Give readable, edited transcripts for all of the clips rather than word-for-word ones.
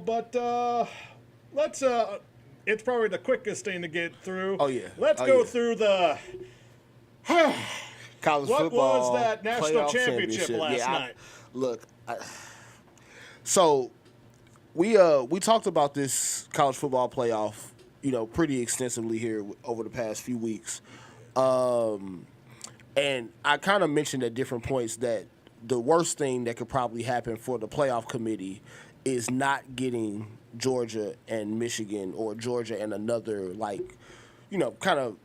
But let's. It's probably the quickest thing to get through. Oh, yeah. Let's Oh, go yeah. through the. College What football was that national playoff championship last night? So we talked about this college football playoff, pretty extensively here over the past few weeks, and I kind of mentioned at different points that the worst thing that could probably happen for the playoff committee is not getting Georgia and Michigan, or Georgia and another kind of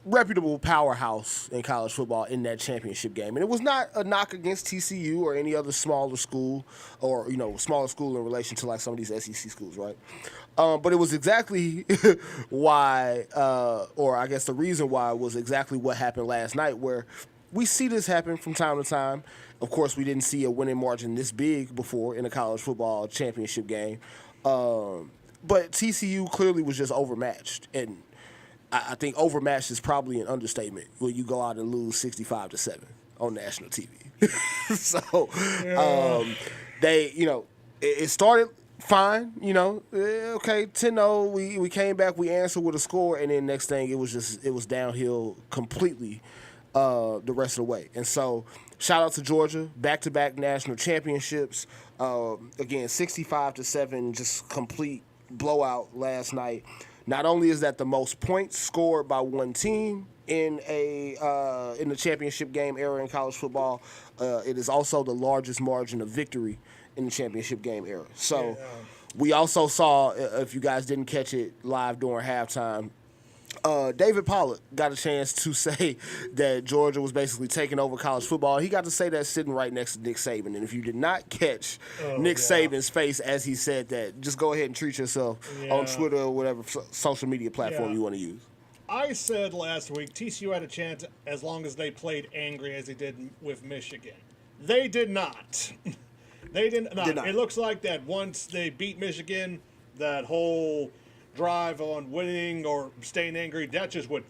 reputable powerhouse in college football in that championship game. And it was not a knock against TCU or any other smaller school, or smaller school in relation to like some of these SEC schools, right? But it was exactly why, or I guess the reason why, was exactly what happened last night, where we see this happen from time to time. Of course, we didn't see a winning margin this big before in a college football championship game. But TCU clearly was just overmatched, and I think overmatched is probably an understatement when you go out and lose 65-7 on national TV. So they, it started fine, okay, 10-0. We came back, we answered with a score, and then next thing it was downhill completely the rest of the way. And so shout out to Georgia, back-to-back national championships. Again, 65-7, just complete blowout last night. Not only is that the most points scored by one team in the championship game era in college football, it is also the largest margin of victory in the championship game era. So we also saw, if you guys didn't catch it live during halftime, David Pollack got a chance to say that Georgia was basically taking over college football. He got to say that sitting right next to Nick Saban. And if you did not catch Nick Saban's face as he said that, just go ahead and treat yourself on Twitter or whatever social media platform you want to use. I said last week TCU had a chance as long as they played angry as they did with Michigan. They did not. They did not. It looks like that once they beat Michigan, that whole drive on winning or staying angry, that just went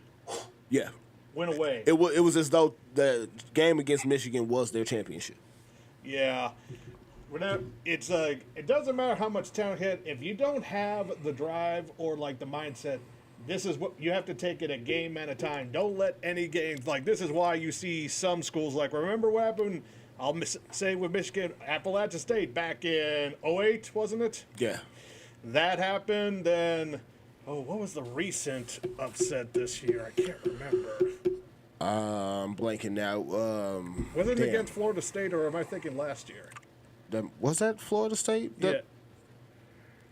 away. It was as though the game against Michigan was their championship. Yeah. It doesn't matter how much talent hit. If you don't have the drive or like the mindset, this is what you have to take it a game at a time. Don't let any games, like this is why you see some schools like, remember what happened, I'll say with Michigan, Appalachian State back in 2008, wasn't it? Yeah. That happened, then, what was the recent upset this year? I can't remember. I'm blanking now. Was it against Florida State, or am I thinking last year? Was that Florida State? Yeah.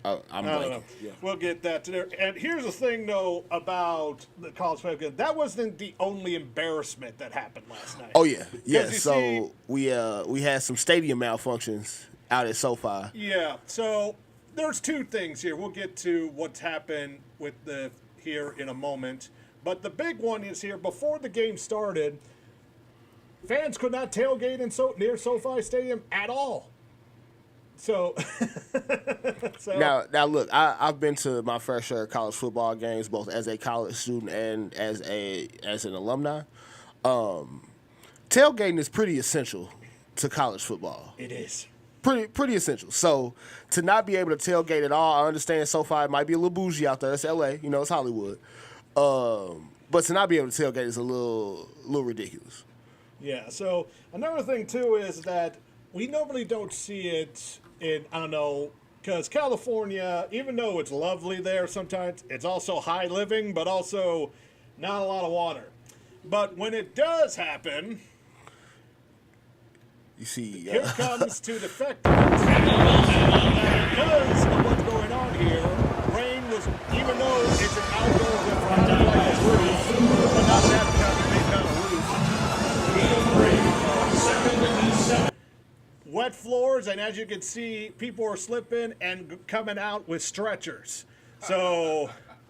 I'm blanking. Yeah. We'll get that to there. And here's the thing, though, about the college football game. That wasn't the only embarrassment that happened last night. Oh, yeah. Yeah, so we had some stadium malfunctions out at SoFi. Yeah, so there's two things here. We'll get to what's happened with here in a moment. But the big one is here. Before the game started, fans could not tailgate near SoFi Stadium at all. So, now look, I've been to my fair share of college football games, both as a college student and as an alumni. Tailgating is pretty essential to college football. It is. Pretty essential. So to not be able to tailgate at all, I understand SoFi might be a little bougie out there. It's LA, it's Hollywood. But to not be able to tailgate is a little ridiculous. Yeah. So another thing too is that we normally don't see it in, I don't know, because California, even though it's lovely there sometimes, it's also high living, but also not a lot of water. But when it does happen, you see, here comes to the fact that because of what's going on here, rain was, even though it's an outdoor with kind of like a roof, but not that kind of roof. Wet floors, and as you can see, people are slipping and coming out with stretchers. So,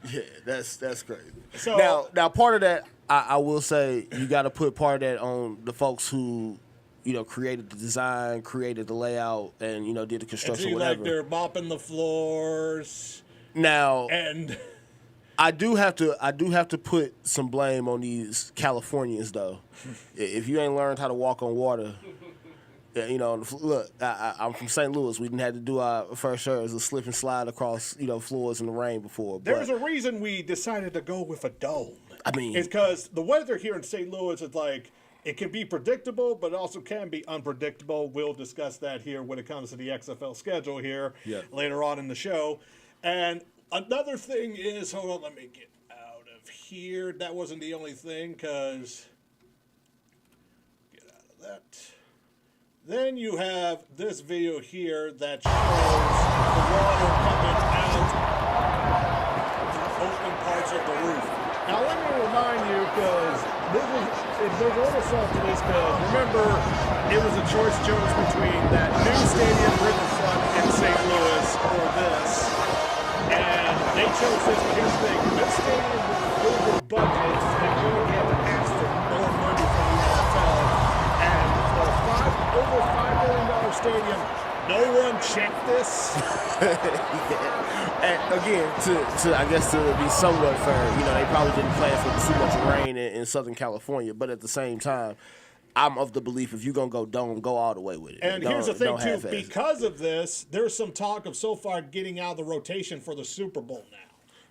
yeah, that's crazy. So now, part of that, I will say, you got to put part of that on the folks who, created the design, created the layout, and did the construction. Whatever. Like they're mopping the floors. Now, and I do have to put some blame on these Californians, though. If you ain't learned how to walk on water, Look, I'm from St. Louis. We didn't have to do our first shirt as a slip and slide across, floors in the rain before. There's a reason we decided to go with a dome. I mean, it's because the weather here in St. Louis is like, it can be predictable, but it also can be unpredictable. We'll discuss that here when it comes to the XFL schedule here later on in the show. And another thing is, hold on, let me get out of here. That wasn't the only thing, because get out of that. Then you have this video here that shows the water coming out the open parts of the roof. Now, let me remind you, because there's a little something to this, because remember, it was a choice between that new stadium, Riverfront, in St. Louis, or this. And they chose this, but here's the thing. This stadium was over budget, and really had to ask for more money from the NFL. And for over $5 million stadium, no one checked this. And again, to be somewhat fair, they probably didn't plan for too much rain in Southern California, but at the same time, I'm of the belief if you're going to go dome, go all the way with it. And here's the thing, too. Because of this, there's some talk of SoFi getting out of the rotation for the Super Bowl now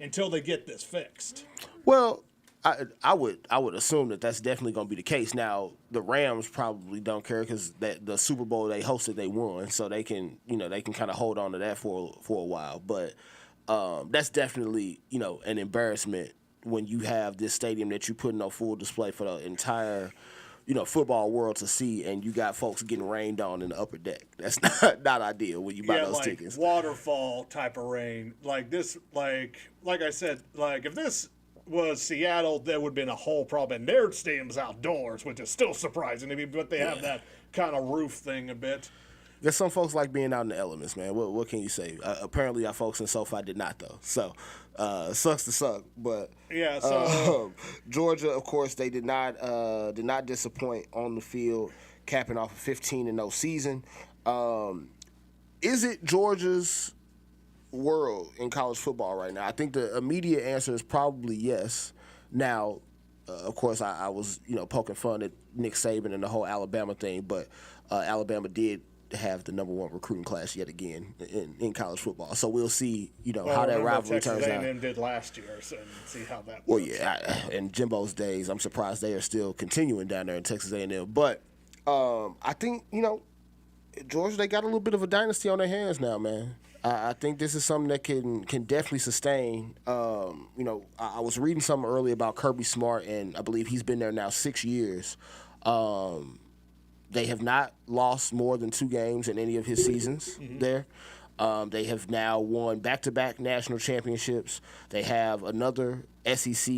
until they get this fixed. Well, I would assume that that's definitely going to be the case. Now, the Rams probably don't care because the Super Bowl they hosted, they won, so they can kind of hold on to that for a while. But that's definitely an embarrassment when you have this stadium that you put on full display for the entire football world to see, and you got folks getting rained on in the upper deck. That's not ideal when you buy those tickets. Waterfall type of rain, like this, like I said, like if this was Seattle, there would have been a whole problem. And their stadium's outdoors, which is still surprising to me, but they have that kind of roof thing a bit. There's some folks like being out in the elements, man. What can you say? Apparently, our folks in SoFi did not, though. So, sucks to suck. But yeah, so Georgia, of course, they did not disappoint on the field, capping off a 15-0 season. Is it Georgia's world in college football right now? I think the immediate answer is probably yes. Now, of course, I was poking fun at Nick Saban and the whole Alabama thing, but Alabama did have the number one recruiting class yet again in college football. So we'll see, how that rivalry turns out. Texas A&M did last year, so see how that works. Well, yeah, in Jimbo's days, I'm surprised they are still continuing down there in Texas A&M. But I think, Georgia, they got a little bit of a dynasty on their hands now, man. I think this is something that can definitely sustain. I was reading something earlier about Kirby Smart, and I believe he's been there now 6 years. They have not lost more than 2 games in any of his seasons there. They have now won back-to-back national championships. They have another SEC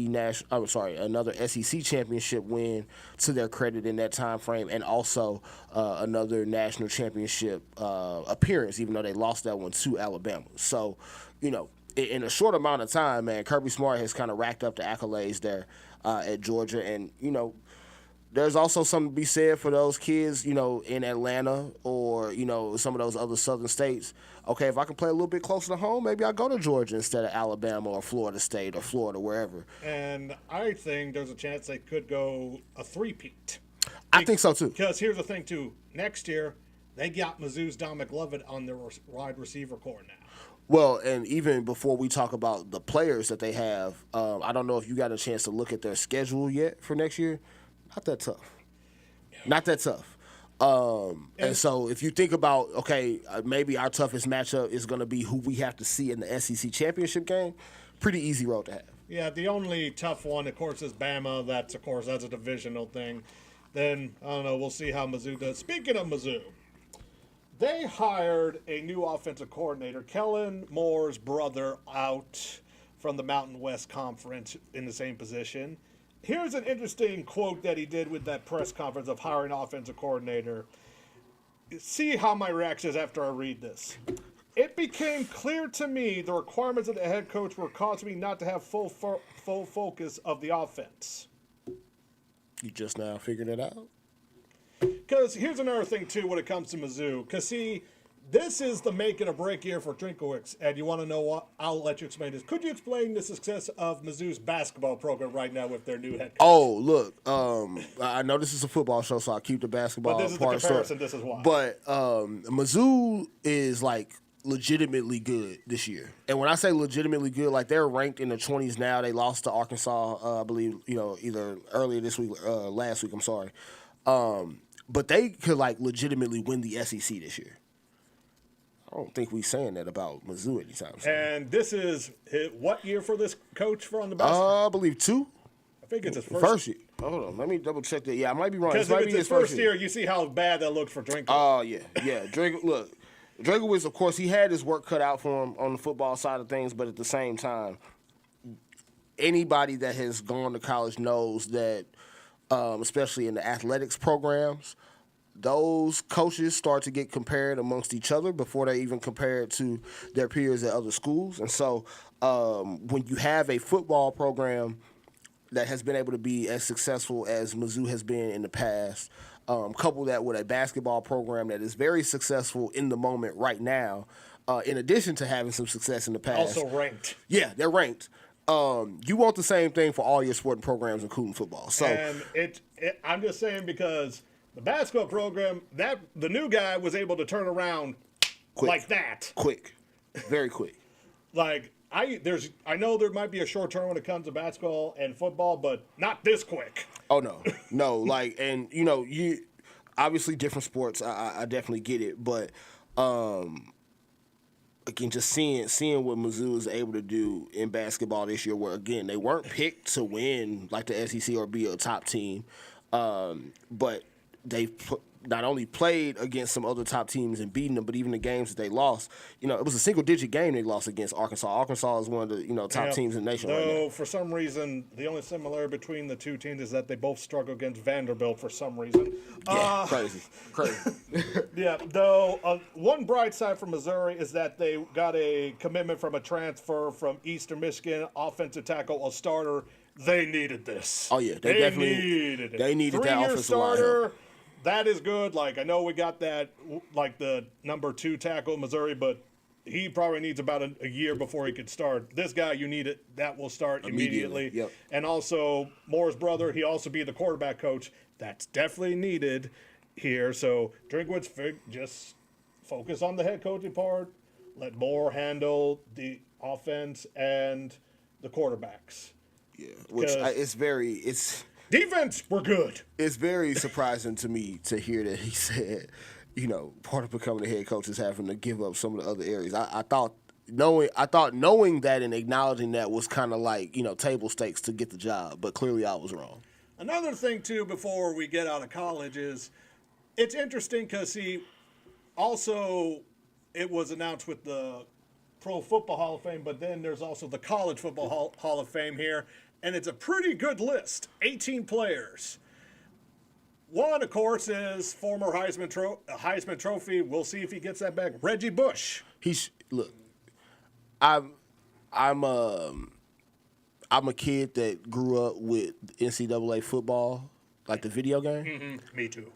championship win to their credit in that time frame, and also another national championship appearance, even though they lost that one to Alabama. So, in a short amount of time, man, Kirby Smart has kind of racked up the accolades there at Georgia, and there's also something to be said for those kids, in Atlanta or, some of those other southern states. Okay, if I can play a little bit closer to home, maybe I'll go to Georgia instead of Alabama or Florida State or Florida, wherever. And I think there's a chance they could go a three-peat. I think so, too. Because here's the thing, too. Next year, they got Mizzou's Dominic Lovett on their wide receiver core now. Well, and even before we talk about the players that they have, I don't know if you got a chance to look at their schedule yet for next year. Not that tough. Not that tough. And so if you think about, maybe our toughest matchup is going to be who we have to see in the SEC championship game, pretty easy road to have. Yeah, the only tough one, of course, is Bama. That's a divisional thing. Then, I don't know, we'll see how Mizzou does. Speaking of Mizzou, they hired a new offensive coordinator, Kellen Moore's brother, out from the Mountain West Conference in the same position. Here's an interesting quote that he did with that press conference of hiring offensive coordinator. See how my reaction is after I read this. It became clear to me the requirements of the head coach were causing me not to have full focus of the offense. You just now figured it out? Because here's another thing, too, when it comes to Mizzou. Because, see, This is the make and a break year for Drinkowitz, and you want to know what? I'll let you explain this. Could you explain the success of Mizzou's basketball program right now with their new head coach? Oh, look, I know this is a football show, so I'll keep the basketball But this is the part comparison. short. This is why. But Mizzou is like legitimately good this year, and when I say legitimately good, like they're ranked in the 20s now. They lost to Arkansas, I believe, either earlier this week, last week. I'm sorry, but they could like legitimately win the SEC this year. I don't think we're saying that about Mizzou anytime soon. And this is what year for this coach from the basketball? I believe 2. I think it's his First year. Hold on, let me double check that. Yeah, I might be wrong. Because if it's his first year, you see how bad that looked for Drinkowitz. Oh, yeah. Drinkowitz, of course, he had his work cut out for him on the football side of things, but at the same time, anybody that has gone to college knows that, especially in the athletics programs, those coaches start to get compared amongst each other before they even compared to their peers at other schools. And so when you have a football program that has been able to be as successful as Mizzou has been in the past, couple that with a basketball program that is very successful in the moment right now, in addition to having some success in the past. Also ranked. Yeah, they're ranked. You want the same thing for all your sporting programs, including football. So, and I'm just saying because the basketball program, the new guy was able to turn around like that. Quick. Very quick. Like, I know there might be a short term when it comes to basketball and football, but not this quick. Oh, no. Like, and, you obviously different sports, I definitely get it. But, again, just seeing what Mizzou is able to do in basketball this year, where, again, they weren't picked to win like the SEC or be a top team, but they not only played against some other top teams and beating them, but even the games that they lost, it was a single-digit game they lost against Arkansas. Arkansas is one of the top teams in the nation right now. For some reason, the only similarity between the two teams is that they both struggle against Vanderbilt for some reason. Yeah, crazy. Yeah, though one bright side for Missouri is that they got a commitment from a transfer from Eastern Michigan, offensive tackle, a starter. They needed this. Oh, yeah. They definitely needed it. They needed that offensive line. That is good. Like, I know we got that, like, the number 2 tackle in Missouri, but he probably needs about a year before he could start. This guy, you need it. That will start immediately. Yep. And also, Moore's brother, he also be the quarterback coach. That's definitely needed here. So, Drinkwitz, just focus on the head coaching part. Let Moore handle the offense and the quarterbacks. Yeah, which it's defense, we're good. It's very surprising to me to hear that he said, part of becoming a head coach is having to give up some of the other areas. I thought knowing that and acknowledging that was kind of like, table stakes to get the job, but clearly I was wrong. Another thing, too, before we get out of college is it's interesting because, also it was announced with the Pro Football Hall of Fame, but then there's also the College Football Hall of Fame here. And it's a pretty good list, 18 players. One, of course, is former Heisman Trophy. We'll see if he gets that back. Reggie Bush. I'm a kid that grew up with NCAA football, like the video game. Mm-hmm. Me too.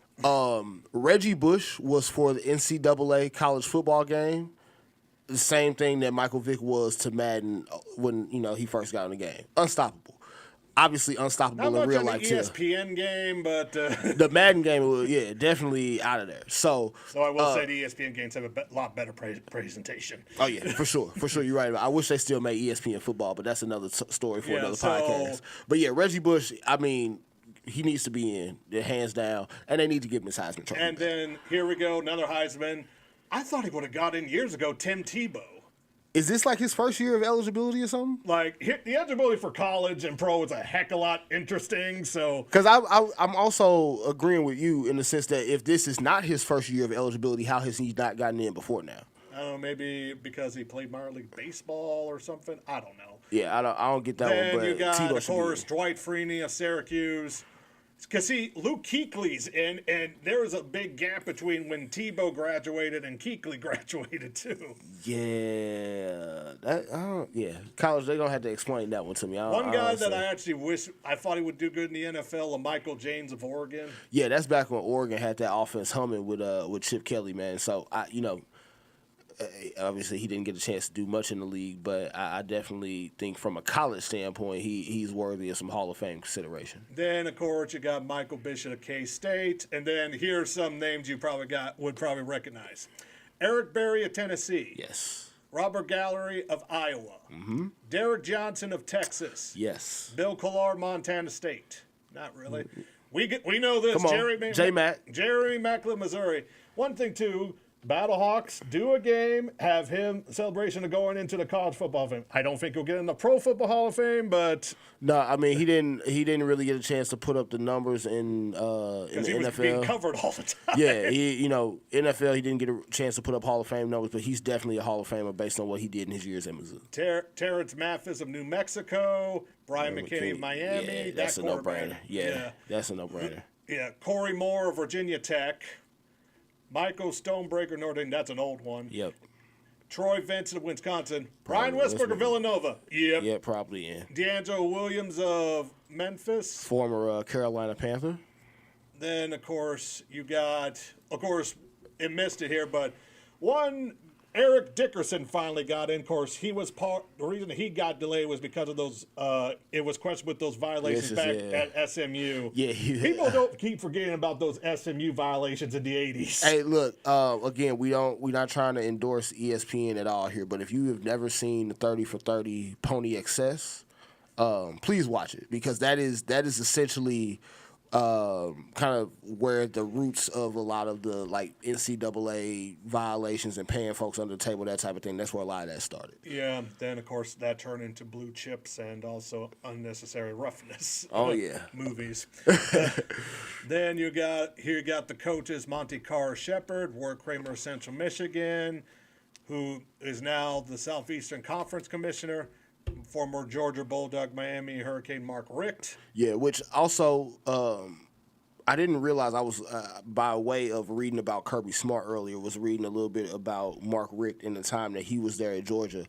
Reggie Bush was for the NCAA college football game. The same thing that Michael Vick was to Madden when he first got in the game. Unstoppable. Obviously unstoppable in real life too. Not much of the ESPN game, but the Madden game was definitely out of there. So I will say the ESPN games have a lot better presentation. Oh yeah, for sure, you're right. I wish they still made ESPN football, but that's another story for another podcast. But yeah, Reggie Bush. I mean, he needs to be in, hands down, and they need to give him his Heisman Trophy. And then here we go, another Heisman. I thought he would have got in years ago, Tim Tebow. Is this like his first year of eligibility or something? Like, the eligibility for college and pro is a heck of a lot interesting, so... Because I'm also agreeing with you in the sense that if this is not his first year of eligibility, how has he not gotten in before now? I don't know, maybe because he played minor league baseball or something? I don't know. Yeah, I don't get that one, but then you got, Tebow of course, Dwight Freeney of Syracuse. Because, see, Luke Kuechly's in, and there was a big gap between when Tebow graduated and Kuechly graduated, too. Yeah. College, they're going to have to explain that one to me. One guy that I actually wish, I thought he would do good in the NFL, Michael James of Oregon. Yeah, that's back when Oregon had that offense humming with Chip Kelly, man. So, Obviously, he didn't get a chance to do much in the league, but I definitely think from a college standpoint, he's worthy of some Hall of Fame consideration. Then, of course, you got Michael Bishop of K-State, and then here's some names you would probably recognize: Eric Berry of Tennessee. Yes. Robert Gallery of Iowa. Mm-hmm. Derek Johnson of Texas. Yes. Bill Collard, Montana State. Not really. We know this. Come on. J-Mac. Jeremy Macklin, Missouri. One thing, too, Battlehawks, do a game, have him celebration of going into the College Football Hall of Fame. I don't think he'll get in the Pro Football Hall of Fame, but no, I mean he didn't really get a chance to put up the numbers in the NFL. He was being covered all the time. Yeah, NFL he didn't get a chance to put up Hall of Fame numbers, but he's definitely a Hall of Famer based on what he did in his years at Mizzou. Terrence Mathis of New Mexico, Brian McKinney of Miami. Yeah, that's a no-brainer. Yeah, that's a no-brainer. Yeah, Corey Moore of Virginia Tech. Michael Stonebreaker, Notre Dame, that's an old one. Yep. Troy Vincent of Wisconsin. Brian Westbrook of Villanova. Yep. Yeah, probably, yeah. D'Angelo Williams of Memphis. Former Carolina Panther. Then, of course, you got, it missed it here, but one, Eric Dickerson finally got in. Of course, the reason he got delayed was because of those, it was questioned with those violations at SMU. Yeah. People don't keep forgetting about those SMU violations in the 80s. Hey, look, again, we're not trying to endorse ESPN at all here, but if you have never seen the 30 for 30 Pony Excess, please watch it, because that is essentially kind of where the roots of a lot of the like NCAA violations and paying folks under the table, that type of thing. That's where a lot of that started. Yeah. Then of course that turned into Blue Chips and also Unnecessary Roughness. Oh yeah. Movies. Then you got the coaches: Monty Carr Shepherd, Ward Kramer of Central Michigan, who is now the Southeastern Conference Commissioner. Former Georgia Bulldog, Miami Hurricane Mark Richt. Yeah, which also I didn't realize I was, by way of reading about Kirby Smart earlier, was reading a little bit about Mark Richt in the time that he was there at Georgia.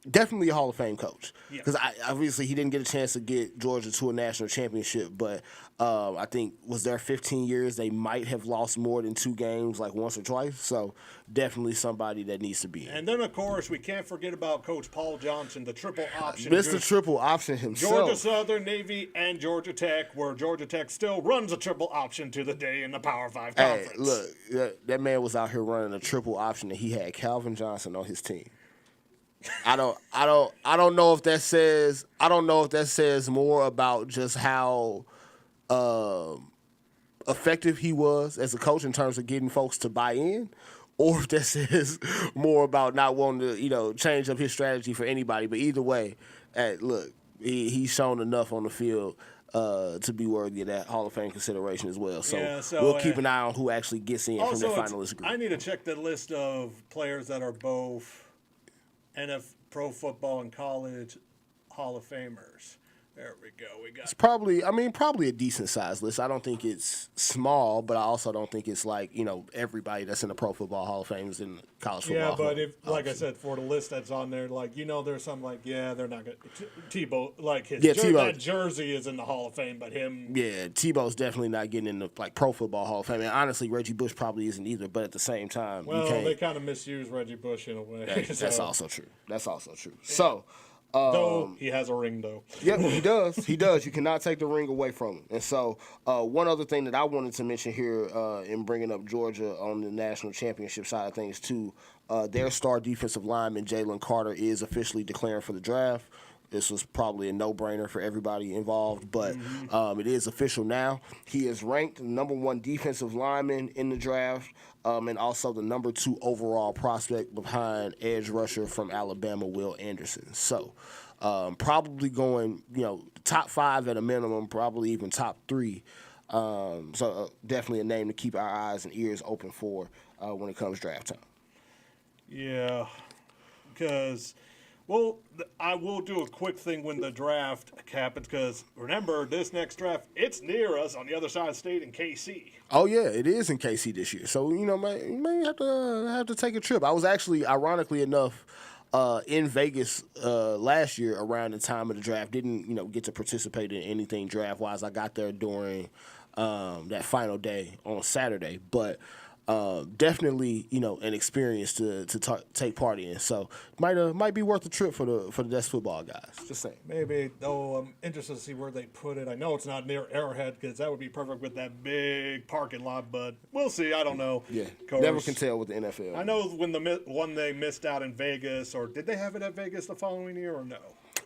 Definitely a Hall of Fame coach, because obviously he didn't get a chance to get Georgia to a national championship, but I think was there 15 years they might have lost more than 2 games like once or twice, so definitely somebody that needs to be in. And then of course we can't forget about Coach Paul Johnson, the triple option. Mr. Triple Option himself. Georgia Southern, Navy, and Georgia Tech, where Georgia Tech still runs a triple option to the day in the Power 5 conference. Hey, look, that man was out here running a triple option and he had Calvin Johnson on his team. I don't know if that says more about just how effective he was as a coach in terms of getting folks to buy in, or if that says more about not wanting to, change up his strategy for anybody. But either way, look, he's shown enough on the field to be worthy of that Hall of Fame consideration as well. So, we'll keep an eye on who actually gets in from the finalist group. I need to check the list of players that are both Pro Football and College Hall of Famers. There we go. It's probably a decent sized list. I don't think it's small, but I also don't think it's like, everybody that's in the Pro Football Hall of Fame is in the College Football Hall. Yeah, but like I said, for the list that's on there, there's some they're not good. Tebow, that jersey is in the Hall of Fame, but him. Yeah, Tebow's definitely not getting in the Pro Football Hall of Fame. And honestly, Reggie Bush probably isn't either. But at the same time, they kind of misuse Reggie Bush in a way. That's also true. So. Though he has a ring, though. Yep, he does. He does. You cannot take the ring away from him. And so, one other thing that I wanted to mention here in bringing up Georgia on the national championship side of things, too, their star defensive lineman, Jalen Carter, is officially declaring for the draft. This was probably a no-brainer for everybody involved, but it is official now. He is ranked number 1 defensive lineman in the draft, and also the number 2 overall prospect behind edge rusher from Alabama, Will Anderson. So probably going, top 5 at a minimum, probably even top 3. So definitely a name to keep our eyes and ears open for when it comes draft time. Yeah, because... Well, I will do a quick thing when the draft happens, because remember, this next draft, it's near us on the other side of the state in KC. Oh, yeah, it is in KC this year. So, you may have to take a trip. I was actually, ironically enough, in Vegas last year around the time of the draft. Didn't, get to participate in anything draft-wise. I got there during that final day on Saturday. But definitely, an experience to take part in. So might be worth the trip for the That's Football guys. Just saying. Maybe, though. I'm interested to see where they put it. I know it's not near Arrowhead because that would be perfect with that big parking lot, but we'll see. I don't know. Yeah, never can tell with the NFL. I know when they missed out in Vegas, or did they have it at Vegas the following year, or no?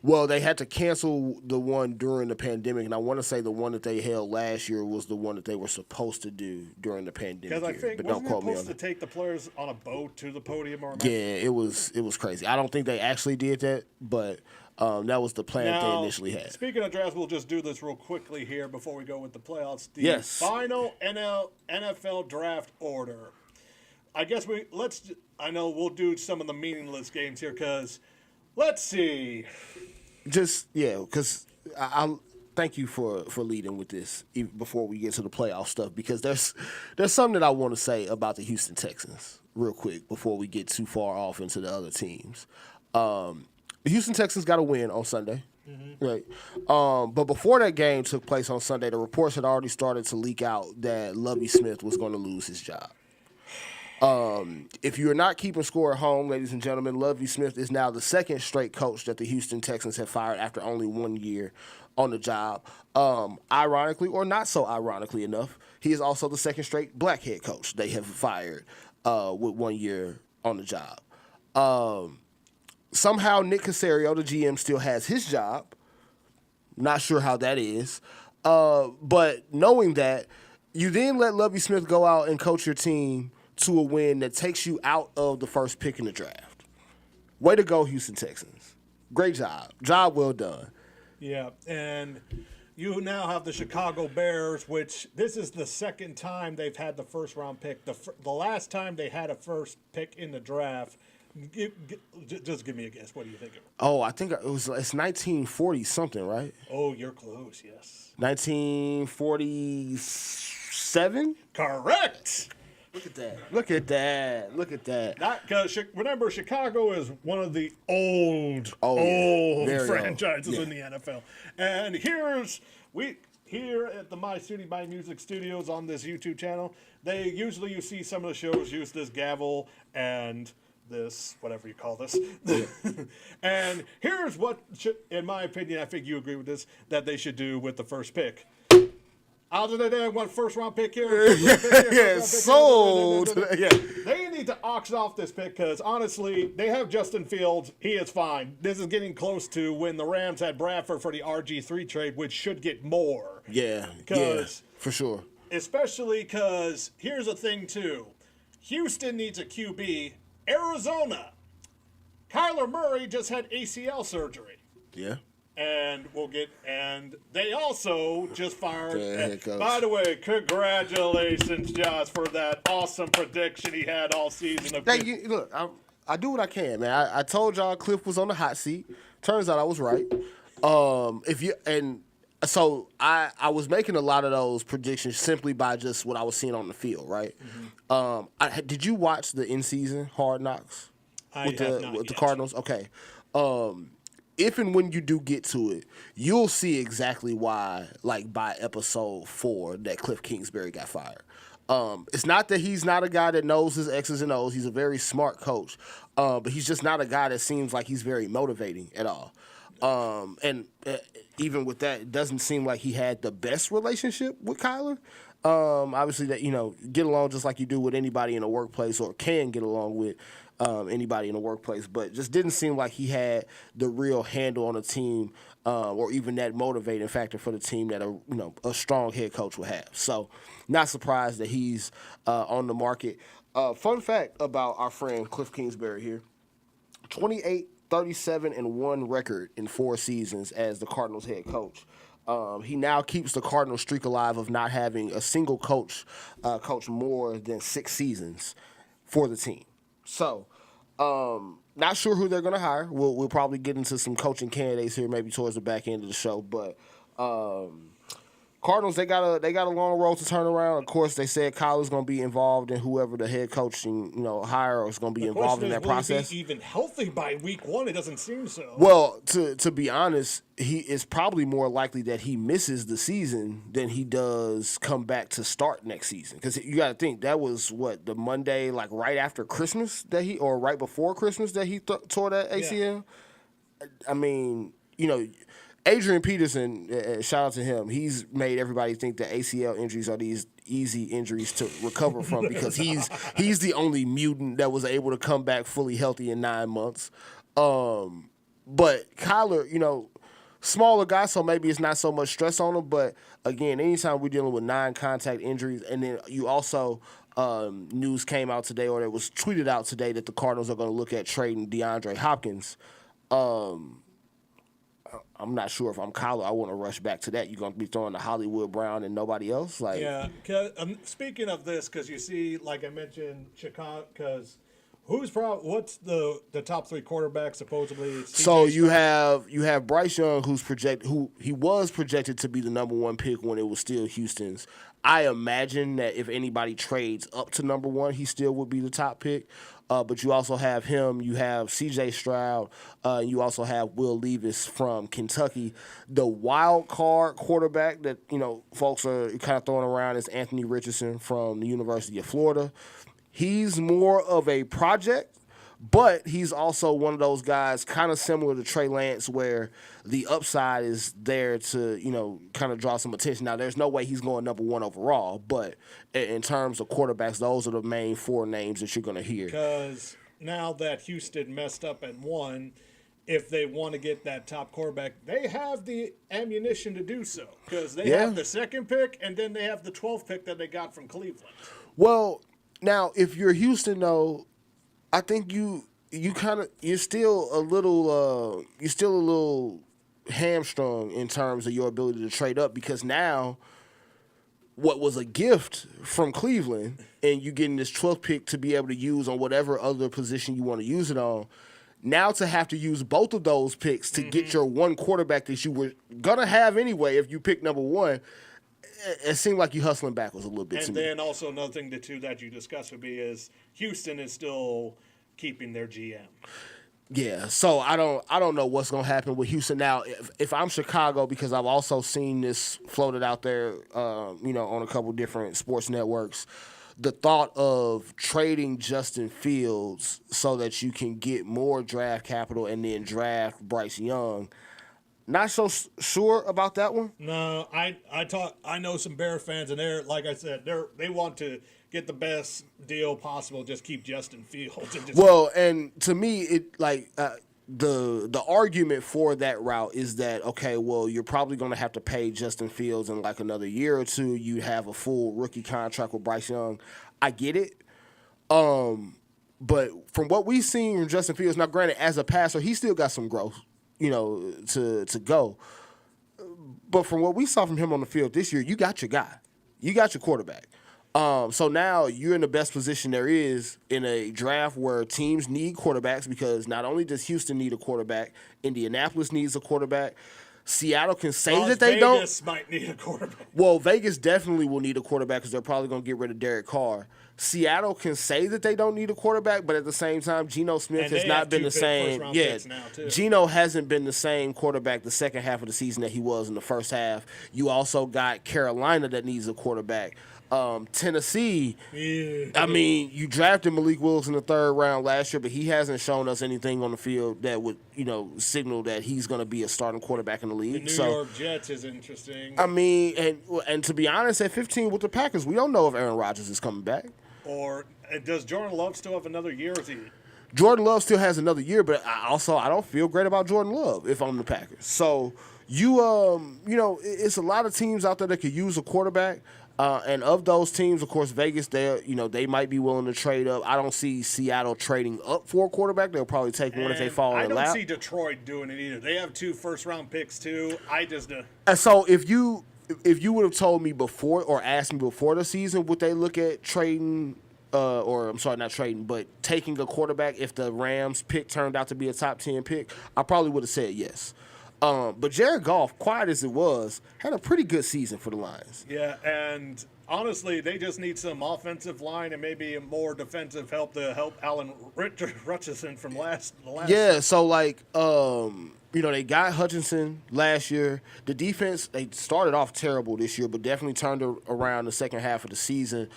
Well, they had to cancel the one during the pandemic, and I want to say the one that they held last year was the one that they were supposed to do during the pandemic. Because I think wasn't it supposed to take the players on a boat to the podium? Or yeah, it was crazy. I don't think they actually did that, but that was the plan that they initially had. Speaking of drafts, we'll just do this real quickly here before we go with the playoffs. The final NFL draft order. I guess I know we'll do some of the meaningless games here because let's see. Because I thank you for leading with this even before we get to the playoff stuff, because there's something that I want to say about the Houston Texans real quick before we get too far off into the other teams. The Houston Texans got a win on Sunday, right? But before that game took place on Sunday, the reports had already started to leak out that Lovie Smith was going to lose his job. If you're not keeping score at home, ladies and gentlemen, Lovie Smith is now the second straight coach that the Houston Texans have fired after only 1 year on the job. Ironically, or not so ironically enough, he is also the second straight black head coach they have fired with 1 year on the job. Somehow Nick Caserio, the GM, still has his job. Not sure how that is. But knowing that, you then let Lovie Smith go out and coach your team to a win that takes you out of the first pick in the draft. Way to go, Houston Texans. Great job. Job well done. Yeah, and you now have the Chicago Bears, which this is the second time they've had the first-round pick. The last time they had a first pick in the draft, just give me a guess. What do you think? Oh, I think it's 1940-something, right? Oh, you're close, yes. 1947? Correct! Look at that. Because remember, Chicago is one of the old franchises in the NFL. And here at the My Music Studios on this YouTube channel, you see some of the shows use this gavel and this, whatever you call this. And here's what, in my opinion, I think you agree with this, that they should do with the first pick. Other than that, one first-round pick here. Sold. Yeah. They need to auction off this pick because, honestly, they have Justin Fields. He is fine. This is getting close to when the Rams had Bradford for the RG3 trade, which should get more. Yeah, for sure. Especially because, here's the thing, too. Houston needs a QB. Arizona. Kyler Murray just had ACL surgery. Yeah. And they also just fired. By the way, congratulations, Josh, for that awesome prediction he had all season. Look, I do what I can, man. I told y'all Cliff was on the hot seat. Turns out I was right. So I was making a lot of those predictions simply by just what I was seeing on the field, right? Mm-hmm. Did you watch the in-season Hard Knocks with the Cardinals? Okay. If and when you do get to it, you'll see exactly why, like, by episode 4, that Cliff Kingsbury got fired. It's not that he's not a guy that knows his X's and O's. He's a very smart coach. But he's just not a guy that seems like he's very motivating at all. Even with that, it doesn't seem like he had the best relationship with Kyler. Obviously, that get along just like you do with anybody in a workplace, or can get along with anybody in the workplace, but just didn't seem like he had the real handle on a team, or even that motivating factor for the team that a strong head coach would have. So, not surprised that he's on the market. Fun fact about our friend Cliff Kingsbury here: 28-37-1 record in 4 seasons as the Cardinals head coach. He now keeps the Cardinals streak alive of not having a single coach coach more than 6 seasons for the team. So, not sure who they're going to hire. We'll probably get into some coaching candidates here maybe towards the back end of the show. But Cardinals, they got a long road to turn around. Of course, they said Kyler's going to be involved in whoever the head coaching hire is going to be involved in that process. Will he be even healthy by week 1? It doesn't seem so. Well, to be honest, he is probably more likely that he misses the season than he does come back to start next season. Because you got to think that was the Monday right after Christmas or right before Christmas that he tore that ACL. Yeah. I mean, Adrian Peterson, shout out to him. He's made everybody think that ACL injuries are these easy injuries to recover from because he's the only mutant that was able to come back fully healthy in 9 months. But Kyler, smaller guy, so maybe it's not so much stress on him. But again, anytime we're dealing with non-contact injuries, and then you also news came out today, or it was tweeted out today that the Cardinals are going to look at trading DeAndre Hopkins. I'm not sure if I'm Kyler. I want to rush back to that. You're going to be throwing to Hollywood Brown and nobody else? Yeah. Speaking of this, because you see, like I mentioned, Chicago, because what's the top 3 quarterbacks supposedly? So you have Bryce Young, who he was projected to be the number 1 pick when it was still Houston's. I imagine that if anybody trades up to number 1, he still would be the top pick. But you also have him. You have C.J. Stroud. You also have Will Levis from Kentucky. The wild card quarterback that folks are kind of throwing around is Anthony Richardson from the University of Florida. He's more of a project, but he's also one of those guys kind of similar to Trey Lance where the upside is there to, kind of draw some attention. Now, there's no way he's going number 1 overall, but in terms of quarterbacks, those are the main 4 names that you're going to hear. Because now that Houston messed up and won, if they want to get that top quarterback, they have the ammunition to do so. Because they have the 2nd pick, and then they have the 12th pick that they got from Cleveland. Well, now, if you're Houston, though, I think you're still a little hamstrung in terms of your ability to trade up because now what was a gift from Cleveland and you getting this 12th pick to be able to use on whatever other position you want to use it on, now to have to use both of those picks to get your 1 quarterback that you were going to have anyway if you pick number 1, it seemed like you hustling backwards a little bit to me. And then also another thing that you discussed would be is Houston is still keeping their GM. Yeah, so I don't know what's gonna happen with Houston now. If I'm Chicago, because I've also seen this floated out there, on a couple different sports networks. The thought of trading Justin Fields so that you can get more draft capital and then draft Bryce Young. Not so sure about that one. No, I know some Bear fans, and they're like I said, they want to get the best deal possible. Just keep Justin Fields. And to me, the argument for that route is that you're probably going to have to pay Justin Fields in another year or 2. You have a full rookie contract with Bryce Young. I get it. But from what we've seen from Justin Fields, now granted, as a passer, he still got some growth. To go. But from what we saw from him on the field this year, you got your guy. You got your quarterback. So now you're in the best position there is in a draft where teams need quarterbacks because not only does Houston need a quarterback, Indianapolis needs a quarterback. Seattle can say that they don't. Vegas might need a quarterback. Well, Vegas definitely will need a quarterback because they're probably going to get rid of Derek Carr. Seattle can say that they don't need a quarterback, but at the same time, Geno Smith has not been the same. Yeah, Geno hasn't been the same quarterback the second half of the season that he was in the first half. You also got Carolina that needs a quarterback. Tennessee, I mean, you drafted Malik Willis in the 3rd round last year, but he hasn't shown us anything on the field that would, signal that he's going to be a starting quarterback in the league. The New York Jets is interesting. I mean, and to be honest, at 15 with the Packers, we don't know if Aaron Rodgers is coming back. Or does Jordan Love still have another year? Jordan Love still has another year, but I don't feel great about Jordan Love if I'm the Packers. So it's a lot of teams out there that could use a quarterback. And of those teams, of course, Vegas, they might be willing to trade up. I don't see Seattle trading up for a quarterback. They'll probably take one if they fall in the lap. I don't see Detroit doing it either. They have 2 first-round picks, too. I just And so if you would have told me before or asked me before the season, would they look at trading not trading, but taking a quarterback if the Rams pick turned out to be a top 10 pick, I probably would have said yes. But Jared Goff, quiet as it was, had a pretty good season for the Lions. Yeah, and honestly, they just need some offensive line and maybe more defensive help to help Allen Richardson from last. Yeah, so like, they got Hutchinson last year. The defense, they started off terrible this year, but definitely turned around the second half of the season.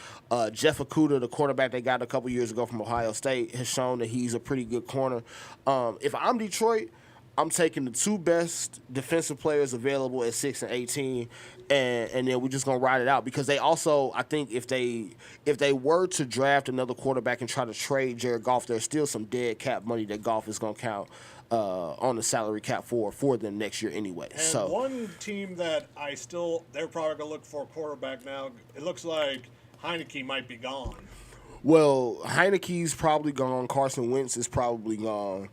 Jeff Okudah, the quarterback they got a couple years ago from Ohio State, has shown that he's a pretty good corner. If I'm Detroit, I'm taking the two best defensive players available at 6 and 18, and then we're just gonna ride it out because they also, I think, if they were to draft another quarterback and try to trade Jared Goff, there's still some dead cap money that Goff is gonna count on the salary cap for them next year anyway. And so one team that they're probably gonna look for a quarterback now. It looks like Heineke might be gone. Well, Heineke's probably gone. Carson Wentz is probably gone.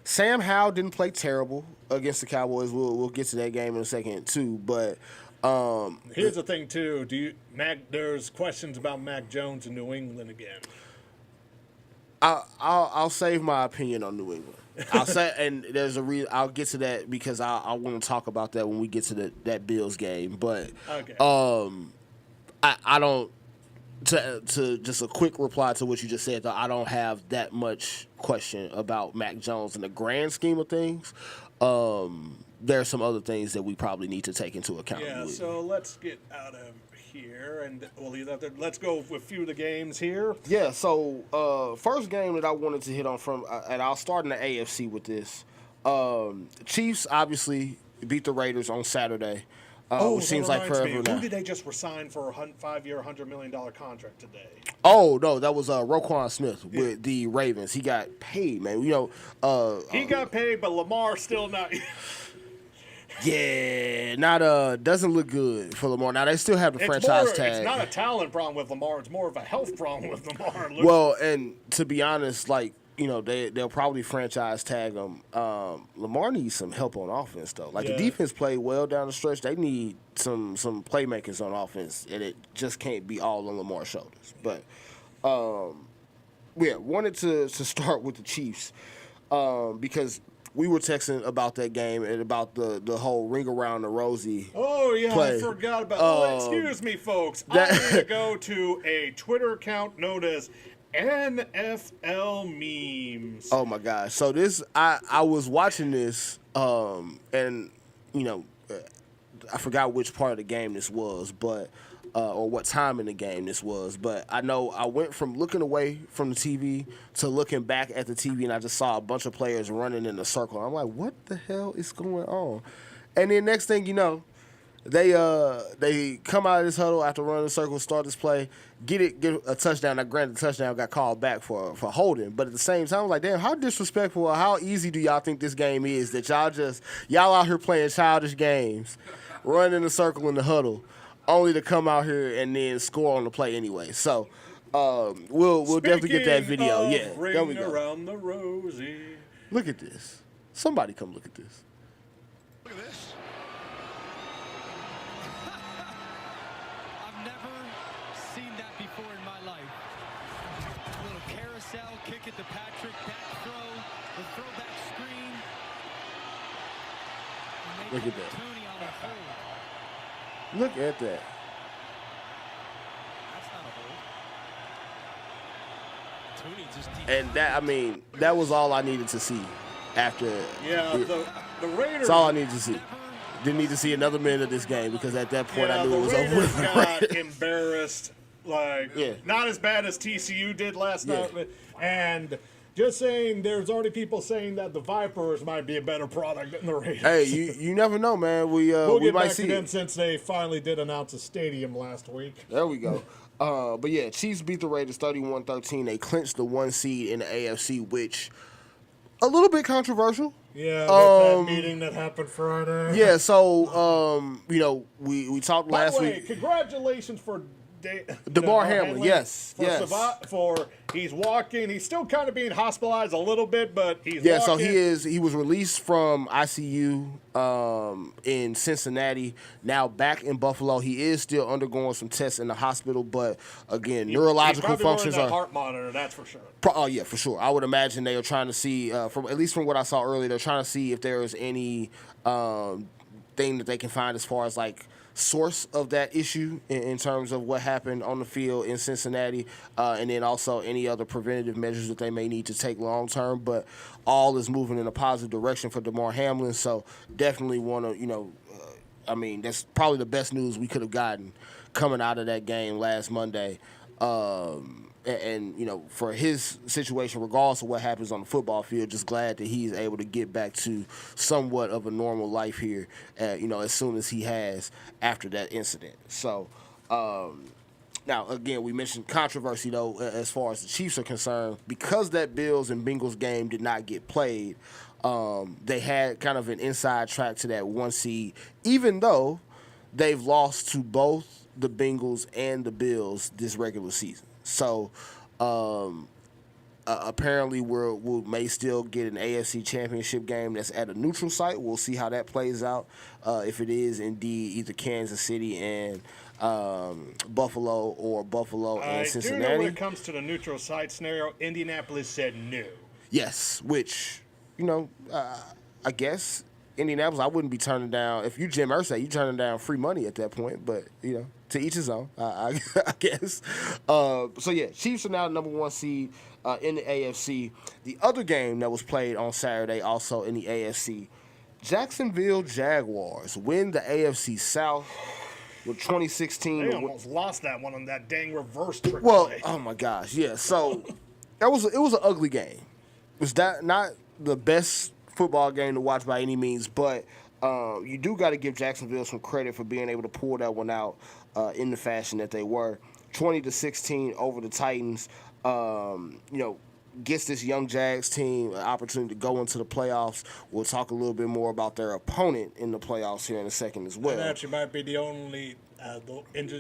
Sam Howell didn't play terrible against the Cowboys. We'll get to that game in a second too. But here's the thing too. There's questions about Mac Jones in New England again. I'll save my opinion on New England. I'll say, and there's a reason. I'll get to that because I want to talk about that when we get to that Bills game. But okay. I don't. To just a quick reply to what you just said, though, I don't have that much question about Mac Jones in the grand scheme of things. There are some other things that we probably need to take into account. Yeah, so let's get out of here, and let's go with a few of the games here. Yeah, so first game that I wanted to hit on and I'll start in the AFC with this. Chiefs obviously beat the Raiders on Saturday. Which seems like forever now. Who did they just resign for a 5-year, $100 million contract today? Oh, no, that was Roquan Smith with the Ravens. He got paid, man. He got paid, but Lamar still not. Yeah, doesn't look good for Lamar. Now, they still have the franchise tag. It's not a talent problem with Lamar. It's more of a health problem with Lamar. Well, and to be honest, they'll probably franchise tag him. Lamar needs some help on offense, though. The defense played well down the stretch. They need some playmakers on offense, and it just can't be all on Lamar's shoulders. But, wanted to start with the Chiefs because we were texting about that game and about the whole ring around the Rosie. Oh, yeah, play. I forgot about excuse me, folks. I need to go to a Twitter account known as NFL memes. Oh my gosh! So I was watching this, and I forgot which part of the game this was, but or what time in the game this was. But I know I went from looking away from the TV to looking back at the TV, and I just saw a bunch of players running in a circle. I'm like, what the hell is going on? And then next thing you know, they come out of this huddle after running the circle, start this play, get a touchdown. Now, granted, the touchdown got called back for holding, but at the same time, I was like, damn, how disrespectful or how easy do y'all think this game is that y'all out here playing childish games, running in the circle in the huddle, only to come out here and then score on the play anyway. So we'll definitely get that video. Yeah, there we go. Around the Rosie. Look at this. Somebody come look at this. Look at this. Before in my life. A little carousel, kick it to Patrick, back throw, the throwback screen. Look at that. Tony on the hold. Look at that. That's not a hold. Tony just And that was all I needed to see after. Yeah, the Raiders. That's all I needed to see. Didn't need to see another minute of this game because at that point I knew it was over with. Got embarrassed. Not as bad as TCU did last night. And just saying, there's already people saying that the Vipers might be a better product than the Raiders. Hey, you never know, man. We'll get might back see to them since they finally did announce a stadium last week. There we go. But yeah, Chiefs beat the Raiders 31-13. They clinched the 1 seed in the AFC, which a little bit controversial. Yeah, with that meeting that happened Friday. Yeah, so we talked last week. Congratulations for DeMar Hamlin, yes. For he's walking. He's still kind of being hospitalized a little bit, but he's walking. So he was released from ICU in Cincinnati. Now back in Buffalo. He is still undergoing some tests in the hospital, but again, neurological functions are heart monitor. That's for sure. Oh yeah, for sure. I would imagine they are trying to see, from at least from what I saw earlier, they're trying to see if there is any thing that they can find as far as like source of that issue in terms of what happened on the field in Cincinnati, and then also any other preventative measures that they may need to take long term. But all is moving in a positive direction for DeMar Hamlin, so definitely want to, that's probably the best news we could have gotten coming out of that game last Monday. And for his situation, regardless of what happens on the football field, just glad that he's able to get back to somewhat of a normal life here, as soon as he has after that incident. So, now, again, we mentioned controversy, though, as far as the Chiefs are concerned. Because that Bills and Bengals game did not get played, they had kind of an inside track to that 1 seed, even though they've lost to both the Bengals and the Bills this regular season. So, apparently we may still get an AFC Championship game that's at a neutral site. We'll see how that plays out. If it is indeed either Kansas City and Buffalo or Buffalo and Cincinnati. I do know when it comes to the neutral site scenario, Indianapolis said no. Yes, which, I guess Indianapolis, I wouldn't be turning down. If you Jim Irsay, you turning down free money at that point. But, to each his own, I guess. Chiefs are now the number 1 seed in the AFC. The other game that was played on Saturday, also in the AFC, Jacksonville Jaguars win the AFC South with 2016. They almost lost that one on that dang reverse trick play. Oh my gosh, yeah. So it was an ugly game. It was not the best football game to watch by any means, but you do got to give Jacksonville some credit for being able to pull that one out in the fashion that they were. 20-16 over the Titans. Gets this young Jags team an opportunity to go into the playoffs. We'll talk a little bit more about their opponent in the playoffs here in a second as well. That actually might be the only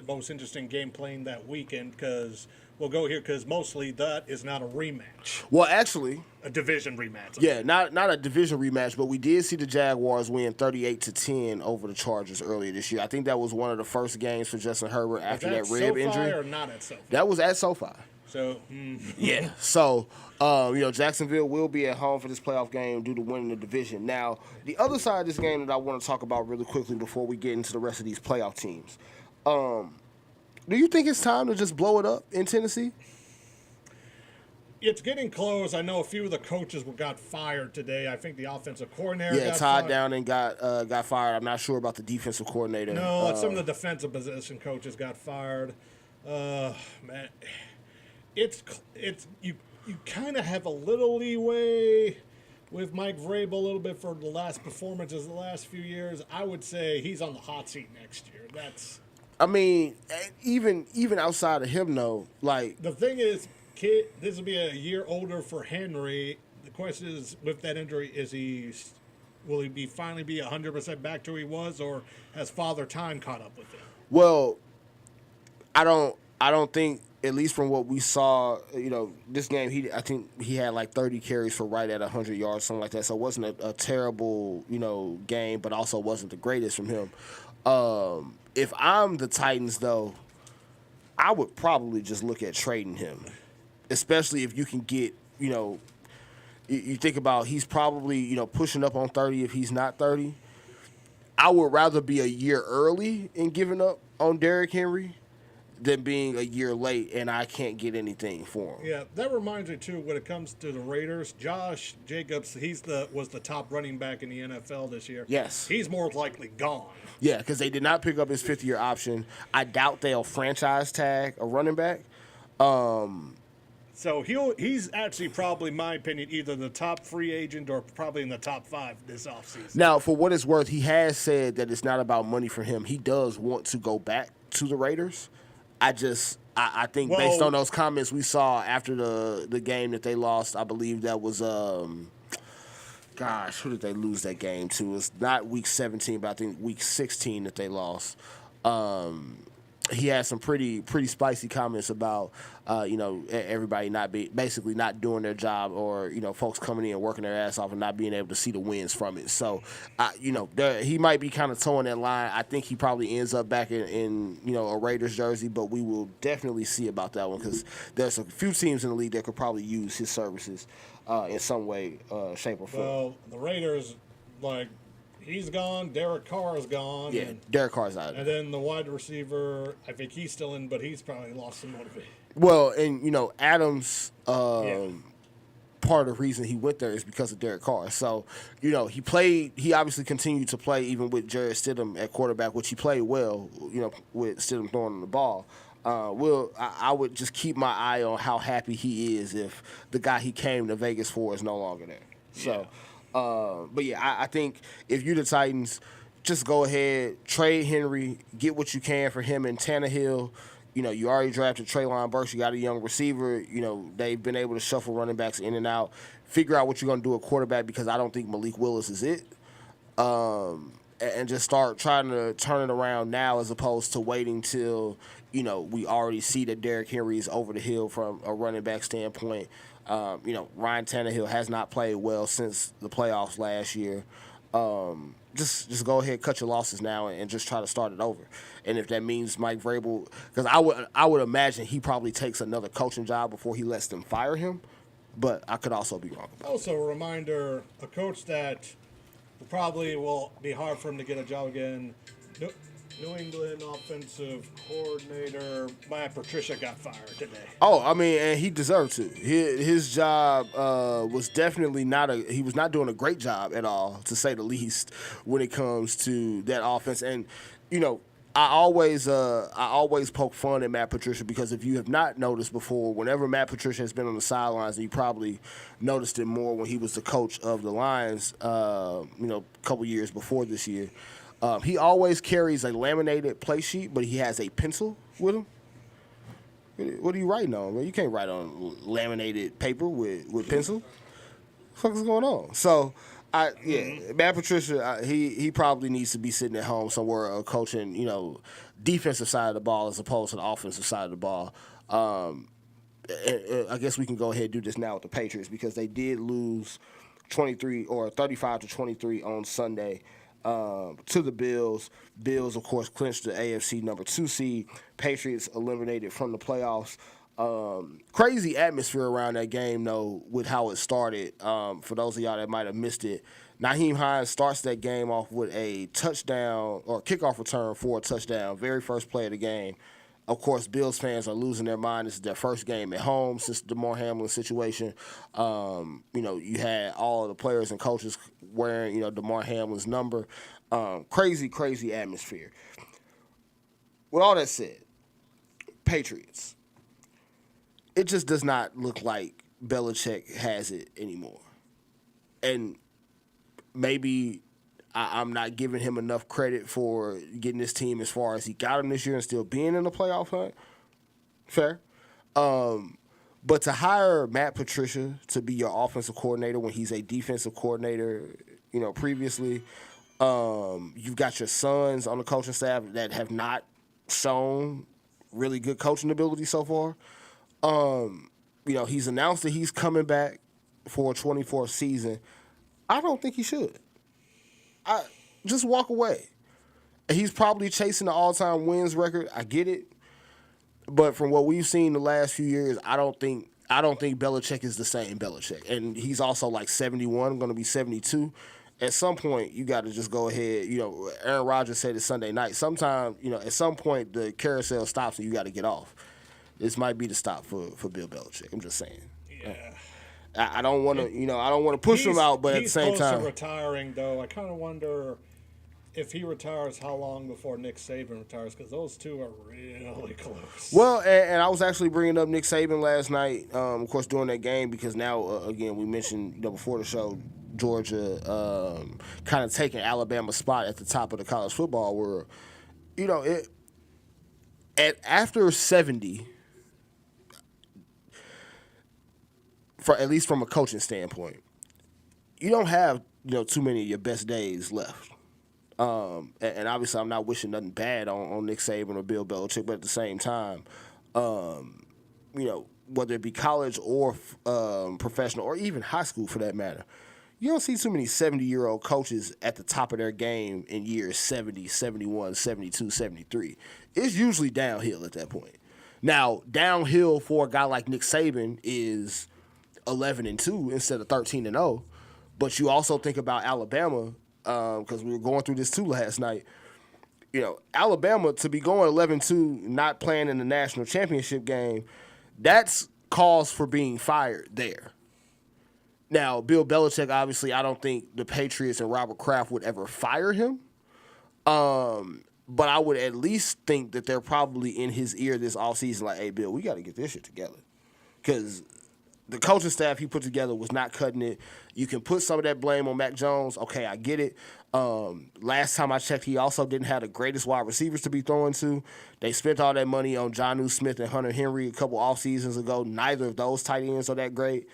most interesting game playing that weekend, because we'll go here because mostly that is not a rematch. Well, actually, a division rematch. Yeah, not a division rematch, but we did see the Jaguars win 38-10 over the Chargers earlier this year. I think that was one of the first games for Justin Herbert after that rib injury. Or not at SoFi? That was at SoFi. So, yeah. So, Jacksonville will be at home for this playoff game due to winning the division. Now, the other side of this game that I want to talk about really quickly before we get into the rest of these playoff teams. Do you think it's time to just blow it up in Tennessee? It's getting close. I know a few of the coaches got fired today. I think the offensive coordinator got Todd fired. Downing got fired. I'm not sure about the defensive coordinator. No, some of the defensive position coaches got fired. Man, it's you kind of have a little leeway with Mike Vrabel a little bit for the last performances the last few years. I would say he's on the hot seat next year. Even outside of him, though, like the thing is, kid, this will be a year older for Henry. The question is, with that injury, will he finally be 100% back to where he was, or has Father Time caught up with him? Well, I don't think, at least from what we saw, this game, I think he had like 30 carries for right at 100 yards, something like that. So it wasn't a terrible, game, but also wasn't the greatest from him. If I'm the Titans, though, I would probably just look at trading him, especially if you can get, you think about he's probably, pushing up on 30 if he's not 30. I would rather be a year early in giving up on Derrick Henry than being a year late and I can't get anything for him. Yeah, that reminds me, too, when it comes to the Raiders, Josh Jacobs, was the top running back in the NFL this year. Yes. He's more likely gone. Yeah, because they did not pick up his fifth-year option. I doubt they'll franchise tag a running back. So he's actually probably, in my opinion, either the top free agent or probably in the top 5 this offseason. Now, for what it's worth, he has said that it's not about money for him. He does want to go back to the Raiders. I think based on those comments we saw after the game that they lost, I believe that was who did they lose that game to? It's not week 17, but I think week 16 that they lost. he had some pretty spicy comments about everybody basically not doing their job, or folks coming in working their ass off and not being able to see the wins from it. So he might be kind of towing that line. I think he probably ends up back in a Raiders jersey, but we will definitely see about that one, because there's a few teams in the league that could probably use his services in some way, shape, or form. Well, the Raiders, he's gone. Derek Carr is gone. Yeah, Derek Carr's out. And then the wide receiver, I think he's still in, but he's probably lost some motivation. Well, and Adams, part of the reason he went there is because of Derek Carr. So, he obviously continued to play even with Jarrett Stidham at quarterback, which he played well, with Stidham throwing the ball. I would just keep my eye on how happy he is if the guy he came to Vegas for is no longer there. So. But yeah, I think if you're the Titans, just go ahead, trade Henry, get what you can for him and Tannehill. You already drafted Treylon Burks. You got a young receiver. They've been able to shuffle running backs in and out. Figure out what you're going to do at quarterback, because I don't think Malik Willis is it. And just start trying to turn it around now, as opposed to waiting till, we already see that Derrick Henry is over the hill from a running back standpoint. Ryan Tannehill has not played well since the playoffs last year. Just go ahead, cut your losses now, and just try to start it over. And if that means Mike Vrabel, because I would imagine he probably takes another coaching job before he lets them fire him, but I could also be wrong about Also, a reminder, a coach that probably will be hard for him to get a job again. New England offensive coordinator Matt Patricia got fired today. Oh, I mean, and he deserved to. His job was definitely he was not doing a great job at all, to say the least, when it comes to that offense. And I always poke fun at Matt Patricia, because if you have not noticed before, whenever Matt Patricia has been on the sidelines, and you probably noticed it more when he was the coach of the Lions, a couple years before this year. He always carries a laminated play sheet, but he has a pencil with him. What are you writing on, man? You can't write on laminated paper with pencil. What the fuck is going on? So, Matt Patricia, he probably needs to be sitting at home somewhere coaching, defensive side of the ball as opposed to the offensive side of the ball. I guess we can go ahead and do this now with the Patriots, because they did lose 35-23 on Sunday. To the Bills. Bills, of course, clinched the AFC number 2 seed. Patriots eliminated from the playoffs. Crazy atmosphere around that game, though, with how it started. For those of y'all that might have missed it, Nyheim Hines starts that game off with a touchdown, or kickoff return for a touchdown, very first play of the game. Of course, Bills fans are losing their mind. This is their first game at home since the Damar Hamlin situation. You had all of the players and coaches wearing, Damar Hamlin's number. Crazy atmosphere. With all that said, Patriots, it just does not look like Belichick has it anymore. And maybe I'm not giving him enough credit for getting this team as far as he got him this year and still being in the playoff hunt. Fair. But to hire Matt Patricia to be your offensive coordinator when he's a defensive coordinator, previously, you've got your sons on the coaching staff that have not shown really good coaching ability so far. He's announced that he's coming back for a 24th season. I don't think he should. Just walk away. He's probably chasing the all-time wins record. I get it. But from what we've seen the last few years, I don't think Belichick is the same Belichick. And he's also like 71, going to be 72. At some point, you got to just go ahead. Aaron Rodgers said it Sunday night. Sometimes, at some point, the carousel stops and you got to get off. This might be the stop for Bill Belichick. I'm just saying. Yeah. I don't want to, I don't want to push him out, but at the same time, he's close to retiring, though. I kind of wonder if he retires, how long before Nick Saban retires, because those two are really close. Well, and I was actually bringing up Nick Saban last night, of course, during that game, because now, again, we mentioned before the show, Georgia kind of taking Alabama's spot at the top of the college football world. After 70. At least from a coaching standpoint, you don't have too many of your best days left. And obviously I'm not wishing nothing bad on Nick Saban or Bill Belichick, but at the same time, whether it be college or professional or even high school for that matter, you don't see too many 70-year-old coaches at the top of their game in years 70, 71, 72, 73. It's usually downhill at that point. Now, downhill for a guy like Nick Saban is 11-2 instead of 13-0. But you also think about Alabama, because we were going through this too last night. Alabama, to be going 11-2, not playing in the national championship game, that's cause for being fired there. Now, Bill Belichick, obviously, I don't think the Patriots and Robert Kraft would ever fire him. But I would at least think that they're probably in his ear this offseason like, hey, Bill, we got to get this shit together. Because the coaching staff he put together was not cutting it. You can put some of that blame on Mac Jones. Okay, I get it. Last time I checked, he also didn't have the greatest wide receivers to be throwing to. They spent all that money on Jonnu Smith and Hunter Henry a couple off seasons ago. Neither of those tight ends are that great.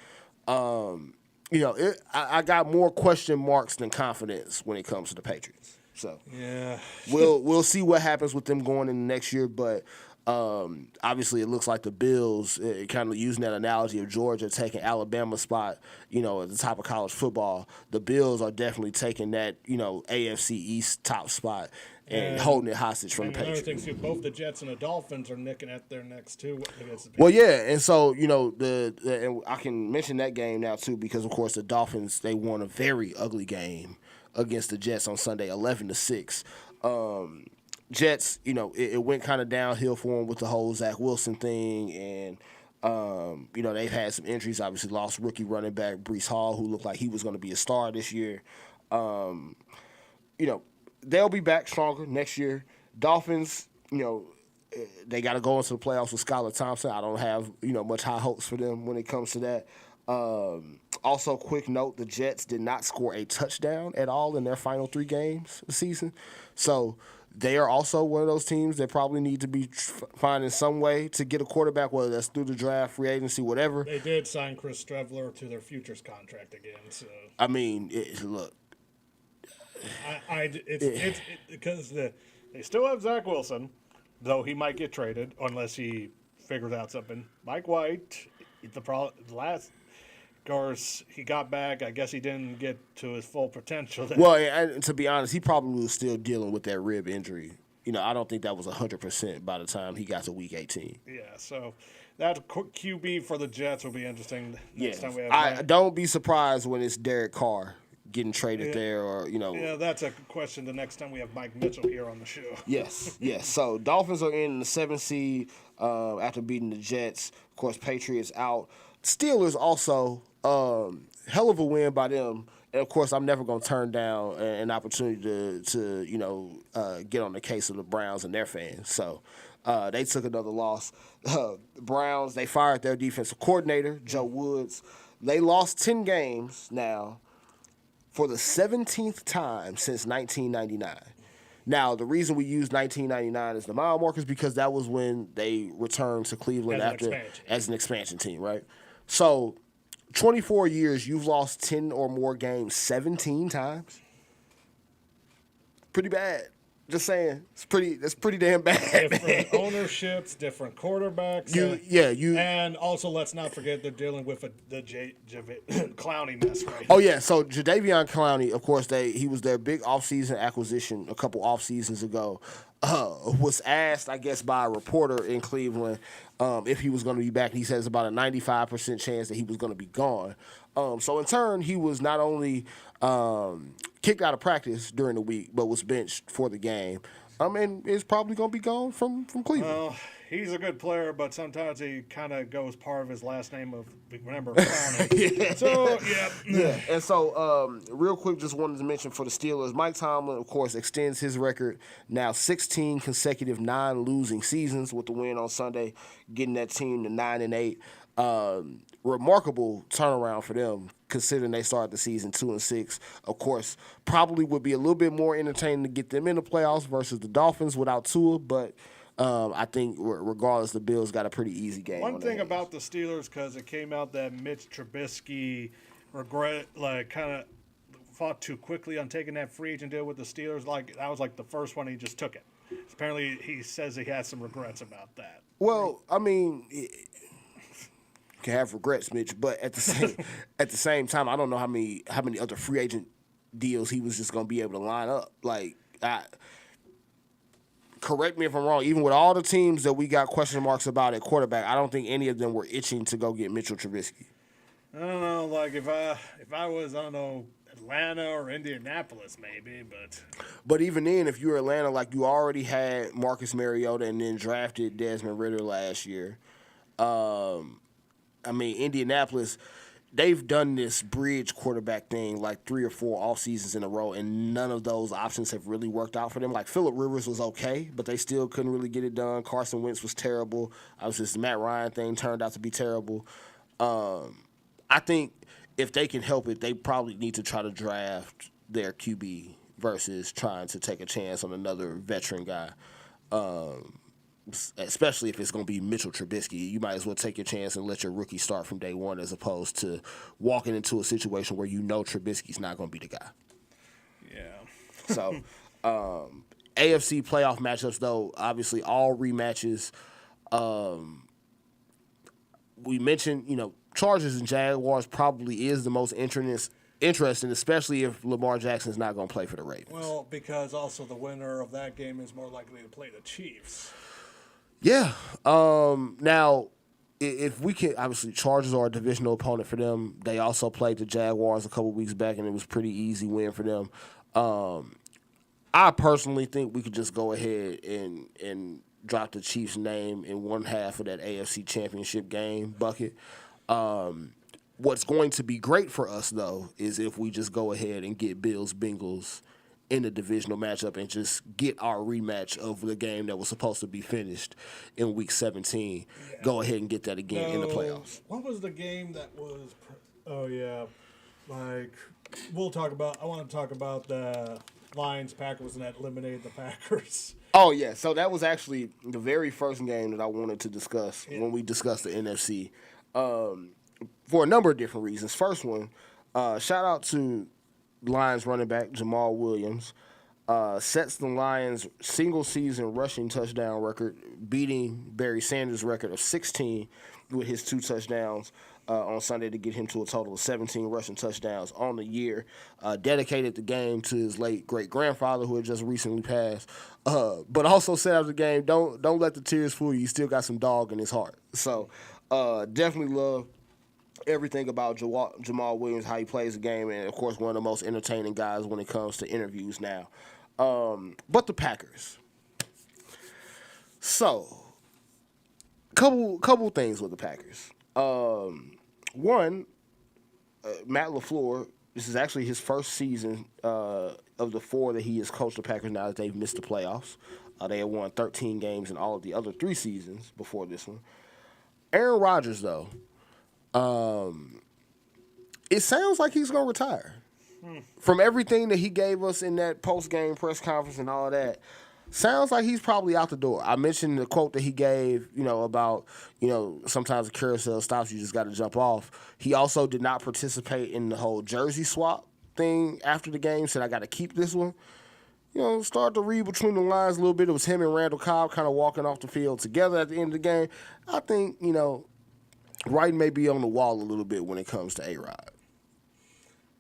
I got more question marks than confidence when it comes to the Patriots. So yeah, we'll see what happens with them going in the next year. But obviously, it looks like the Bills, kind of using that analogy of Georgia taking Alabama's spot, at the top of college football. The Bills are definitely taking that, AFC East top spot and holding it hostage from the Patriots. Another thing too, both the Jets and the Dolphins are nicking at their necks too. Well, yeah, and so and I can mention that game now too because of course the Dolphins, they won a very ugly game against the Jets on Sunday, 11-6. Jets, it went kind of downhill for them with the whole Zach Wilson thing, and they've had some injuries. Obviously, lost rookie running back Breece Hall, who looked like he was going to be a star this year. They'll be back stronger next year. Dolphins, they got to go into the playoffs with Skylar Thompson. I don't have much high hopes for them when it comes to that. Also, quick note, the Jets did not score a touchdown at all in their final 3 games this season. So they are also one of those teams that probably need to be finding some way to get a quarterback, whether that's through the draft, free agency, whatever. They did sign Chris Streveler to their futures contract again. So I mean, look. It's because they still have Zach Wilson, though he might get traded unless he figures out something. Mike White, the last course he got back. I guess he didn't get to his full potential. Well, and to be honest, he probably was still dealing with that rib injury. I don't think that was 100% by the time he got to week 18. Yeah, so that QB for the Jets will be interesting next time we have. I don't be surprised when it's Derek Carr getting traded there, or Yeah, that's a question the next time we have Mike Mitchell here on the show. Yes. So Dolphins are in the 7th seed after beating the Jets. Of course, Patriots out. Steelers also, hell of a win by them. And, of course, I'm never going to turn down an opportunity to get on the case of the Browns and their fans. So they took another loss. Browns, they fired their defensive coordinator, Joe Woods. They lost 10 games now for the 17th time since 1999. Now, the reason we use 1999 as the mile marker is because that was when they returned to Cleveland as an expansion team, right? So 24 years, you've lost 10 or more games 17 times. Pretty bad. Just saying, that's pretty damn bad. Different ownerships, different quarterbacks. And also, let's not forget they're dealing with the Clowney mess right now. Oh, yeah, so Jadeveon Clowney, of course, he was their big offseason acquisition a couple off seasons ago. Was asked, I guess, by a reporter in Cleveland if he was going to be back. He says about a 95% chance that he was going to be gone. So in turn, he was not only kicked out of practice during the week, but was benched for the game. And is probably going to be gone from Cleveland. Well, he's a good player, but sometimes he kind of goes part of his last name of, remember, Clowney. Yeah. So, yeah. And so, real quick, just wanted to mention for the Steelers, Mike Tomlin, of course, extends his record now 16 consecutive non-losing seasons with the win on Sunday, getting that team to 9-8. Remarkable turnaround for them, considering they started the season 2-6. Of course, probably would be a little bit more entertaining to get them in the playoffs versus the Dolphins without Tua, but I think regardless, the Bills got a pretty easy game. One thing about the Steelers, because it came out that Mitch Trubisky fought too quickly on taking that free agent deal with the Steelers. Like that was like the first one he just took it. Apparently, he says he has some regrets about that. Well, I mean, you can have regrets, Mitch, but at the same time, I don't know how many other free agent deals he was just going to be able to line up. Like, correct me if I'm wrong. Even with all the teams that we got question marks about at quarterback, I don't think any of them were itching to go get Mitchell Trubisky. I don't know. Like if I was, I don't know, Atlanta or Indianapolis, maybe, But even then, if you're Atlanta, like you already had Marcus Mariota and then drafted Desmond Ridder last year. I mean, Indianapolis, they've done this bridge quarterback thing like 3 or 4 off seasons in a row, and none of those options have really worked out for them. Like Phillip Rivers was okay, but they still couldn't really get it done. Carson Wentz was terrible. Obviously, this Matt Ryan thing turned out to be terrible. I think if they can help it, they probably need to try to draft their QB versus trying to take a chance on another veteran guy. Especially if it's going to be Mitchell Trubisky, you might as well take your chance and let your rookie start from day one as opposed to walking into a situation where you know Trubisky's not going to be the guy. Yeah. So, AFC playoff matchups, though, obviously all rematches. We mentioned, Chargers and Jaguars probably is the most interesting, especially if Lamar Jackson's not going to play for the Ravens. Well, because also the winner of that game is more likely to play the Chiefs. Yeah. Now, if we can, obviously, Chargers are a divisional opponent for them. They also played the Jaguars a couple weeks back, and it was a pretty easy win for them. I personally think we could just go ahead and drop the Chiefs' name in one half of that AFC Championship game bucket. What's going to be great for us, though, is if we just go ahead and get Bills-Bengals in the divisional matchup and just get our rematch of the game that was supposed to be finished in Week 17. Yeah. Go ahead and get that again in the playoffs. What was the game that was – oh, yeah. Like, I want to talk about the Lions-Packers and that eliminated the Packers. Oh, yeah. So that was actually the very first game that I wanted to discuss when we discussed the NFC. For a number of different reasons. First one, shout out to Lions running back Jamal Williams. Sets the Lions' single-season rushing touchdown record, beating Barry Sanders' record of 16 with his 2 touchdowns on Sunday to get him to a total of 17 rushing touchdowns on the year. Dedicated the game to his late great-grandfather who had just recently passed. But also said after the game, don't let the tears fool you. You still got some dog in his heart. So definitely love everything about Jamal Williams, how he plays the game, and, of course, one of the most entertaining guys when it comes to interviews now. But the Packers. So, couple things with the Packers. One, Matt LaFleur, this is actually his first season of the 4 that he has coached the Packers now that they've missed the playoffs. They had won 13 games in all of the other 3 seasons before this one. Aaron Rodgers, though, it sounds like he's going to retire. From everything that he gave us in that post-game press conference and all of that, sounds like he's probably out the door. I mentioned the quote that he gave, about, sometimes the carousel stops, you just got to jump off. He also did not participate in the whole jersey swap thing after the game, said, I got to keep this one. Start to read between the lines a little bit. It was him and Randall Cobb kind of walking off the field together at the end of the game. I think, writing may be on the wall a little bit when it comes to A-Rod.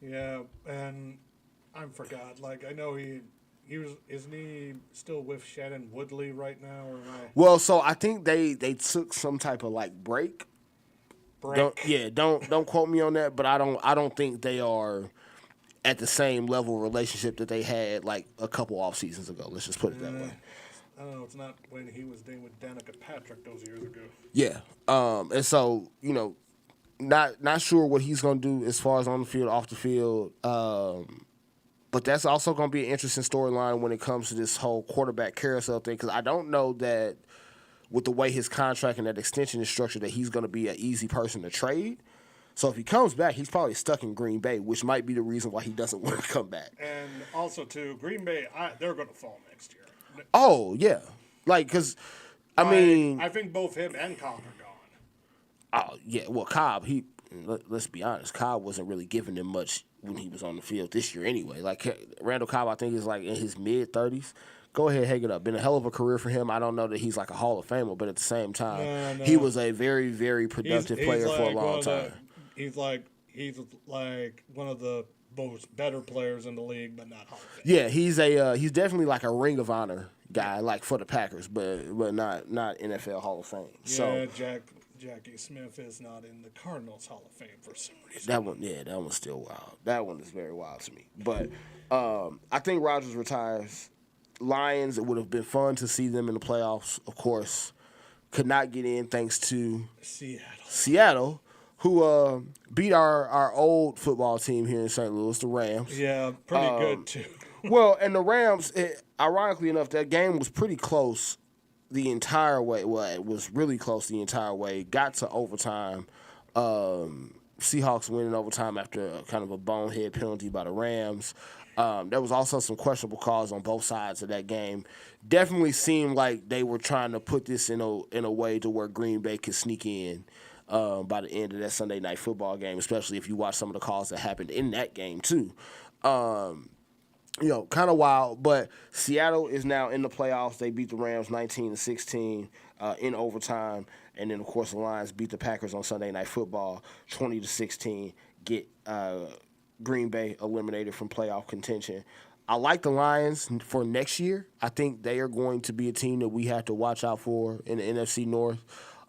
Yeah, and I forgot. Like, I know isn't he still with Shannon Woodley right now? Or Well, so I think they took some type of break. Don't quote me on that, but I don't think they are at the same level of relationship that they had a couple off seasons ago. Let's just put it that way. I don't know. It's not when he was dating with Danica Patrick those years ago. Yeah. And so, not sure what he's going to do as far as on the field, off the field. But that's also going to be an interesting storyline when it comes to this whole quarterback carousel thing, because I don't know that with the way his contract and that extension is structured that he's going to be an easy person to trade. So if he comes back, he's probably stuck in Green Bay, which might be the reason why he doesn't want to come back. And also, too, Green Bay, they're going to fall next year. Oh, yeah. Because, I think both him and Cobb are gone. Oh, yeah. Well, Cobb, let's be honest, Cobb wasn't really giving them much when he was on the field this year anyway. Like Randall Cobb, I think is like in his mid-30s. Go ahead, hang it up. Been a hell of a career for him. I don't know that he's like a Hall of Famer, but at the same time, he was a very, very productive player for a long time. He's like one of the most better players in the league, but not Hall of Fame. Yeah, he's definitely like a Ring of Honor guy, like for the Packers, but not NFL Hall of Fame. Yeah, Jackie Smith is not in the Cardinals Hall of Fame for some reason. That one's still wild. That one is very wild to me. But I think Rodgers retires. Lions, it would have been fun to see them in the playoffs. Of course, could not get in thanks to Seattle, who beat our old football team here in St. Louis, the Rams. Yeah, pretty good too. Well, and the Rams, ironically enough, that game was pretty close the entire way. Well, it was really close the entire way. Got to overtime. Seahawks winning overtime after kind of a bonehead penalty by the Rams. There was also some questionable calls on both sides of that game. Definitely seemed like they were trying to put this in a way to where Green Bay could sneak in by the end of that Sunday night football game, especially if you watch some of the calls that happened in that game too. Kind of wild, but Seattle is now in the playoffs. They beat the Rams 19-16 in overtime, and then of course the Lions beat the Packers on Sunday Night Football 20-16. Get Green Bay eliminated from playoff contention. I like the Lions for next year. I think they are going to be a team that we have to watch out for in the NFC North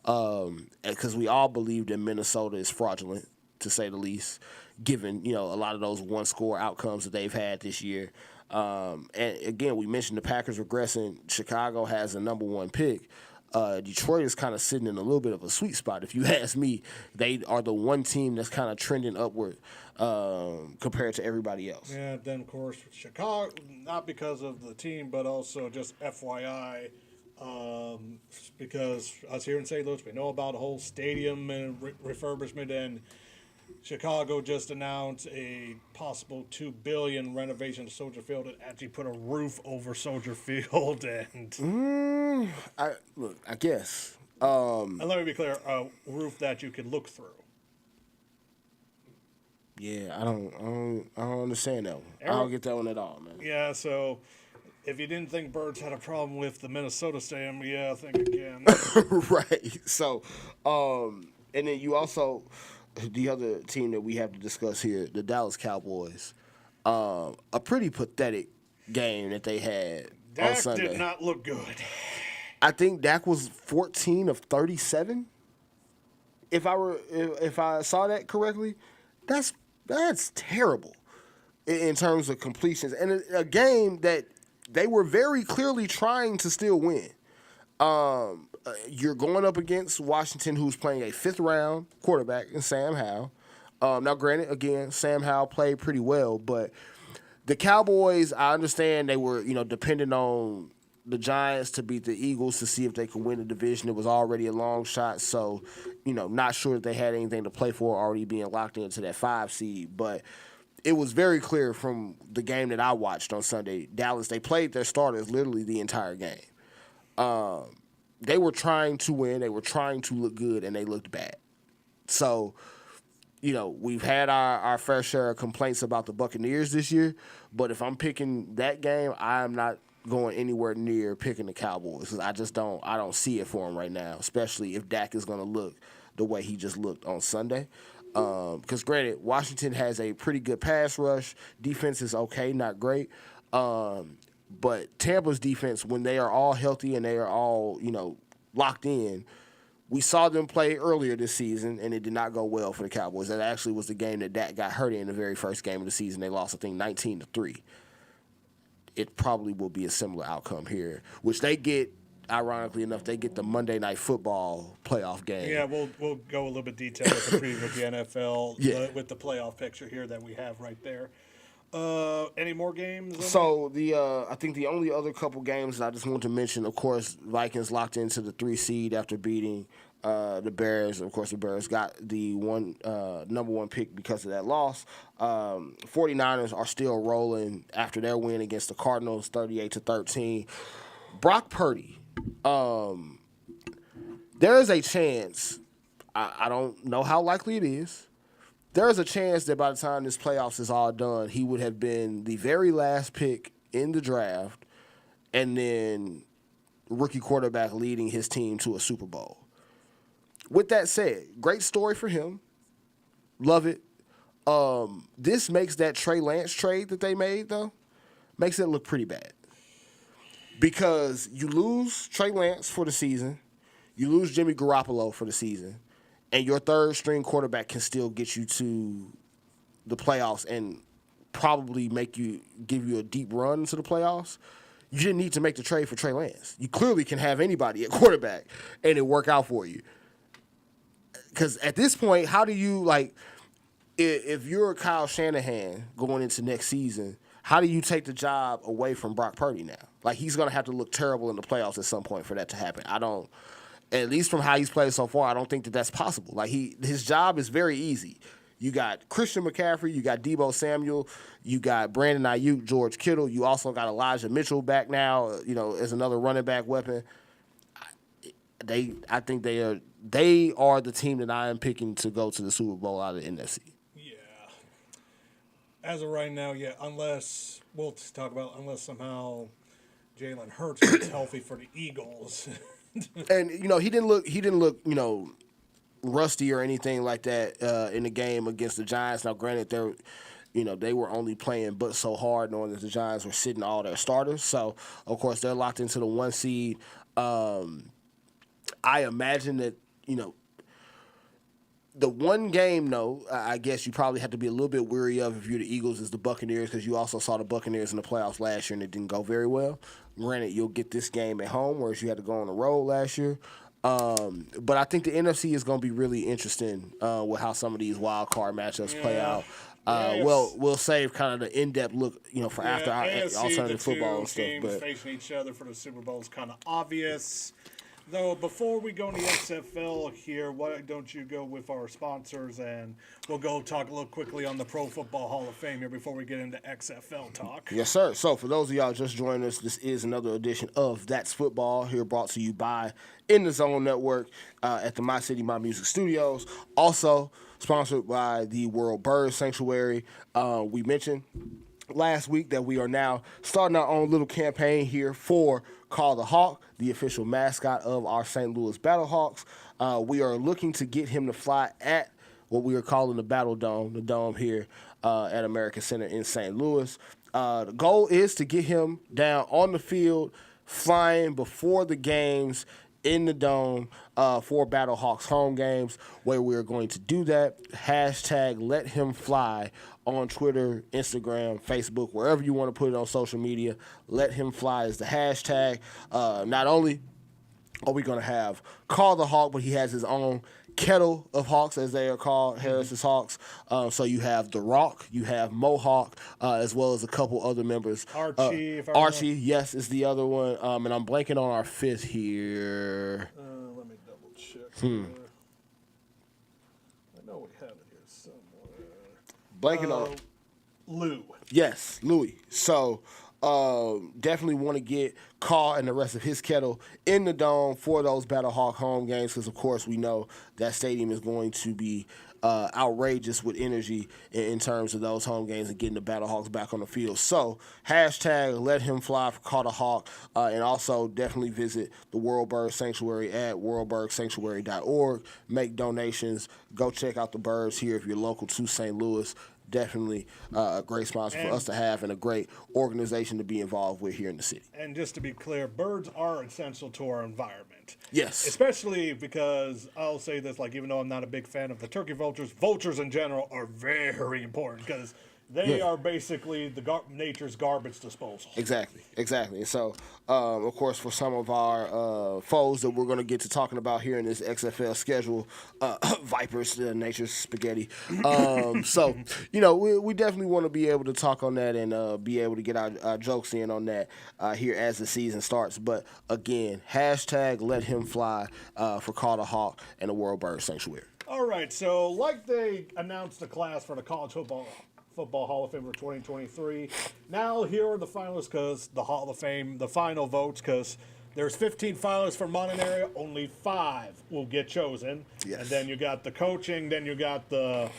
because we all believe that Minnesota is fraudulent, to say the least, given a lot of those one-score outcomes that they've had this year. And again, we mentioned the Packers regressing. Chicago has the number one pick. Detroit is kind of sitting in a little bit of a sweet spot. If you ask me, they are the one team that's kind of trending upward compared to everybody else. Yeah, then of course Chicago, not because of the team, but also just FYI, because us here in St. Louis, we know about the whole stadium and refurbishment, and Chicago just announced a possible $2 billion renovation of Soldier Field and actually put a roof over Soldier Field. And I guess. And let me be clear, a roof that you could look through. Yeah, I don't understand that one. I don't get that one at all, man. Yeah, so if you didn't think Birds had a problem with the Minnesota Stadium, yeah, think again. Right. So, and then you also. The other team that we have to discuss here, the Dallas Cowboys, a pretty pathetic game that they had on Sunday. Dak did not look good. I think Dak was 14 of 37. If I saw that correctly, that's terrible in terms of completions, and a game that they were very clearly trying to still win. You're going up against Washington, who's playing a fifth-round quarterback in Sam Howell. Now, granted, again, Sam Howell played pretty well, but the Cowboys, I understand they were, dependent on the Giants to beat the Eagles to see if they could win the division. It was already a long shot, so, not sure that they had anything to play for, already being locked into that 5 seed. But it was very clear from the game that I watched on Sunday, Dallas, they played their starters literally the entire game. They were trying to win. They were trying to look good, and they looked bad. So, we've had our fair share of complaints about the Buccaneers this year, but if I'm picking that game, I'm not going anywhere near picking the Cowboys because I don't see it for them right now, especially if Dak is going to look the way he just looked on Sunday. Because, granted, Washington has a pretty good pass rush. Defense is okay, not great. But Tampa's defense, when they are all healthy and they are all, locked in, we saw them play earlier this season, and it did not go well for the Cowboys. That actually was the game that Dak got hurt in the very first game of the season. They lost, I think, 19-3. It probably will be a similar outcome here, which they get, ironically enough, they get the Monday Night Football playoff game. Yeah, we'll go a little bit detailed with the preview of the NFL with the playoff picture here that we have right there. Any more games? So I think the only other couple games I just want to mention, of course, Vikings locked into the 3 seed after beating the Bears. Of course, the Bears got the number 1 pick because of that loss. 49ers are still rolling after their win against the Cardinals, 38-13. Brock Purdy. There is a chance. I don't know how likely it is, there is a chance that by the time this playoffs is all done, he would have been the very last pick in the draft, and then rookie quarterback leading his team to a Super Bowl. With that said, great story for him. Love it. This makes that Trey Lance trade that they made, though, makes it look pretty bad. Because you lose Trey Lance for the season, you lose Jimmy Garoppolo for the season, and your third-string quarterback can still get you to the playoffs and probably give you a deep run into the playoffs. You didn't need to make the trade for Trey Lance. You clearly can have anybody at quarterback and it work out for you. Because at this point, how do you, like, if you're Kyle Shanahan going into next season, how do you take the job away from Brock Purdy now? Like, he's going to have to look terrible in the playoffs at some point for that to happen. At least from how he's played so far, I don't think that that's possible. Like, his job is very easy. You got Christian McCaffrey, you got Deebo Samuel, you got Brandon Ayuk, George Kittle. You also got Elijah Mitchell back now, as another running back weapon. I think they are the team that I am picking to go to the Super Bowl out of the NFC. Yeah. As of right now, yeah, unless somehow Jalen Hurts gets healthy for the Eagles. And he didn't look rusty or anything like that in the game against the Giants. Now, granted, they were only playing but so hard, knowing that the Giants were sitting all their starters. So, of course, they're locked into the 1 seed. I imagine that the one game, though, I guess you probably have to be a little bit weary of if you're the Eagles is the Buccaneers, because you also saw the Buccaneers in the playoffs last year and it didn't go very well. Granted, you'll get this game at home, whereas you had to go on the road last year. But I think the NFC is going to be really interesting with how some of these wild card matchups play out. We'll save kind of the in-depth look, for after our AFC, alternative football and stuff. Teams facing each other for the Super Bowl is kind of obvious. Though, before we go into the XFL here, why don't you go with our sponsors, and we'll go talk a little quickly on the Pro Football Hall of Fame here before we get into XFL talk. Yes, sir. So, for those of y'all just joining us, this is another edition of That's Football, here brought to you by In the Zone Network at the My City, My Music Studios. Also, sponsored by the World Bird Sanctuary. We mentioned last week that we are now starting our own little campaign here for Call the Hawk, the official mascot of our St. Louis Battlehawks. We are looking to get him to fly at what we are calling the Battle Dome, the dome here at American Center in St. Louis. The goal is to get him down on the field, flying before the games in the dome for Battlehawks home games, where we're going to do that. Hashtag Let Him Fly on Twitter, Instagram, Facebook, wherever you want to put it on social media. Let Him Fly is the hashtag. Not only are we going to have Call the Hawk, but he has his own kettle of Hawks, as they are called, Harris's Hawks. So you have The Rock, you have Mohawk, as well as a couple other members. Archie, yes, is the other one. And I'm blanking on our fifth here. Let me double check. I know we have it here somewhere. Blanking on Lou. Yes, Louis. So definitely want to get Carl and the rest of his kettle in the dome for those Battlehawk home games, because, of course, we know that stadium is going to be outrageous with energy in terms of those home games and getting the Battlehawks back on the field. So, hashtag Let Him Fly for Call the Hawk, and also definitely visit the World Bird Sanctuary at worldbirdsanctuary.org. Make donations. Go check out the birds here if you're local to St. Louis. Definitely a great sponsor for us to have and a great organization to be involved with here in the city. And just to be clear, birds are essential to our environment. Yes. Especially because I'll say this, even though I'm not a big fan of the turkey vultures, vultures in general are very important because they are basically nature's garbage disposal. Exactly. And so, of course, for some of our foes that we're going to get to talking about here in this XFL schedule, vipers, nature's spaghetti. So, we definitely want to be able to talk on that and be able to get our jokes in on that here as the season starts. But, again, hashtag Let Him Fly for Call the Hawk and the World Bird Sanctuary. All right, so like they announced the class for the College Football Hall of Fame for 2023. Now here are the finalists, because the Hall of Fame, the final votes, because there's 15 finalists for Mountain area, only 5 will get chosen. Yes. And then you got the coaching, then you got the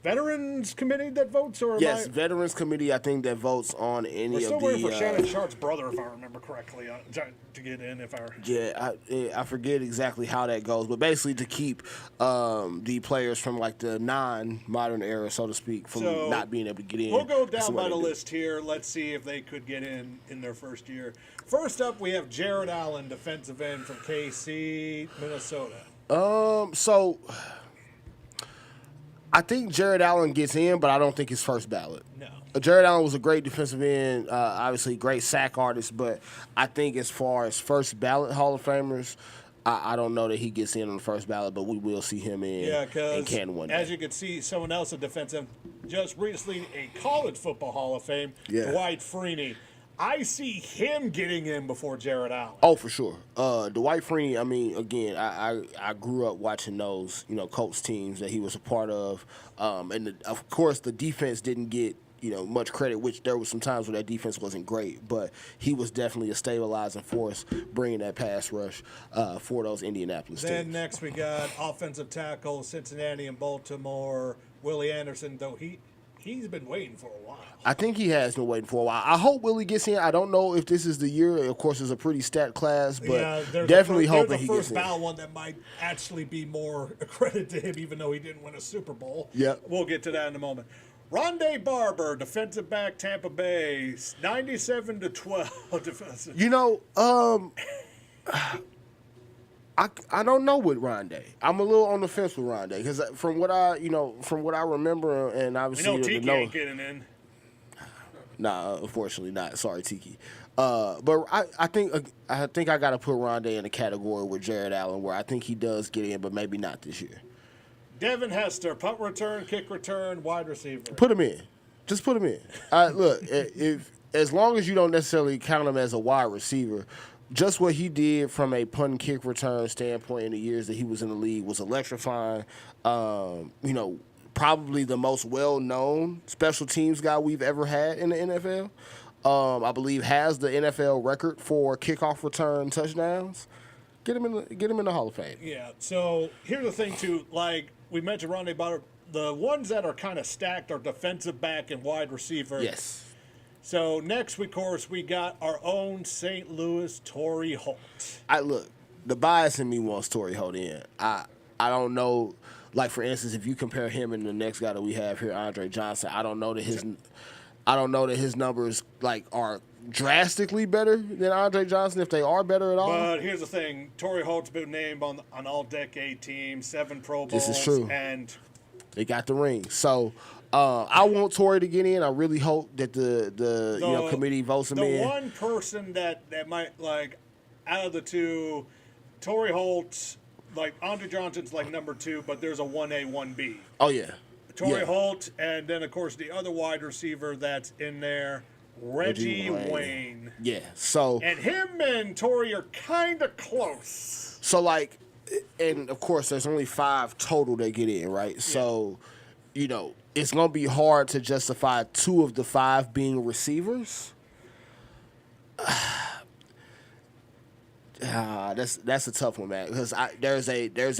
Veterans Committee that votes, or yes, Veterans Committee. I think that votes on any we're still of the. waiting for Shannon Sharp's brother, if I remember correctly, to get in. I forget exactly how that goes, but basically to keep the players from like the non-modern era, so to speak, from not being able to get in. We'll go down by the list here. Let's see if they could get in their first year. First up, we have Jared Allen, defensive end from KC, Minnesota. So I think Jared Allen gets in, but I don't think it's first ballot. No. Jared Allen was a great defensive end, obviously great sack artist, but I think as far as first ballot Hall of Famers, I don't know that he gets in on the first ballot, but we will see him in Canton one day. As you can see, someone else a defensive, just recently a college football Hall of Fame, Dwight Freeney. I see him getting in before Jared Allen. Oh, for sure. Dwight Freeney, I mean, again, I grew up watching those, Colts teams that he was a part of. Of course, the defense didn't get, much credit, which there was some times where that defense wasn't great, but he was definitely a stabilizing force bringing that pass rush for those Indianapolis teams. Then next we got offensive tackle, Cincinnati and Baltimore, Willie Anderson, though he's been waiting for a while. I think he has been waiting for a while. I hope Willie gets in. I don't know if this is the year. Of course, it's a pretty stacked class, but definitely hoping he gets in. There's a first ballot one that might actually be more accredited to him, even though he didn't win a Super Bowl. Yep. We'll get to that in a moment. Rondé Barber, defensive back, Tampa Bay, 97-12 defensive. I don't know with Rondé. I'm a little on the fence with Rondé because from what I remember, and obviously we know Tiki ain't getting in. Nah, unfortunately not. Sorry, Tiki. But I think I got to put Rondé in a category with Jared Allen, where I think he does get in, but maybe not this year. Devin Hester, punt return, kick return, wide receiver. Put him in. Just put him in. Look, if as long as you don't necessarily count him as a wide receiver, just what he did from a punt and kick return standpoint in the years that he was in the league was electrifying. Probably the most well-known special teams guy we've ever had in the NFL. I believe has the NFL record for kickoff return touchdowns. Get him in the Hall of Fame. Yeah. So here's the thing too. Like we mentioned, Rondé Barber. The ones that are kind of stacked are defensive back and wide receiver. Yes. So next, of course, we got our own St. Louis Torrey Holt. Look, the bias in me wants Torrey Holt in. I don't know. Like for instance, if you compare him and the next guy that we have here, Andre Johnson, I don't know that his numbers are drastically better than Andre Johnson, if they are better at all. But here's the thing: Torrey Holt's been named on all-decade team, 7 Pro Bowls. This is true, and they got the ring. So I want Torrey to get in. I really hope that the committee votes him in. The one person that might out of the two, Torrey Holt. Andre Johnson's number 2, but there's a 1A, 1B. Oh, yeah. Torrey Holt, and then, of course, the other wide receiver that's in there, Reggie Wayne. Yeah, so... And him and Torrey are kind of close. So, and, of course, there's only 5 total that get in, right? Yeah. So, it's going to be hard to justify 2 of the 5 being receivers. That's a tough one, man. Because there's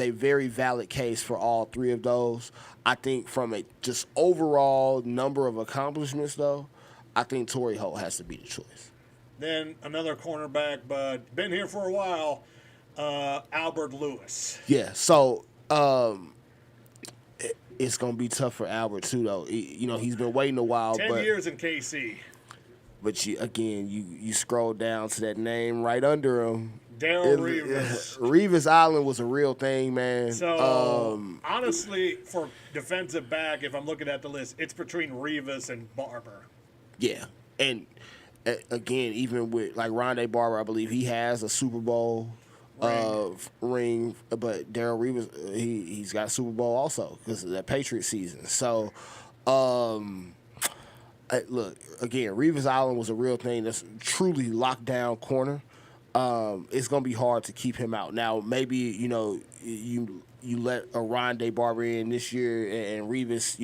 a very valid case for all 3 of those. I think from a just overall number of accomplishments, though, I think Torrey Holt has to be the choice. Then another cornerback, but been here for a while, Albert Lewis. Yeah. So it's gonna be tough for Albert too, though. He's been waiting a while. 10 years in KC. But you scroll down to that name right under him. Darrell Revis. Revis Island was a real thing, man. So, honestly, for defensive back, if I'm looking at the list, it's between Revis and Barber. Yeah. And, again, even with, Rondé Barber, I believe he has a Super Bowl ring. But Darrell Revis, he's got a Super Bowl also because of that Patriots season. So, look, again, Revis Island was a real thing. That's truly locked down corner. It's going to be hard to keep him out. Now, maybe, you let Rondé Barber in this year and Revis,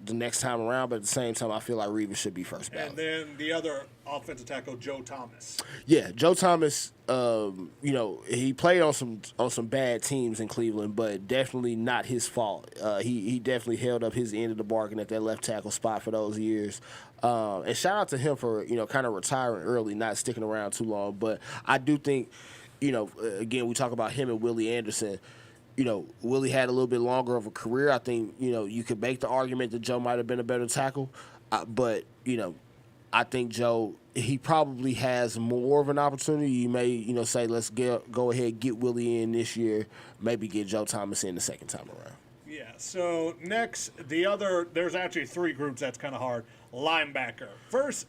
the next time around. But at the same time, I feel like Revis should be first ballot. And then the other offensive tackle, Joe Thomas. Yeah, Joe Thomas. He played on some bad teams in Cleveland, but definitely not his fault. He definitely held up his end of the bargain at that left tackle spot for those years. And shout out to him for kind of retiring early, not sticking around too long. But I do think, again, we talk about him and Willie Anderson. Willie had a little bit longer of a career. I think, you could make the argument that Joe might have been a better tackle. But, I think Joe, he probably has more of an opportunity. You may, say, let's go ahead, get Willie in this year, maybe get Joe Thomas in the second time around. Yeah, so next, there's actually three groups that's kind of hard. Linebacker. First,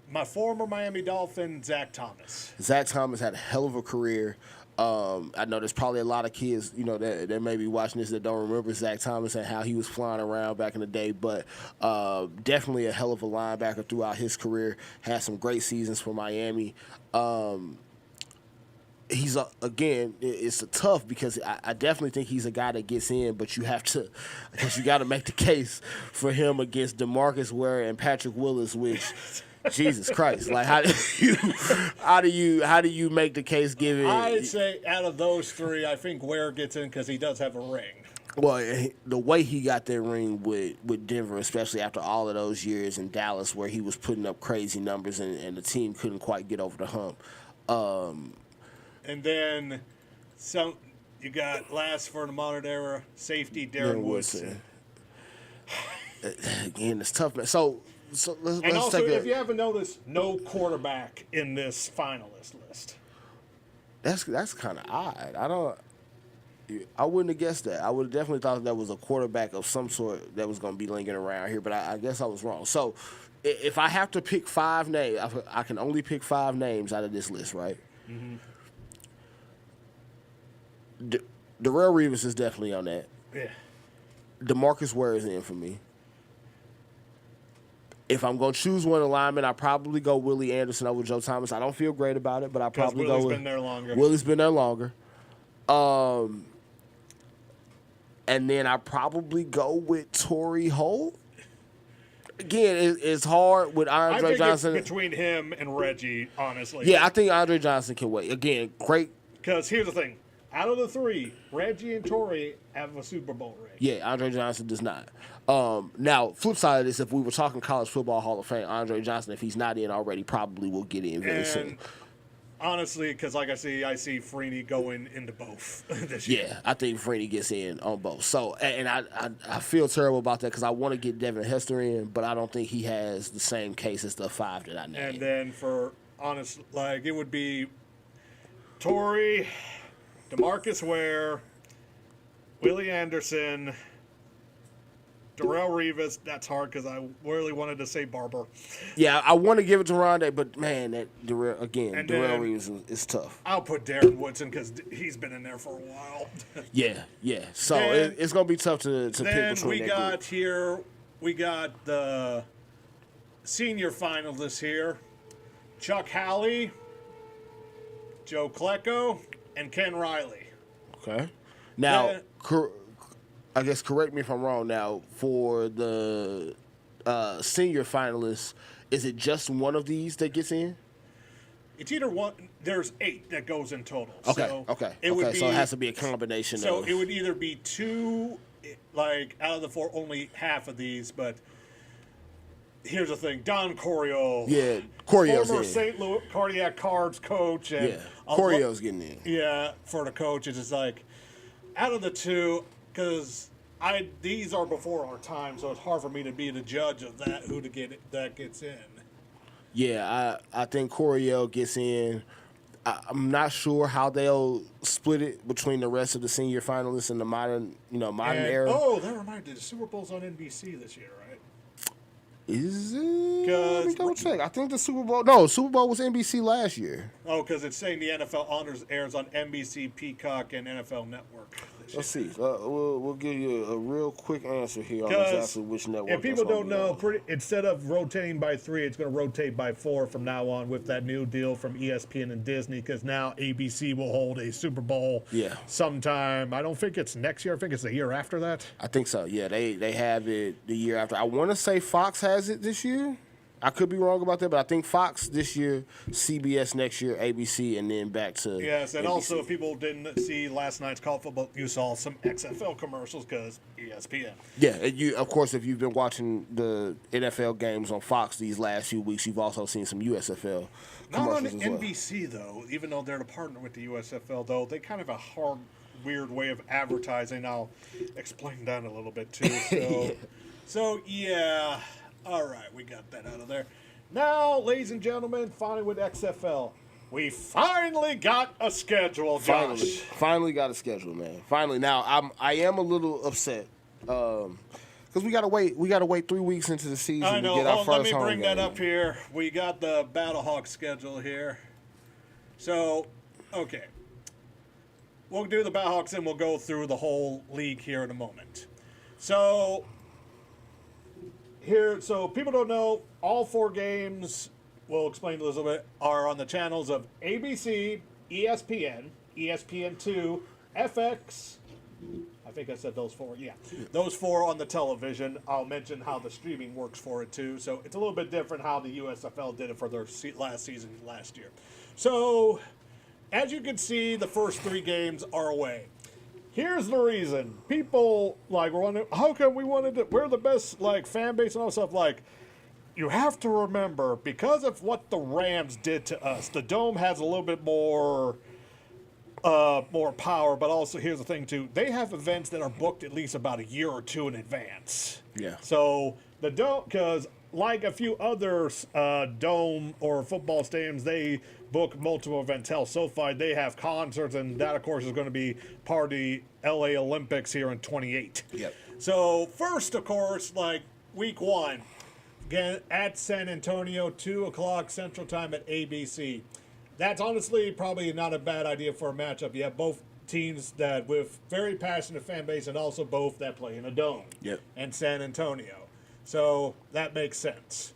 my former Miami Dolphin, Zach Thomas. Zach Thomas had a hell of a career. I know there's probably a lot of kids, that may be watching this that don't remember Zach Thomas and how he was flying around back in the day, but definitely a hell of a linebacker throughout his career. Had some great seasons for Miami. He's it's a tough because I definitely think he's a guy that gets in, but you got to make the case for him against DeMarcus Ware and Patrick Willis, which. Jesus Christ! Like how do you make the case given? I'd say out of those three, I think Ware gets in because he does have a ring. Well, the way he got that ring with Denver, especially after all of those years in Dallas, where he was putting up crazy numbers and the team couldn't quite get over the hump. And then you got last for the modern era safety Darren Woodson. Again, it's tough, man. So let's and also, take if you haven't noticed, no quarterback in this finalist list. That's kind of odd. I wouldn't have guessed that. I would have definitely thought that was a quarterback of some sort that was going to be lingering around here, but I guess I was wrong. So if I have to pick 5 names, I can only pick 5 names out of this list, right? Mm-hmm. Darrelle Revis is definitely on that. Yeah. DeMarcus Ware is in for me. If I'm going to choose one alignment, I probably go Willie Anderson over Joe Thomas. I don't feel great about it, but I probably go with Willie's been there longer. Willie's been there longer. And then I probably go with Torrey Holt. Again, it's hard with Andre Johnson. It's between him and Reggie, honestly. Yeah, I think Andre Johnson can wait. Again, great. Because here's the thing. Out of the 3, Reggie and Torrey have a Super Bowl ring. Yeah, Andre Johnson does not. Now, flip side of this, if we were talking College Football Hall of Fame, Andre Johnson, if he's not in already, probably will get in very soon. Honestly, because like I see Freeney going into both this year. Yeah, I think Freeney gets in on both. So, and I feel terrible about that because I want to get Devin Hester in, but I don't think he has the same case as the 5 that I named. And then for honest, it would be Torrey, DeMarcus Ware, Willie Anderson, Darrelle Revis. That's hard because I really wanted to say Barber. Yeah, I want to give it to Rondé, but man, Darrelle Revis is tough. I'll put Darren Woodson because he's been in there for a while. Yeah. So it's going to be tough to pick between that group. We got the senior finalists here: Chuck Howley, Joe Klecko, and Ken Riley. Okay. Now, I guess correct me if I'm wrong. Now, for the senior finalists, is it just one of these that gets in? It's either one. There's 8 that goes in total. Okay. So so it has to be a combination. So it would either be 2, out of the 4, only half of these. But here's the thing: Don Coryell. Yeah, Coryell's former in. St. Louis Cardiac Cards coach. And Coryell's getting in. Yeah, for the coaches, it's out of the 2, because these are before our time, so it's hard for me to be the judge of that, that gets in. Yeah, I think Coryell gets in. I'm not sure how they'll split it between the rest of the senior finalists in the modern era. Oh, that reminded me, the Super Bowl's on NBC this year, right? Is it? Let me double check. I think the Super Bowl was NBC last year. Oh, because it's saying the NFL Honors airs on NBC, Peacock, and NFL Network this Let's see. We'll give you a real quick answer here on exactly which network. If people don't know, instead of rotating by 3, it's going to rotate by 4 from now on with that new deal from ESPN and Disney, because now ABC will hold a Super Bowl sometime. I don't think it's next year. I think it's the year after that. I think so, yeah. They have it the year after. I want to say Fox has it this year. I could be wrong about that, but I think Fox this year, CBS next year, ABC, and then back to Yes, and ABC. also if people didn't see last night's college football, you saw some XFL commercials because ESPN. Yeah, and of course, if you've been watching the NFL games on Fox these last few weeks, you've also seen some USFL Not on commercials as well. NBC, though, even though they're a partner with the USFL, though, they kind of have a hard, weird way of advertising. I'll explain that a little bit, too. So yeah. All right, we got that out of there. Now, ladies and gentlemen, finally with XFL, we finally got a schedule, Josh. Finally got a schedule, man. Finally. Now, I am a little upset because we gotta wait 3 weeks into the season I know. to get our first Let me home bring game. that up here. We got the Battlehawk schedule here. So, okay. We'll do the Battlehawks and we'll go through the whole league here in a moment. So people don't know, all 4 games, we'll explain a little bit, are on the channels of ABC, ESPN, ESPN2, FX. I think I said those 4. Yeah, those 4 on the television. I'll mention how the streaming works for it too. So it's a little bit different how the USFL did it for their last season last year. So as you can see, the first 3 games are away. Here's the reason. People were wondering, how come we're the best fan base and all stuff. You have to remember, because of what the Rams did to us, the Dome has a little bit more power, but also here's the thing too. They have events that are booked at least about a year or 2 in advance. Yeah. So the Dome, because like a few other dome or football stadiums, they book multiple events. Hell, SoFi, they have concerts, and that, of course, is going to be part of the LA Olympics here in 28. Yep. So first, of course, week 1, again at San Antonio, 2 o'clock Central Time at ABC. That's honestly probably not a bad idea for a matchup. You have both teams that with very passionate fan base, and also both that play in a dome. Yep. And San Antonio. So that makes sense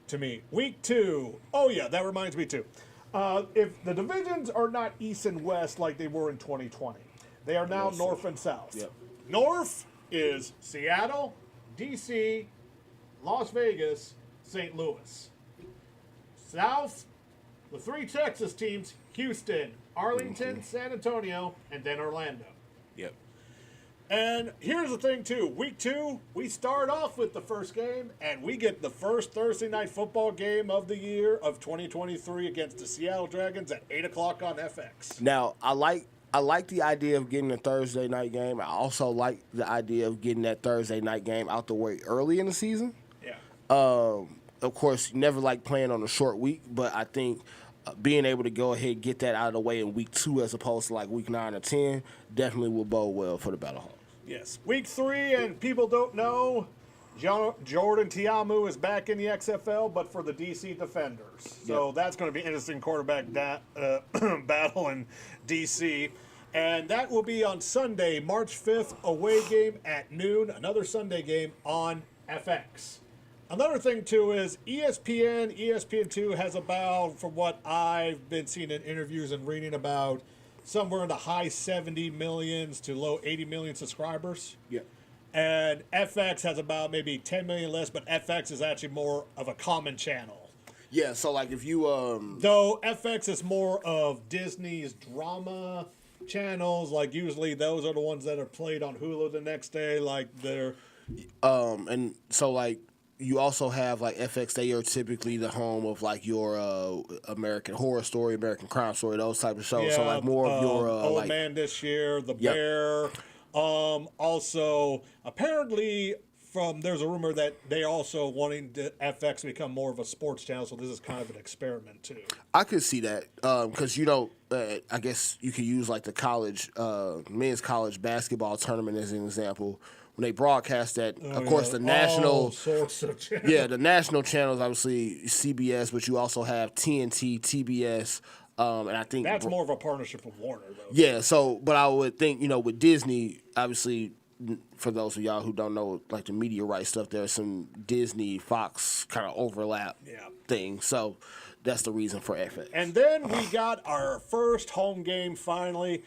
to me. Week 2. Oh, yeah, that reminds me, too. If the divisions are not East and West like they were in 2020, they are now North and South. Yep. North is Seattle, D.C., Las Vegas, St. Louis. South, the 3 Texas teams, Houston, Arlington, San Antonio, and then Orlando. Yep. And here's the thing, too. Week 2, we start off with the first game, and we get the first Thursday night football game of the year of 2023 against the Seattle Dragons at 8 o'clock on FX. Now, I like the idea of getting a Thursday night game. I also like the idea of getting that Thursday night game out the way early in the season. Yeah. Of course, you never like playing on a short week, but I think being able to go ahead and get that out of the way in week 2 as opposed to week 9 or 10 definitely will bode well for the Battlehawks. Yes. Week 3, and people don't know, Jordan Tiamu is back in the XFL, but for the DC Defenders. So that's going to be an interesting quarterback battle in DC. And that will be on Sunday, March 5th, away game at noon, another Sunday game on FX. Another thing, too, is ESPN2 has about, from what I've been seeing in interviews and reading about, somewhere in the high 70 millions to low 80 million subscribers. Yeah. And FX has about maybe 10 million less, but FX is actually more of a common channel. Yeah, so if you Though FX is more of Disney's drama channels, usually those are the ones that are played on Hulu the next day, they're and so you also have FX. They are typically the home of your American Horror Story, American Crime Story, those type of shows. Yeah, so more of your Old Man this year, The Bear. Also, apparently, there's a rumor that they're also wanting FX to become more of a sports channel. So this is kind of an experiment too. I could see that because I guess you could use the college men's college basketball tournament as an example. When they broadcast that, of course, the national, all sorts of channels. the national channels, obviously CBS, but you also have TNT, TBS, And I think that's more of a partnership with Warner, though. Yeah. So, but I would think, with Disney, obviously, for those of y'all who don't know, like the media rights stuff, there's some Disney Fox kind of overlap thing. So that's the reason for FX. And then we got our first home game finally.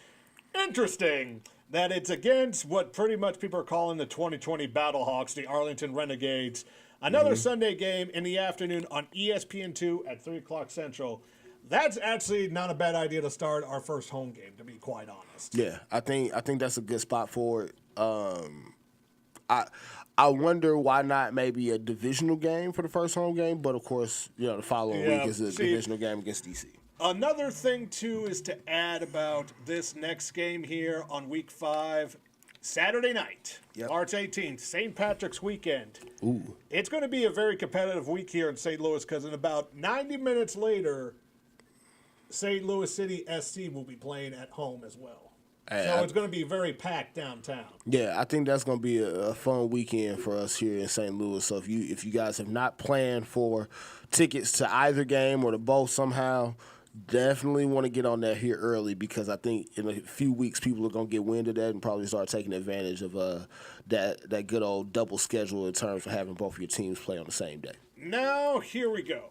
Interesting that it's against what pretty much people are calling the 2020 Battlehawks, the Arlington Renegades. Another Sunday game in the afternoon on ESPN2 at 3 o'clock Central. That's actually not a bad idea to start our first home game, to be quite honest. Yeah, I think that's a good spot for it. I wonder why not maybe a divisional game for the first home game, but of course, the following week is a divisional game against DC. Another thing, too, is to add about this next game here on Week 5, Saturday night, March 18th, St. Patrick's weekend. Ooh. It's going to be a very competitive week here in St. Louis because in about 90 minutes later, St. Louis City SC will be playing at home as well. So it's going to be very packed downtown. Yeah, I think that's going to be a fun weekend for us here in St. Louis. So if you guys have not planned for tickets to either game or to both somehow, definitely want to get on that here early because I think in a few weeks people are going to get wind of that and probably start taking advantage of that good old double schedule in terms of having both of your teams play on the same day. Now, here we go.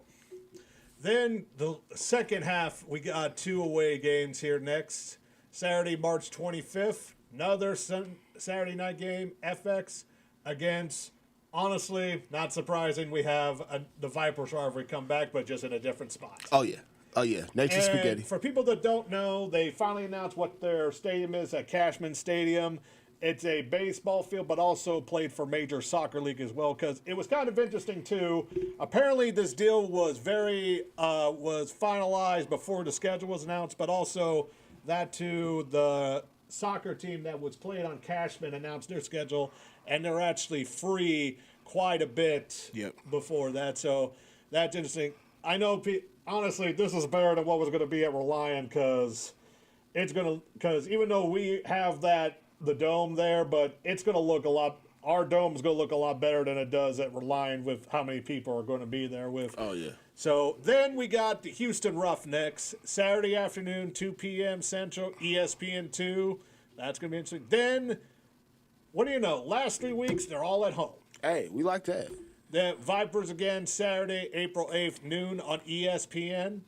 Then the second half, we got 2 away games here next. Saturday, March 25th, another Saturday night game, FX against, honestly, not surprising, we have the Vipers rivalry come back, but just in a different spot. Oh, yeah. Nature's Spaghetti. For people that don't know, they finally announced what their stadium is at Cashman Stadium. It's a baseball field, but also played for Major Soccer League as well, because it was kind of interesting, too. Apparently, this deal was was finalized before the schedule was announced, but also that, too, the soccer team that was playing on Cashman announced their schedule, and they're actually free quite a bit before that. So that's interesting. I know, honestly, this is better than what was going to be at Reliant because even though we have the dome there, but it's going to look our dome's going to look a lot better than it does at Reliant with how many people are going to be there with. Oh, yeah. So then we got the Houston Roughnecks, Saturday afternoon, 2 p.m. Central, ESPN2. That's going to be interesting. Then, what do you know? Last 3 weeks, they're all at home. Hey, we like that. The Vipers again, Saturday, April 8th, noon on ESPN.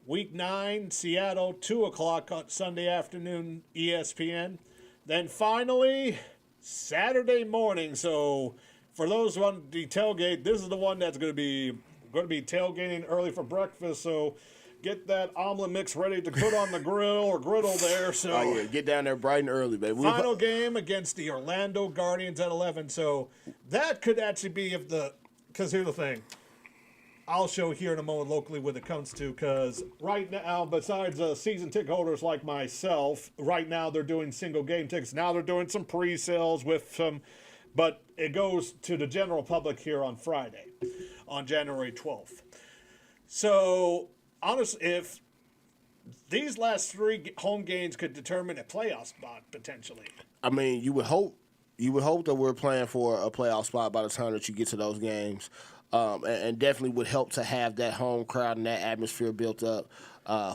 Week 9, Seattle, 2 o'clock on Sunday afternoon, ESPN. Then finally, Saturday morning. So for those who want the tailgate, this is the one that's going to be tailgating early for breakfast. So get that omelet mix ready to put on the grill or griddle there. So oh, yeah, get down there bright and early, baby. Final game against the Orlando Guardians at 11. So that could actually be because here's the thing. I'll show here in a moment locally when it comes to, because right now, besides season ticket holders like myself, right now they're doing single game tickets. Now they're doing some pre-sales with some, but it goes to the general public here on Friday, on January 12th. So, honestly, if these last 3 home games could determine a playoff spot potentially. I mean, you would hope that we're playing for a playoff spot by the time that you get to those games. And definitely would help to have that home crowd and that atmosphere built up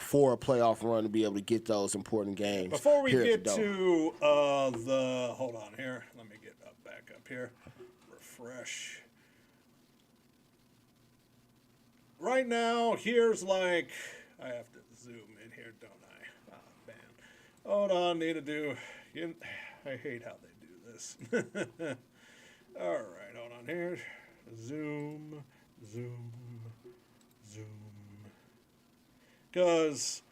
for a playoff run to be able to get those important games. Before we get to hold on here, let me get back up here, refresh. Right now, here's I have to zoom in here, don't I? Oh, man. Hold on, I hate how they do this. All right, hold on here. Zoom. Because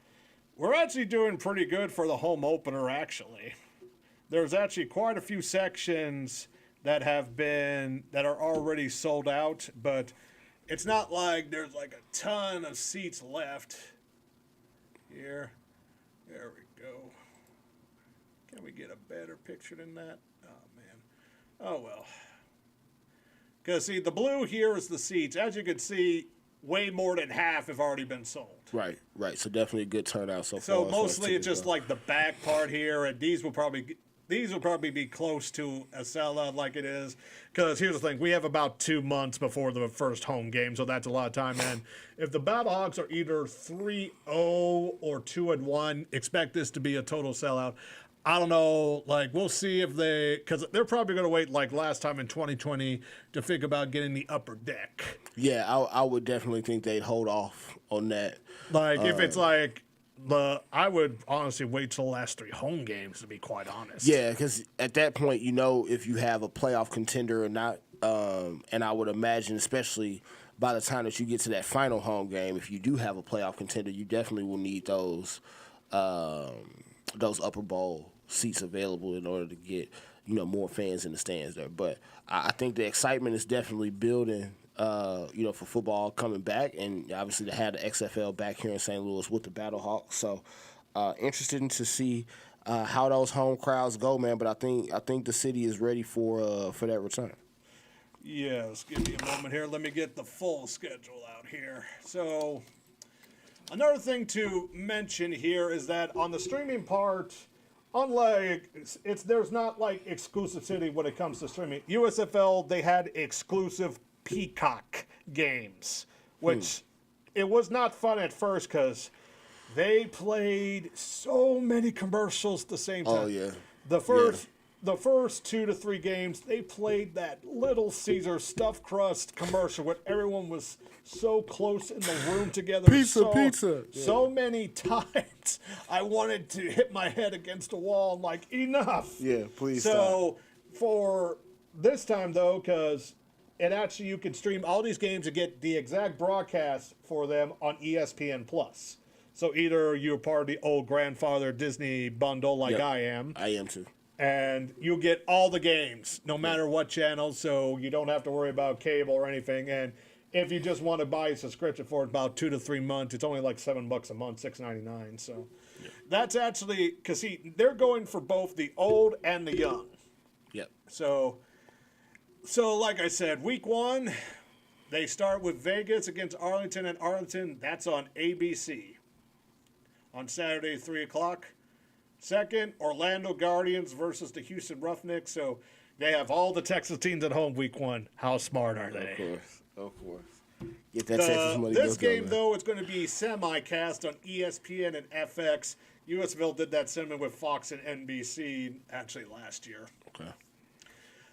we're actually doing pretty good for the home opener, actually. There's actually quite a few sections that are already sold out, but it's not like there's a ton of seats left here. There we go. Can we get a better picture than that? Oh, man. Oh, well. Because, see, the blue here is the seats. As you can see, way more than half have already been sold. Right. So definitely a good turnout so far. So mostly it's just the back part here, and these will probably these will probably be close to a sellout like it is. Because here's the thing. We have about 2 months before the first home game, so that's a lot of time. And if the Battlehawks are either 3-0 or 2-1, expect this to be a total sellout. I don't know. Like, we'll see if because they're probably going to wait like last time in 2020 to think about getting the upper deck. Yeah, I would definitely think they'd hold off on that. Like, if it's like, I would honestly wait till the last 3 home games, to be quite honest. Yeah, because at that point, if you have a playoff contender or not. And I would imagine, especially by the time that you get to that final home game, if you do have a playoff contender, you definitely will need those upper bowl seats available in order to get more fans in the stands there. But I think the excitement is definitely building. For football coming back, and obviously to have the XFL back here in St. Louis with the Battlehawks. So interested to see how those home crowds go, man. But I think the city is ready for that return. Yes, give me a moment here. Let me get the full schedule out here. So another thing to mention here is that on the streaming part, unlike there's not like exclusivity when it comes to streaming. USFL, they had exclusive Peacock games, which it was not fun at first because they played so many commercials at the same time. Oh yeah. The first 2 to 3 games, they played that Little Caesar stuffed crust commercial where everyone was so close in the room together. Pizza. So many times I wanted to hit my head against a wall. I'm like, enough. Yeah, please So for this time, though, because you can stream all these games and get the exact broadcast for them on ESPN Plus. So either you're part of the old grandfather Disney bundle like I am. I am too. And you'll get all the games, no matter what channel, so you don't have to worry about cable or anything. And if you just want to buy a subscription for about 2 to 3 months, it's only like $7 a month, $6.99. So that's actually, because they're going for both the old and the young. Yep. So like I said, week 1, they start with Vegas against Arlington, and Arlington, that's on ABC on Saturday, 3 o'clock. Second, Orlando Guardians versus the Houston Roughnecks. So they have all the Texas teams at home week 1. How smart are they? Of course. Get that Texas money. This game, though, is going to be semi-cast on ESPN and FX. USFL did that similar with Fox and NBC actually last year. Okay.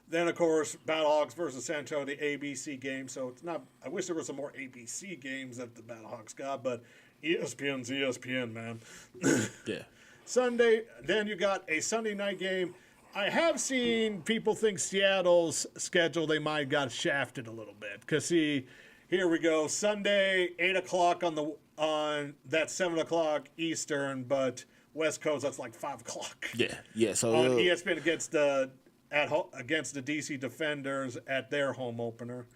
Then, of course, Battlehawks versus San Antonio, the ABC game. So it's not. I wish there were some more ABC games that the Battlehawks got, but ESPN's ESPN, man. Yeah. Sunday, then you got a Sunday night game. I have seen people think Seattle's schedule, they might have got shafted a little bit. Because, here we go. Sunday, 8 o'clock on that's 7 o'clock Eastern, but West Coast, that's like 5 o'clock. Yeah. So on ESPN against the DC Defenders at their home opener.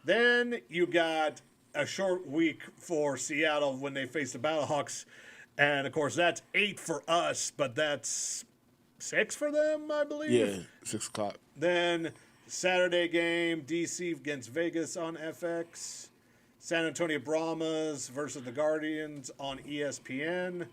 Then you got a short week for Seattle when they face the Battlehawks. And, of course, that's 8 for us, but that's 6 for them, I believe. Yeah, 6 o'clock. Then Saturday game, DC against Vegas on FX. San Antonio Brahmas versus the Guardians on ESPN.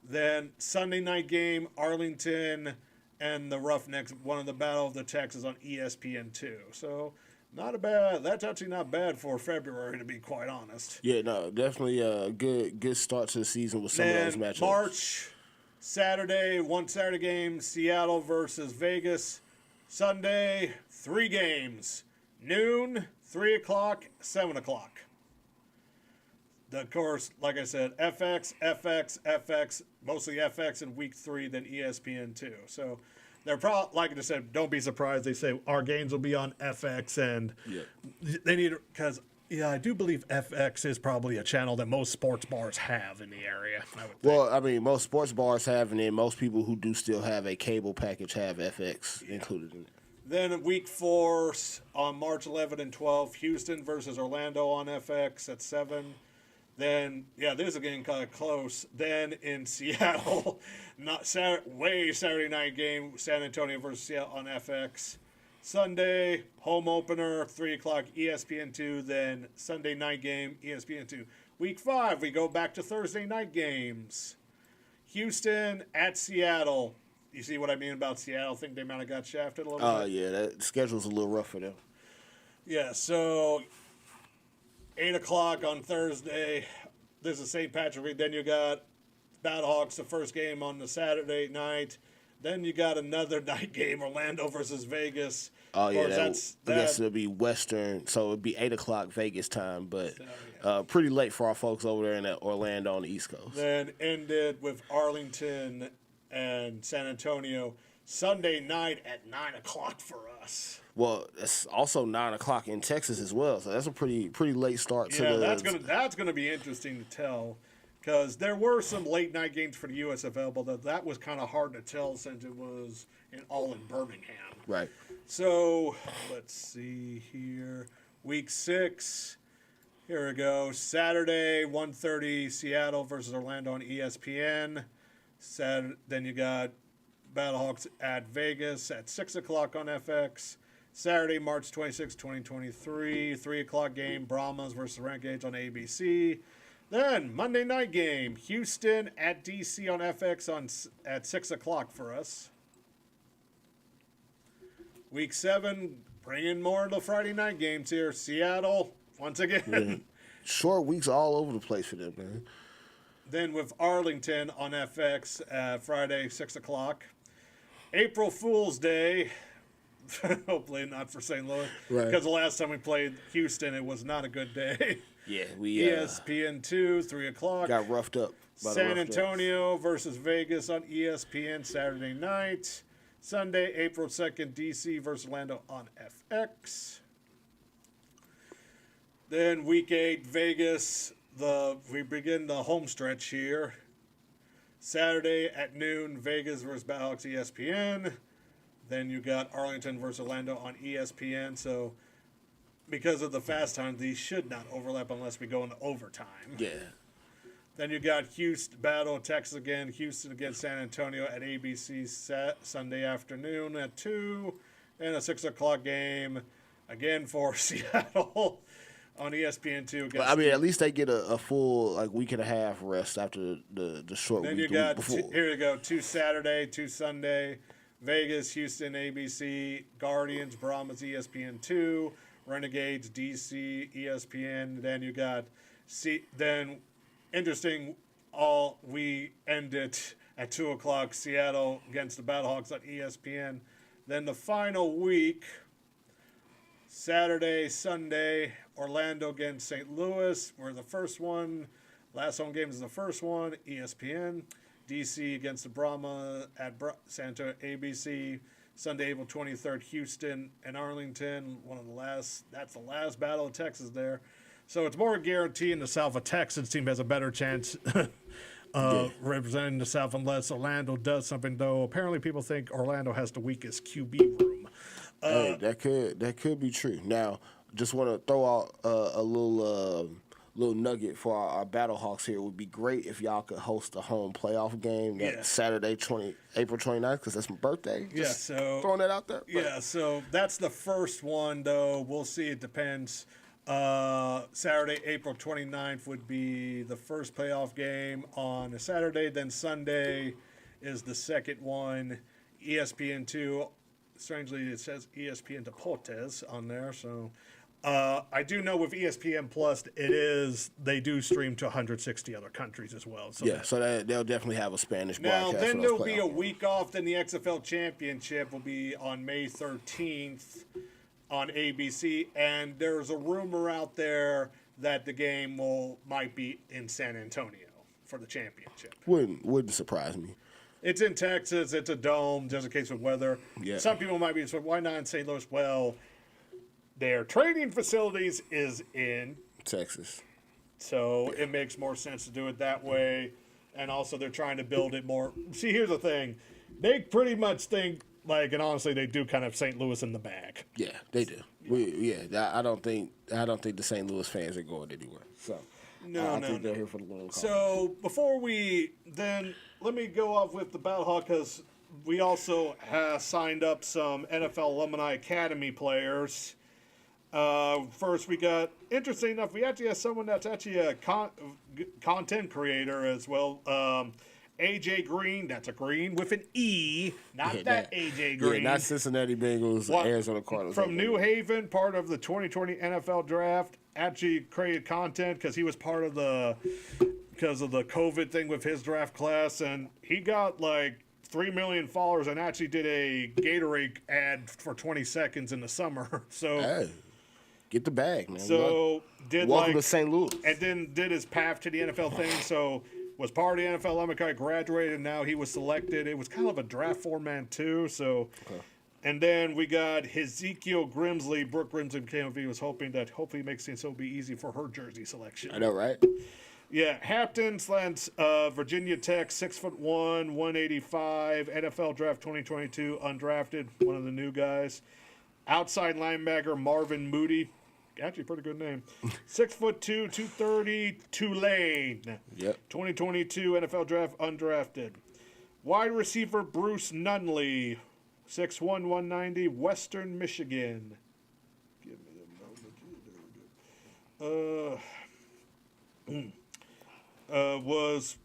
Then Sunday night game, Arlington and the Roughnecks, one of the Battle of the Texas on ESPN2. So not a bad. That's actually not bad for February, to be quite honest. Yeah, no, definitely a good start to the season with some of those matchups. March, one Saturday game, Seattle versus Vegas. Sunday, 3 games, noon, 3 o'clock, 7 o'clock. Of course, like I said, FX, mostly FX in week 3, then ESPN2. So they're probably, like I said, don't be surprised. They say our games will be on FX, and they need, because, I do believe FX is probably a channel that most sports bars have in the area. Well, I mean, most sports bars have, and then most people who do still have a cable package have FX included in it. Then week 4 on March 11 and 12, Houston versus Orlando on FX at 7. Then, this is getting kind of close. Then in Seattle, Saturday night game, San Antonio versus Seattle on FX. Sunday, home opener, 3 o'clock, ESPN2. Then Sunday night game, ESPN2. Week 5, we go back to Thursday night games. Houston at Seattle, You see what I mean about Seattle? I think they might have got shafted a little bit. Oh, yeah, that schedule's a little rough for them. Yeah, so 8 o'clock on Thursday. This is St. Patrick's Week. Then you got Battlehawks, the first game on the Saturday night. Then you got another night game, Orlando versus Vegas. Oh, yeah, I guess it'll be Western, so it'll be 8 o'clock Vegas time, but pretty late for our folks over there in Orlando on the East Coast. Then ended with Arlington and San Antonio Sunday night at 9 o'clock for us. Well, it's also 9 o'clock in Texas as well, so that's a pretty late start to the... Yeah, that's gonna be interesting to tell, because there were some late night games for the USFL, but that was kind of hard to tell since it was all in Birmingham. Right. So let's see here. Week 6. Here we go. Saturday, 1:30, Seattle versus Orlando on ESPN. Then you got Battlehawks at Vegas at 6 o'clock on FX. Saturday, March 26, 2023, 3 o'clock game, Brahmas versus Renegades on ABC. Then, Monday night game, Houston at DC on FX at 6 o'clock for us. Week 7, bringing more of the Friday night games here. Seattle, once again. Yeah. Short weeks all over the place for them, man. Then with Arlington on FX, Friday, 6 o'clock. April Fool's Day. Hopefully not for St. Louis. Right. Because the last time we played Houston, it was not a good day. Yeah, we... ESPN2, 3 o'clock. Got roughed up. San Antonio versus Vegas on ESPN Saturday night. Sunday, April 2nd, DC versus Orlando on FX. Then week 8, Vegas. We begin the home stretch here. Saturday at noon, Vegas versus Battlehawks ESPN. Then you got Arlington versus Orlando on ESPN. So because of the fast time, these should not overlap unless we go into overtime. Yeah. Then you got Houston battle Texas again. Houston against San Antonio at ABC Sunday afternoon at 2. And a 6 o'clock game again for Seattle on ESPN2. But, I mean, at least they get a full week and a half rest after the short then week. Then you got, before. Here you go, 2 Saturday, 2 Sunday. Vegas, Houston, ABC. Guardians, Brahmas, ESPN2. Renegades, DC, ESPN. Then you got, interesting, we ended at 2 o'clock, Seattle against the Battlehawks on ESPN. Then the final week, Saturday, Sunday, Orlando against St. Louis. We're the first one. Last home game is the first one, ESPN. DC against the Brahma at San Antonio, ABC. Sunday, April 23rd, Houston and Arlington. That's the last battle of Texas there. So it's more a guarantee in the South. A Texans team has a better chance representing the South unless Orlando does something, though. Apparently people think Orlando has the weakest QB room. Hey, that could be true. Now, just want to throw out a little nugget for our Battlehawks here. It would be great if y'all could host a home playoff game that Saturday, April 29th, because that's my birthday. Just throwing that out there. Yeah, so that's the first one, though. We'll see. It depends. Saturday, April 29th would be the first playoff game on a Saturday. Then Sunday is the second one. ESPN2. Strangely, it says ESPN Deportes on there. So I do know with ESPN Plus, they do stream to 160 other countries as well. So so they'll definitely have a Spanish broadcast. Now, then there'll be a games. week off. Then the XFL Championship will be on May 13th. On ABC, and there's a rumor out there that the game might be in San Antonio for the championship. Wouldn't surprise me. It's in Texas. It's a dome, just in case of weather. Yeah. Some people might be why not in St. Louis? Well, their training facilities is in Texas, so it makes more sense to do it that way. And also, they're trying to build it more. See, here's the thing: they pretty much think. And honestly, they do kind of St. Louis in the bag. Yeah, they do. I don't think the St. Louis fans are going anywhere. So I think they're here for the long haul. So before let me go off with the Battlehawk because we also have signed up some NFL Alumni Academy players. First, we got, interesting enough, we actually have someone that's actually a content creator as well. AJ Green, that's a Green with an E, not AJ Green. Yeah, not Cincinnati Bengals, Arizona Cardinals. From New Haven, part of the 2020 NFL Draft, actually created content because he was part of because of the COVID thing with his draft class, and he got like 3 million followers and actually did a Gatorade ad for 20 seconds in the summer. So hey, get the bag, man. So welcome to St. Louis. And then did his path to the NFL thing. So was part of the NFL alumni, graduated, and now he was selected. It was kind of a draft format too. So, and then we got Ezekiel Grimsley. Brooke Grimsley came up. He was hoping that hopefully makes it so it'll be easy for her jersey selection. I know, right? Yeah, Hampton slants Virginia Tech, 6'1", 185, NFL Draft 2022, undrafted, one of the new guys. Outside linebacker Marvin Moody, actually pretty good name. 6'2", 230, Tulane. Yep. 2022 NFL Draft, undrafted. Wide receiver Bruce Nunley, 6'1", 190, Western Michigan. Give me a moment. Was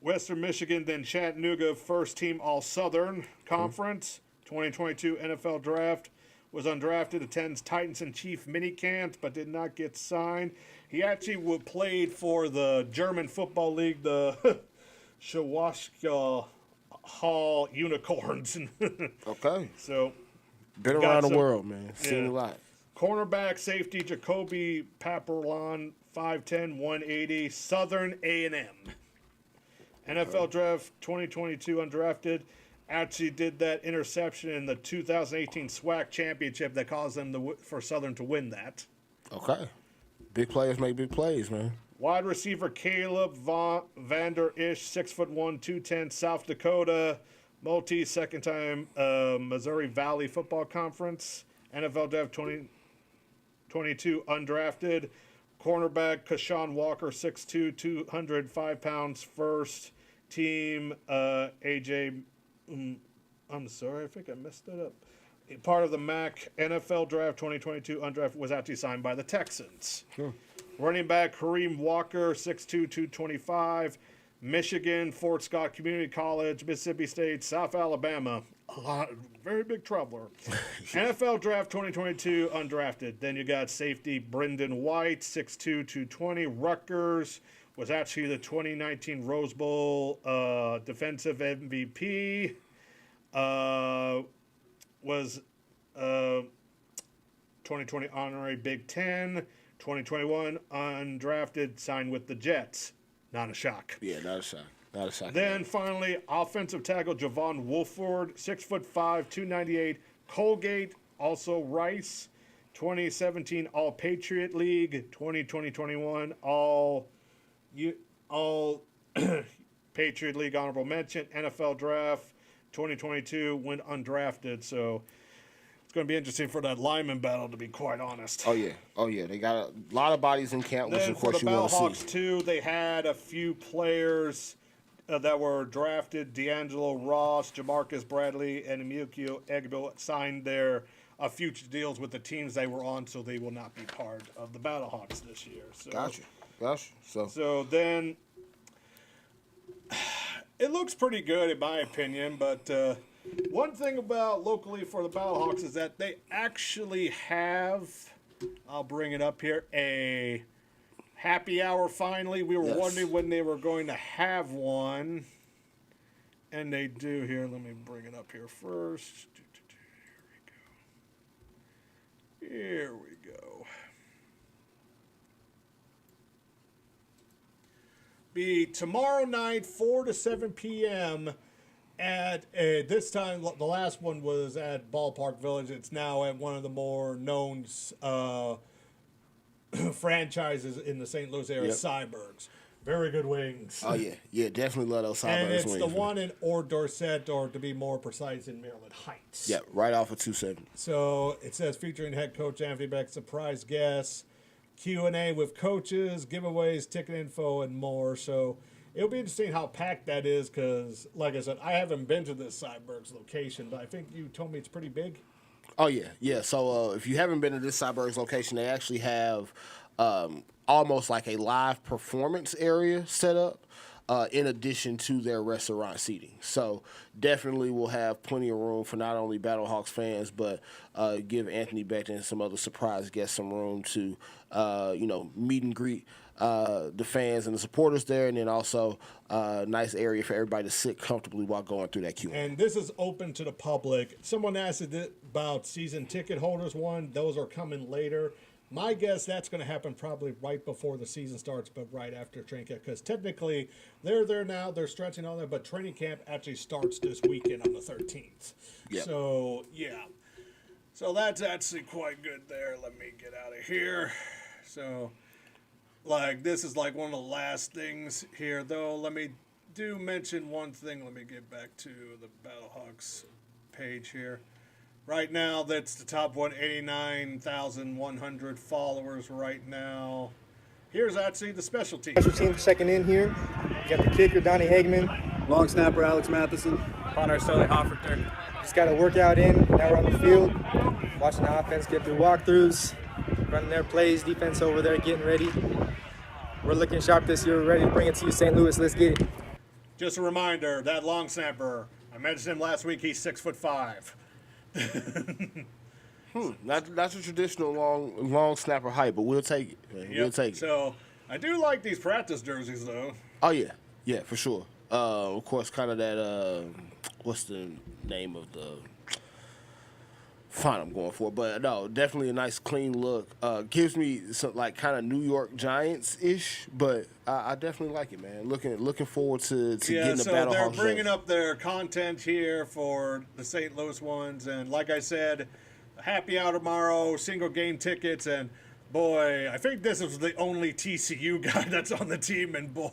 Western Michigan, then Chattanooga, first team All-Southern Conference, 2022 NFL Draft, was undrafted, attends Titans and Chief minicamps, but did not get signed. He actually played for the German Football League, the Schwarzkopf Hall Unicorns. Okay. So, been around the world, man. Seen a lot. Cornerback, safety, Jacoby Paperlon, 5'10", 180, Southern A&M. NFL Draft 2022 undrafted. Actually did that interception in the 2018 SWAC championship that caused them for Southern to win that. Okay. Big players make big plays, man. Wide receiver Caleb Vander Ish, 6'1", 210, South Dakota, second time Missouri Valley Football Conference. NFL Draft 2022 undrafted. Cornerback Kashawn Walker, 6'2", 205 pounds, first team. AJ, I'm sorry, I think I messed it up. Part of the MAC NFL Draft 2022 undrafted, was actually signed by the Texans. Sure. Running back Kareem Walker, 6'2", 225, Michigan, Fort Scott Community College, Mississippi State, South Alabama. Very big troubler. NFL Draft 2022 undrafted. Then you got safety Brendan White, 6'2", 220, Rutgers. Was actually the 2019 Rose Bowl defensive MVP. Was 2020 honorary Big Ten. 2021 undrafted, signed with the Jets. Not a shock. Yeah, not a shock. Not a shock. Then finally, offensive tackle Javon Wolford, 6'5", 298, Colgate, also Rice, 2017 All-Patriot League, 2020-21 All Patriot League honorable mention, NFL Draft, 2022 went undrafted. So it's going to be interesting for that lineman battle, to be quite honest. Oh yeah. They got a lot of bodies in camp, which of course you want to see. For the Battlehawks too, they had a few players that were drafted. D'Angelo Ross, Jamarcus Bradley, and Emilio Egbo signed their future deals with the teams they were on, so they will not be part of the Battlehawks this year. So, Gotcha. So then, it looks pretty good in my opinion, but one thing about locally for the Battlehawks is that they actually have, I'll bring it up here, a happy hour finally. We were wondering when they were going to have one, and they do here. Let me bring it up here first. Here we go. Be tomorrow night, 4 to 7 p.m. at this time. The last one was at Ballpark Village. It's now at one of the more known franchises in the St. Louis area, Cybergs. Very good wings. Oh yeah, definitely love those Cybergs. And it's wings, the one in Dorset, or to be more precise, in Maryland Heights. Yeah, right off of 270. So it says featuring head coach Anthony Beck, surprise guests, Q&A with coaches, giveaways, ticket info, and more. So it'll be interesting how packed that is because, like I said, I haven't been to this Cybergs location, but I think you told me it's pretty big. Oh, yeah. So if you haven't been to this Cybergs location, they actually have almost like a live performance area set up. in addition to their restaurant seating. So definitely will have plenty of room for not only Battlehawks fans, but give Anthony Beckton and some other surprise guests some room to, meet and greet the fans and the supporters there, and then also a nice area for everybody to sit comfortably while going through that queue. And this is open to the public. Someone asked about season ticket holders those are coming later. My guess that's going to happen probably right before the season starts, but right after training camp, because technically they're there now, they're stretching all that, but training camp actually starts this weekend on the 13th. Yep. So, yeah. So that's actually quite good there. Let me get out of here. So, this is one of the last things here, though. Let me mention one thing. Let me get back to the Battlehawks page here. Right now, that's the top 189,100 followers right now. Here's actually the special team. Special team checking in here. We got the kicker, Donnie Hagman. Long snapper, Alex Matheson. Punter, Sully Hofferter. Just got a workout in. Now we're on the field, watching the offense get through walkthroughs, running their plays, defense over there getting ready. We're looking sharp this year. We're ready to bring it to you, St. Louis. Let's get it. Just a reminder, that long snapper, I mentioned him last week, he's 6'5". That's a traditional long snapper height, but we'll take it. Man. Yep. We'll take it. So I do like these practice jerseys, though. Oh yeah, for sure. Of course, kind of that. What's the name of the font I'm going for? But no, definitely a nice clean look. Gives me some kind of New York Giants ish, but I definitely like it, man. Looking forward to getting the Battlehawks. They're bringing up their content here for the St. Louis ones, and like I said, happy hour tomorrow, single game tickets, and boy, I think this is the only TCU guy that's on the team, and boy,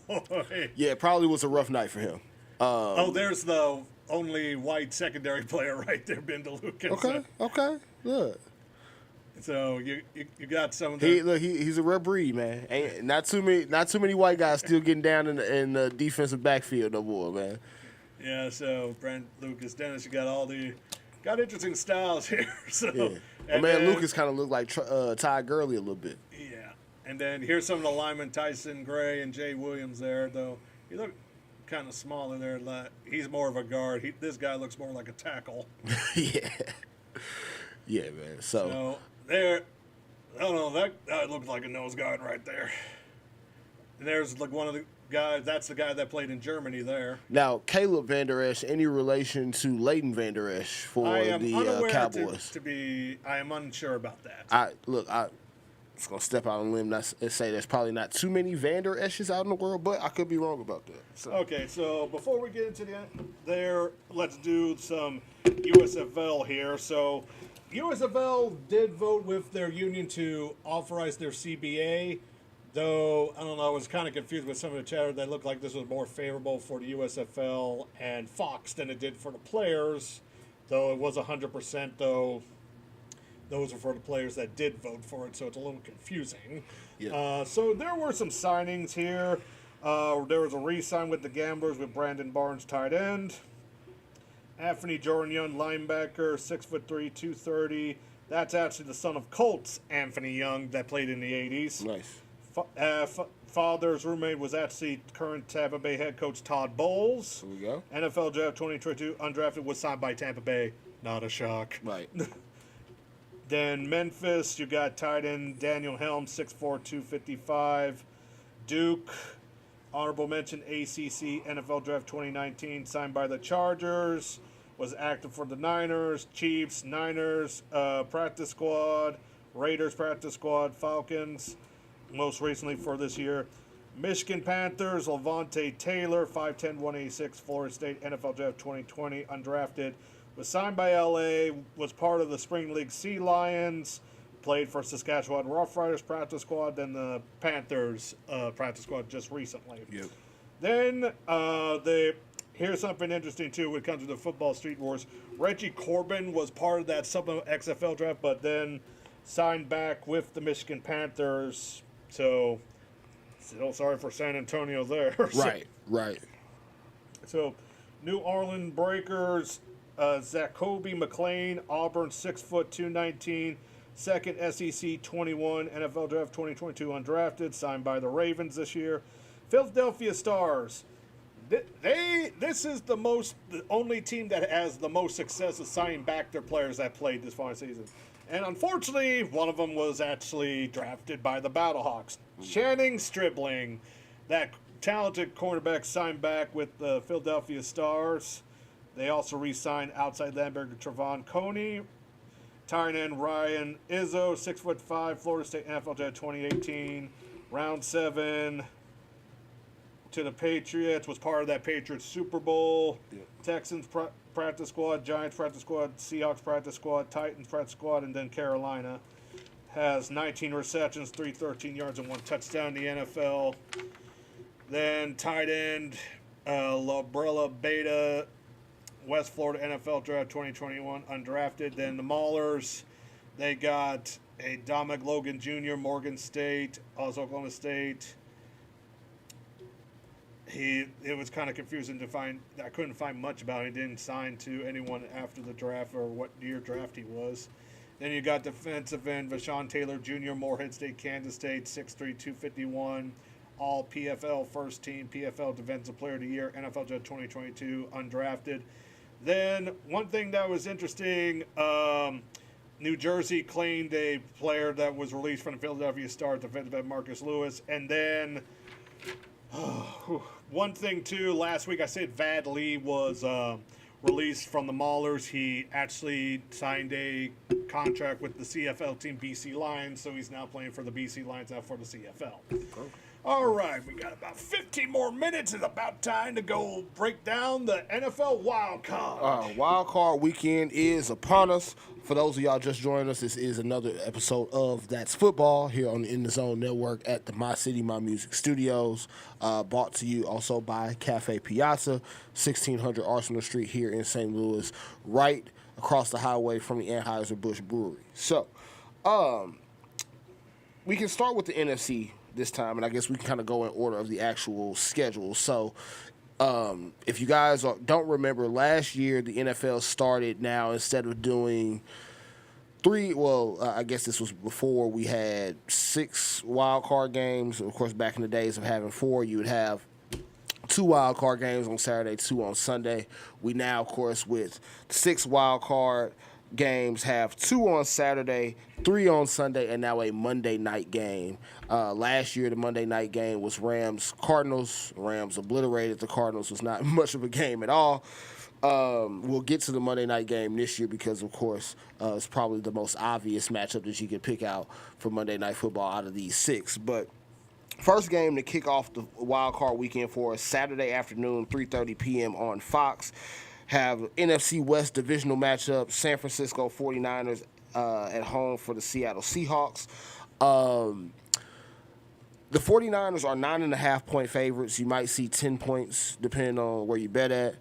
yeah, it probably was a rough night for him. There's the only white secondary player right there, Ben DeLuca. Okay, good. So you got some of the... He's a rare breed, man. Ain't not too many white guys still getting down in the defensive backfield no more, man. Yeah, so Brent, Lucas, Dennis, you got interesting styles here. So yeah. Lucas kind of looked like Ty Gurley a little bit. Yeah, and then here's some of the linemen: Tyson Gray and Jay Williams there. Though he looked kind of smaller there. He's more of a guard. This guy looks more like a tackle. Yeah, man. So there, I don't know, that looked like a nose guard right there. And there's one of the guys. That's the guy that played in Germany there. Now, Caleb Van Der Esch, any relation to Leighton Van Der Esch for the Cowboys? I am unsure about that. I'm just gonna step out on a limb and say there's probably not too many Van Der Esches out in the world, but I could be wrong about that. So. Okay, so before we get into let's do some USFL here. So USFL did vote with their union to authorize their CBA, though, I don't know, I was kind of confused with some of the chatter that looked like this was more favorable for the USFL and Fox than it did for the players, though it was 100%, though. Those are for the players that did vote for it, so it's a little confusing. Yeah. So there were some signings here. There was a re-sign with the Gamblers with Brandon Barnes, tight end. Anthony Jordan Young, linebacker, 6'3", 230. That's actually the son of Colts Anthony Young that played in the 80s. Nice. Father's roommate was actually current Tampa Bay head coach Todd Bowles. Here we go. NFL draft 2022, undrafted, was signed by Tampa Bay. Not a shock. Right. Then Memphis, you got tight end Daniel Helms, 6'4", 255. Duke, honorable mention ACC NFL Draft 2019, signed by the Chargers, was active for the Niners, Chiefs, Niners, practice squad, Raiders practice squad, Falcons, most recently for this year. Michigan Panthers, Levante Taylor, 5'10", 186, Florida State NFL Draft 2020, undrafted. Was signed by LA, was part of the Spring League Sea Lions, played for Saskatchewan Roughriders practice squad, then the Panthers practice squad just recently. Yep. Then here's something interesting too when it comes to the football street wars. Reggie Corbin was part of that Summer XFL draft, but then signed back with the Michigan Panthers. So still sorry for San Antonio there. Right. So New Orleans Breakers. Zacoby McClain, Auburn, 6', 219, second SEC 21, NFL Draft 2022 undrafted, signed by the Ravens this year. Philadelphia Stars, This is the only team that has the most success of signing back their players that played this far season. And unfortunately, one of them was actually drafted by the Battlehawks. Channing Stribling, that talented cornerback, signed back with the Philadelphia Stars. They also re-signed outside linebacker Trevon Coney. Tight end Ryan Izzo, 6'5", Florida State NFL draft 2018. Round 7 to the Patriots, was part of that Patriots Super Bowl. Yeah. Texans practice squad, Giants practice squad, Seahawks practice squad, Titans practice squad, and then Carolina. Has 19 receptions, 313 yards, and 1 touchdown in the NFL. Then tight end Labrella Beta, West Florida NFL draft 2021, undrafted. Then the Maulers, they got a Dominic Logan Jr., Morgan State, also Oklahoma State. It was kind of confusing to find. I couldn't find much about it. He didn't sign to anyone after the draft or what year draft he was. Then you got defensive end Vashawn Taylor Jr., Morehead State, Kansas State, 6'3", 251. All PFL first team, PFL Defensive Player of the Year, NFL Draft 2022, undrafted. Then one thing that was interesting, New Jersey claimed a player that was released from the Philadelphia Stars, defensive end Marcus Lewis. And then one thing too, last week I said Vad Lee was released from the Maulers. He actually signed a contract with the CFL team BC Lions, so he's now playing for the BC Lions, now for the CFL. Oh. All right, we got about 15 more minutes. It's about time to go break down the NFL wild card. Wild card weekend is upon us. For those of y'all just joining us, this is another episode of That's Football here on the In the Zone Network at the My City, My Music Studios. Brought to you also by Cafe Piazza, 1600 Arsenal Street here in St. Louis, right across the highway from the Anheuser-Busch Brewery. So, we can start with the NFC this time, and I guess we can kind of go in order of the actual schedule. So, if you guys don't remember, last year the NFL started now, instead of doing I guess this was before we had 6 wild card games. Of course, back in the days of having 4, you would have 2 wild card games on Saturday, 2 on Sunday. We now, of course, with 6 wild card games, have 2 on Saturday, 3 on Sunday, and now a Monday night game. Last year, the Monday night game was Rams-Cardinals. Rams obliterated the Cardinals. It was not much of a game at all. We'll get to the Monday night game this year because, of course, it's probably the most obvious matchup that you could pick out for Monday Night Football out of these 6. But first game to kick off the wild card weekend for us, Saturday afternoon, 3:30 p.m. on Fox. Have NFC West divisional matchup, San Francisco 49ers at home for the Seattle Seahawks. The 49ers are 9.5-point favorites. You might see 10 points depending on where you bet at.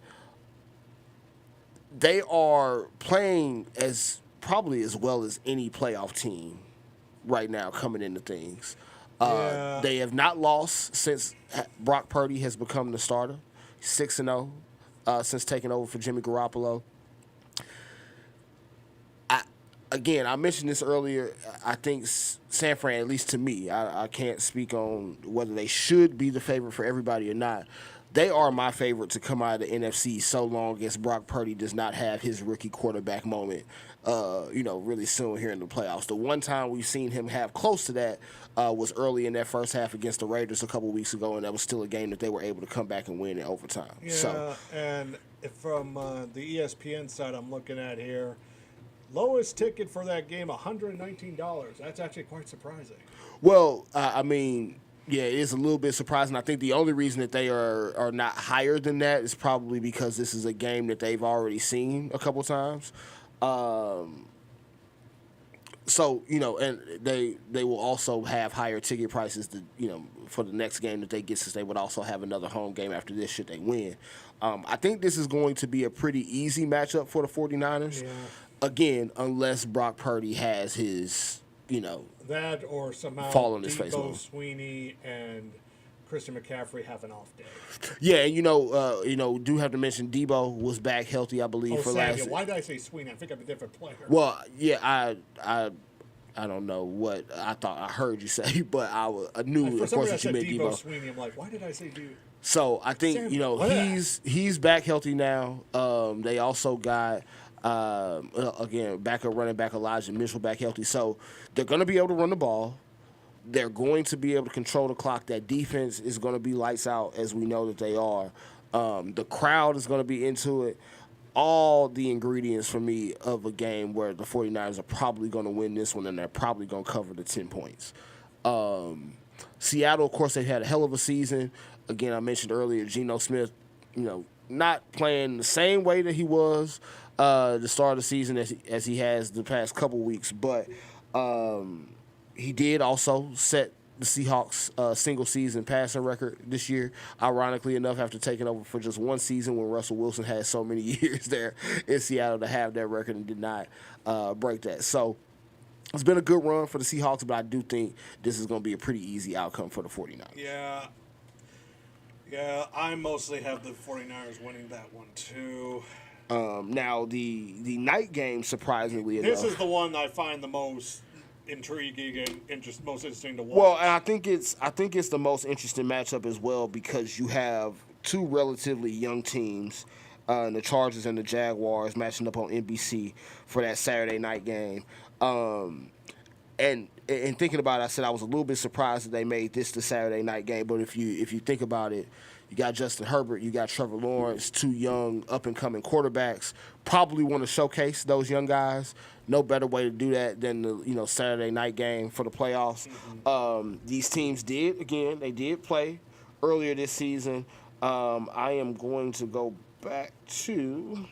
They are playing probably as well as any playoff team right now coming into things. They have not lost since Brock Purdy has become the starter. 6-0. Since taking over for Jimmy Garoppolo. I mentioned this earlier. I think San Fran, at least to me, I can't speak on whether they should be the favorite for everybody or not. They are my favorite to come out of the NFC so long as Brock Purdy does not have his rookie quarterback moment, really soon here in the playoffs. The one time we've seen him have close to that was early in that first half against the Raiders a couple weeks ago, and that was still a game that they were able to come back and win in overtime. Yeah, and from the ESPN side I'm looking at here, lowest ticket for that game, $119. That's actually quite surprising. Well, yeah, it is a little bit surprising. I think the only reason that they are not higher than that is probably because this is a game that they've already seen a couple times. So, and they will also have higher ticket prices for the next game that they get, since they would also have another home game after this should they win. I think this is going to be a pretty easy matchup for the 49ers. Yeah. Again, unless Brock Purdy has his, that or somehow fall on his face. Sweeney and Christian McCaffrey have an off day. Yeah, and do have to mention Debo was back healthy, I believe, for last. Why did I say Sweeney? I think I'm a different player. Well, yeah, I don't know what I thought I heard you say, but I knew, of course, that you meant Debo. Sweeney. I'm like, why did I say Debo? So I think he's back healthy now. They also got again backup running back Elijah Mitchell back healthy. So they're going to be able to run the ball. They're going to be able to control the clock. That defense is going to be lights out, as we know that they are. The crowd is going to be into it. All the ingredients for me of a game where the 49ers are probably going to win this one, and they're probably going to cover the 10 points. Seattle, of course, they've had a hell of a season. Again, I mentioned earlier, Geno Smith, not playing the same way that he was the start of the season as he has the past couple weeks, but he did also set the Seahawks single-season passing record this year, ironically enough, after taking over for just one season when Russell Wilson had so many years there in Seattle to have that record and did not break that. So it's been a good run for the Seahawks, but I do think this is going to be a pretty easy outcome for the 49ers. Yeah, I mostly have the 49ers winning that one, too. Now, the night game, surprisingly enough. This is the one I find the most intriguing and most interesting to watch. Well, and I think it's the most interesting matchup as well because you have two relatively young teams, the Chargers and the Jaguars, matching up on NBC for that Saturday night game. And thinking about it, I said I was a little bit surprised that they made this the Saturday night game. But if you think about it, you got Justin Herbert, you got Trevor Lawrence, two young up-and-coming quarterbacks. Probably want to showcase those young guys. No better way to do that than the Saturday night game for the playoffs. Mm-hmm. These teams did play earlier this season. I am going to go back to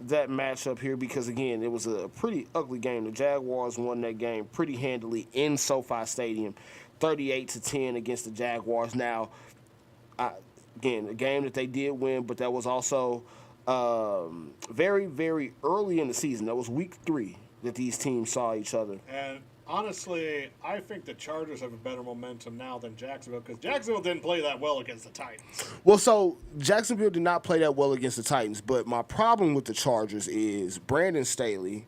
that matchup here because, again, it was a pretty ugly game. The Jaguars won that game pretty handily in SoFi Stadium, 38-10 against the Jaguars. Now, again, a game that they did win, but that was also very, very early in the season. That was week 3 that these teams saw each other. And honestly, I think the Chargers have a better momentum now than Jacksonville because Jacksonville didn't play that well against the Titans. Well, so Jacksonville did not play that well against the Titans, but my problem with the Chargers is Brandon Staley,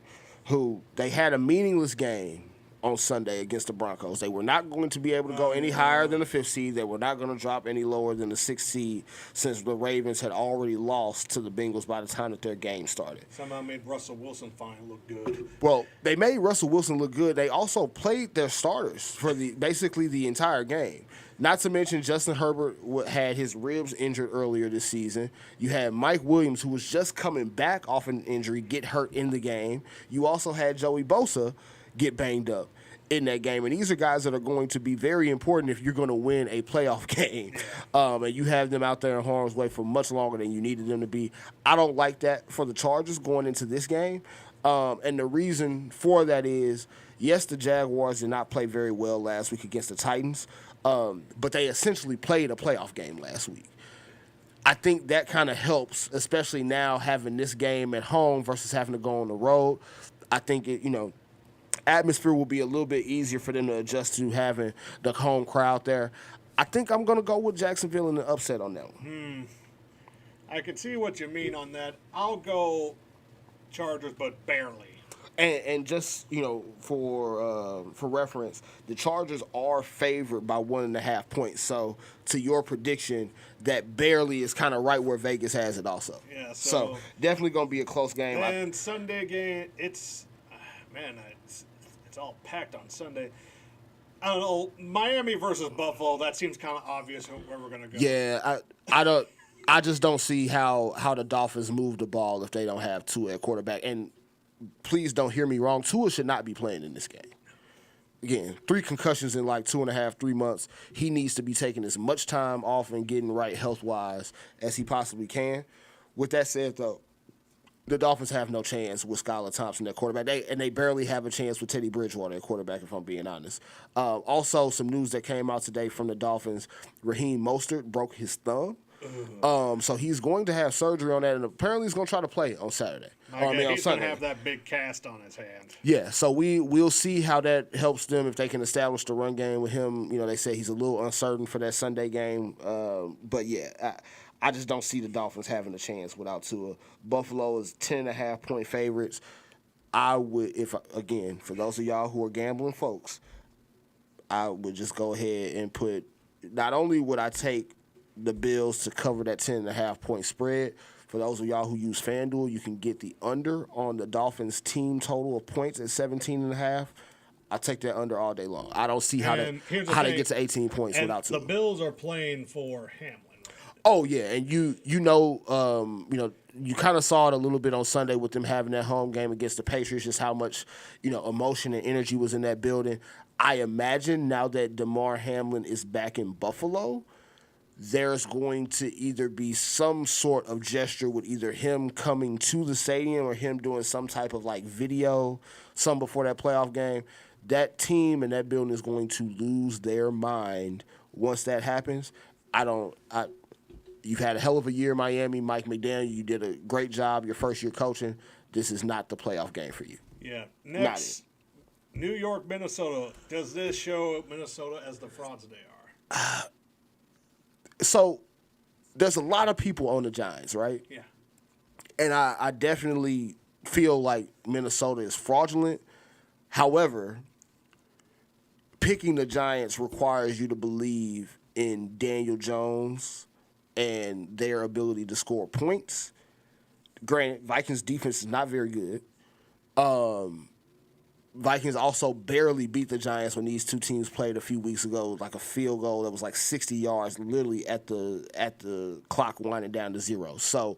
who they had a meaningless game on Sunday against the Broncos. They were not going to be able to go any higher than the 5th seed. They were not going to drop any lower than the 6th seed since the Ravens had already lost to the Bengals by the time that their game started. Somehow made Russell Wilson finally look good. Well, they made Russell Wilson look good. They also played their starters for basically the entire game. Not to mention Justin Herbert had his ribs injured earlier this season. You had Mike Williams, who was just coming back off an injury, get hurt in the game. You also had Joey Bosa get banged up in that game. And these are guys that are going to be very important if you're going to win a playoff game. And you have them out there in harm's way for much longer than you needed them to be. I don't like that for the Chargers going into this game. And the reason for that is, yes, the Jaguars did not play very well last week against the Titans, but they essentially played a playoff game last week. I think that kind of helps, especially now having this game at home versus having to go on the road. I think atmosphere will be a little bit easier for them to adjust to having the home crowd there. I think I'm going to go with Jacksonville in the upset on that one. I can see what you mean on that. I'll go Chargers, but barely. And just, for reference, the Chargers are favored by 1.5 points. So to your prediction, that barely is kind of right where Vegas has it also. Yeah. So definitely going to be a close game. And Sunday game, it's all packed on Sunday. I don't know, Miami versus Buffalo, that seems kind of obvious where we're going to go. Yeah, I just don't see how the Dolphins move the ball if they don't have Tua at quarterback. And please don't hear me wrong, Tua should not be playing in this game. Again, 3 concussions in like 2.5, 3 months. He needs to be taking as much time off and getting right health-wise as he possibly can. With that said, though, the Dolphins have no chance with Skylar Thompson at quarterback. They barely have a chance with Teddy Bridgewater at quarterback, if I'm being honest. Also, some news that came out today from the Dolphins, Raheem Mostert broke his thumb. So he's going to have surgery on that, and apparently he's going to try to play on Saturday. He's going to have that big cast on his hand. Yeah, so we'll see how that helps them if they can establish the run game with him. They say he's a little uncertain for that Sunday game. But, yeah, I just don't see the Dolphins having a chance without Tua. Buffalo is 10.5-point favorites. I would, for those of y'all who are gambling folks, I would just go ahead and put, not only would I take the Bills to cover that 10.5-point spread. For those of y'all who use FanDuel, you can get the under on the Dolphins' team total of points at 17.5. I'll take that under all day long. I don't see how they get to 18 points and without the Tua. Bills are playing for Hamlin. Oh yeah, and you kind of saw it a little bit on Sunday with them having that home game against the Patriots, just how much emotion and energy was in that building. I imagine now that DeMar Hamlin is back in Buffalo, there's going to either be some sort of gesture with either him coming to the stadium or him doing some type of like video, some before that playoff game. That team and that building is going to lose their mind once that happens. You've had a hell of a year in Miami. Mike McDaniel, you did a great job your first year coaching. This is not the playoff game for you. Yeah. Next, New York, Minnesota. Does this show Minnesota as the frauds they are? So there's a lot of people on the Giants, right? Yeah. And I definitely feel like Minnesota is fraudulent. However, picking the Giants requires you to believe in Daniel Jones and their ability to score points. Granted, Vikings defense is not very good. Vikings also barely beat the Giants when these two teams played a few weeks ago, like a field goal that was like 60 yards, literally at the clock winding down to 0. So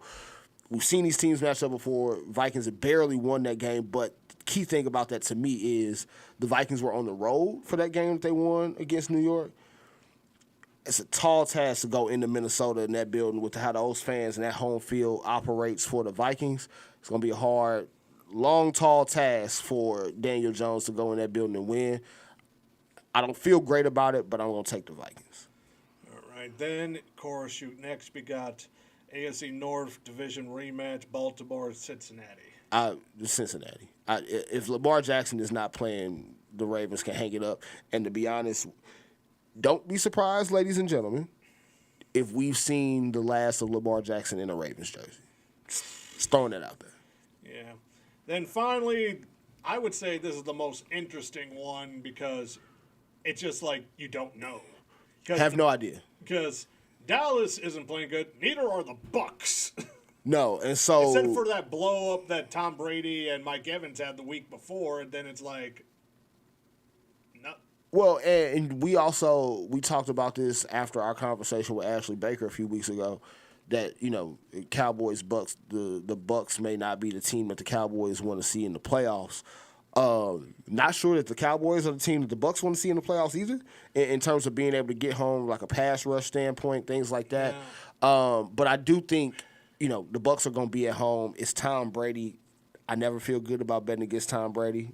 we've seen these teams match up before. Vikings have barely won that game, but the key thing about that to me is the Vikings were on the road for that game that they won against New York. It's a tall task to go into Minnesota in that building with how those fans and that home field operates for the Vikings. It's going to be a hard, long, tall task for Daniel Jones to go in that building and win. I don't feel great about it, but I'm going to take the Vikings. All right. Then, of course, next we got AFC North Division rematch, Baltimore, Cincinnati. Cincinnati. If Lamar Jackson is not playing, the Ravens can hang it up. And to be honest, don't be surprised, ladies and gentlemen, if we've seen the last of Lamar Jackson in a Ravens jersey. Just throwing that out there. Yeah. Then finally, I would say this is the most interesting one because it's just like you don't know. Have no idea. Because Dallas isn't playing good. Neither are the Bucks. No, and so except for that blow up that Tom Brady and Mike Evans had the week before, and then it's like, no. Well, and we talked about this after our conversation with Ashley Baker a few weeks ago, that Cowboys Bucks, the Bucks may not be the team that the Cowboys want to see in the playoffs. Not sure that the Cowboys are the team that the Bucks want to see in the playoffs either, in terms of being able to get home like a pass rush standpoint, things like that. Yeah. But I do think the Bucks are going to be at home. It's Tom Brady. I never feel good about betting against Tom Brady.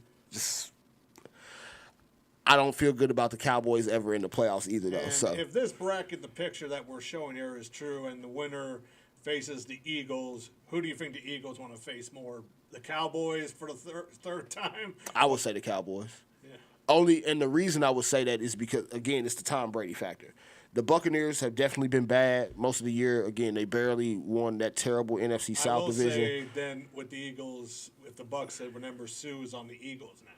I don't feel good about the Cowboys ever in the playoffs either, though. And so if this bracket, the picture that we're showing here is true, and the winner faces the Eagles, who do you think the Eagles want to face more? The Cowboys for the third time? I would say the Cowboys. Yeah. And the reason I would say that is because, again, it's the Tom Brady factor. The Buccaneers have definitely been bad most of the year. Again, they barely won that terrible NFC South division. I will say then with the Eagles, if the Bucks said, remember Sue is on the Eagles now.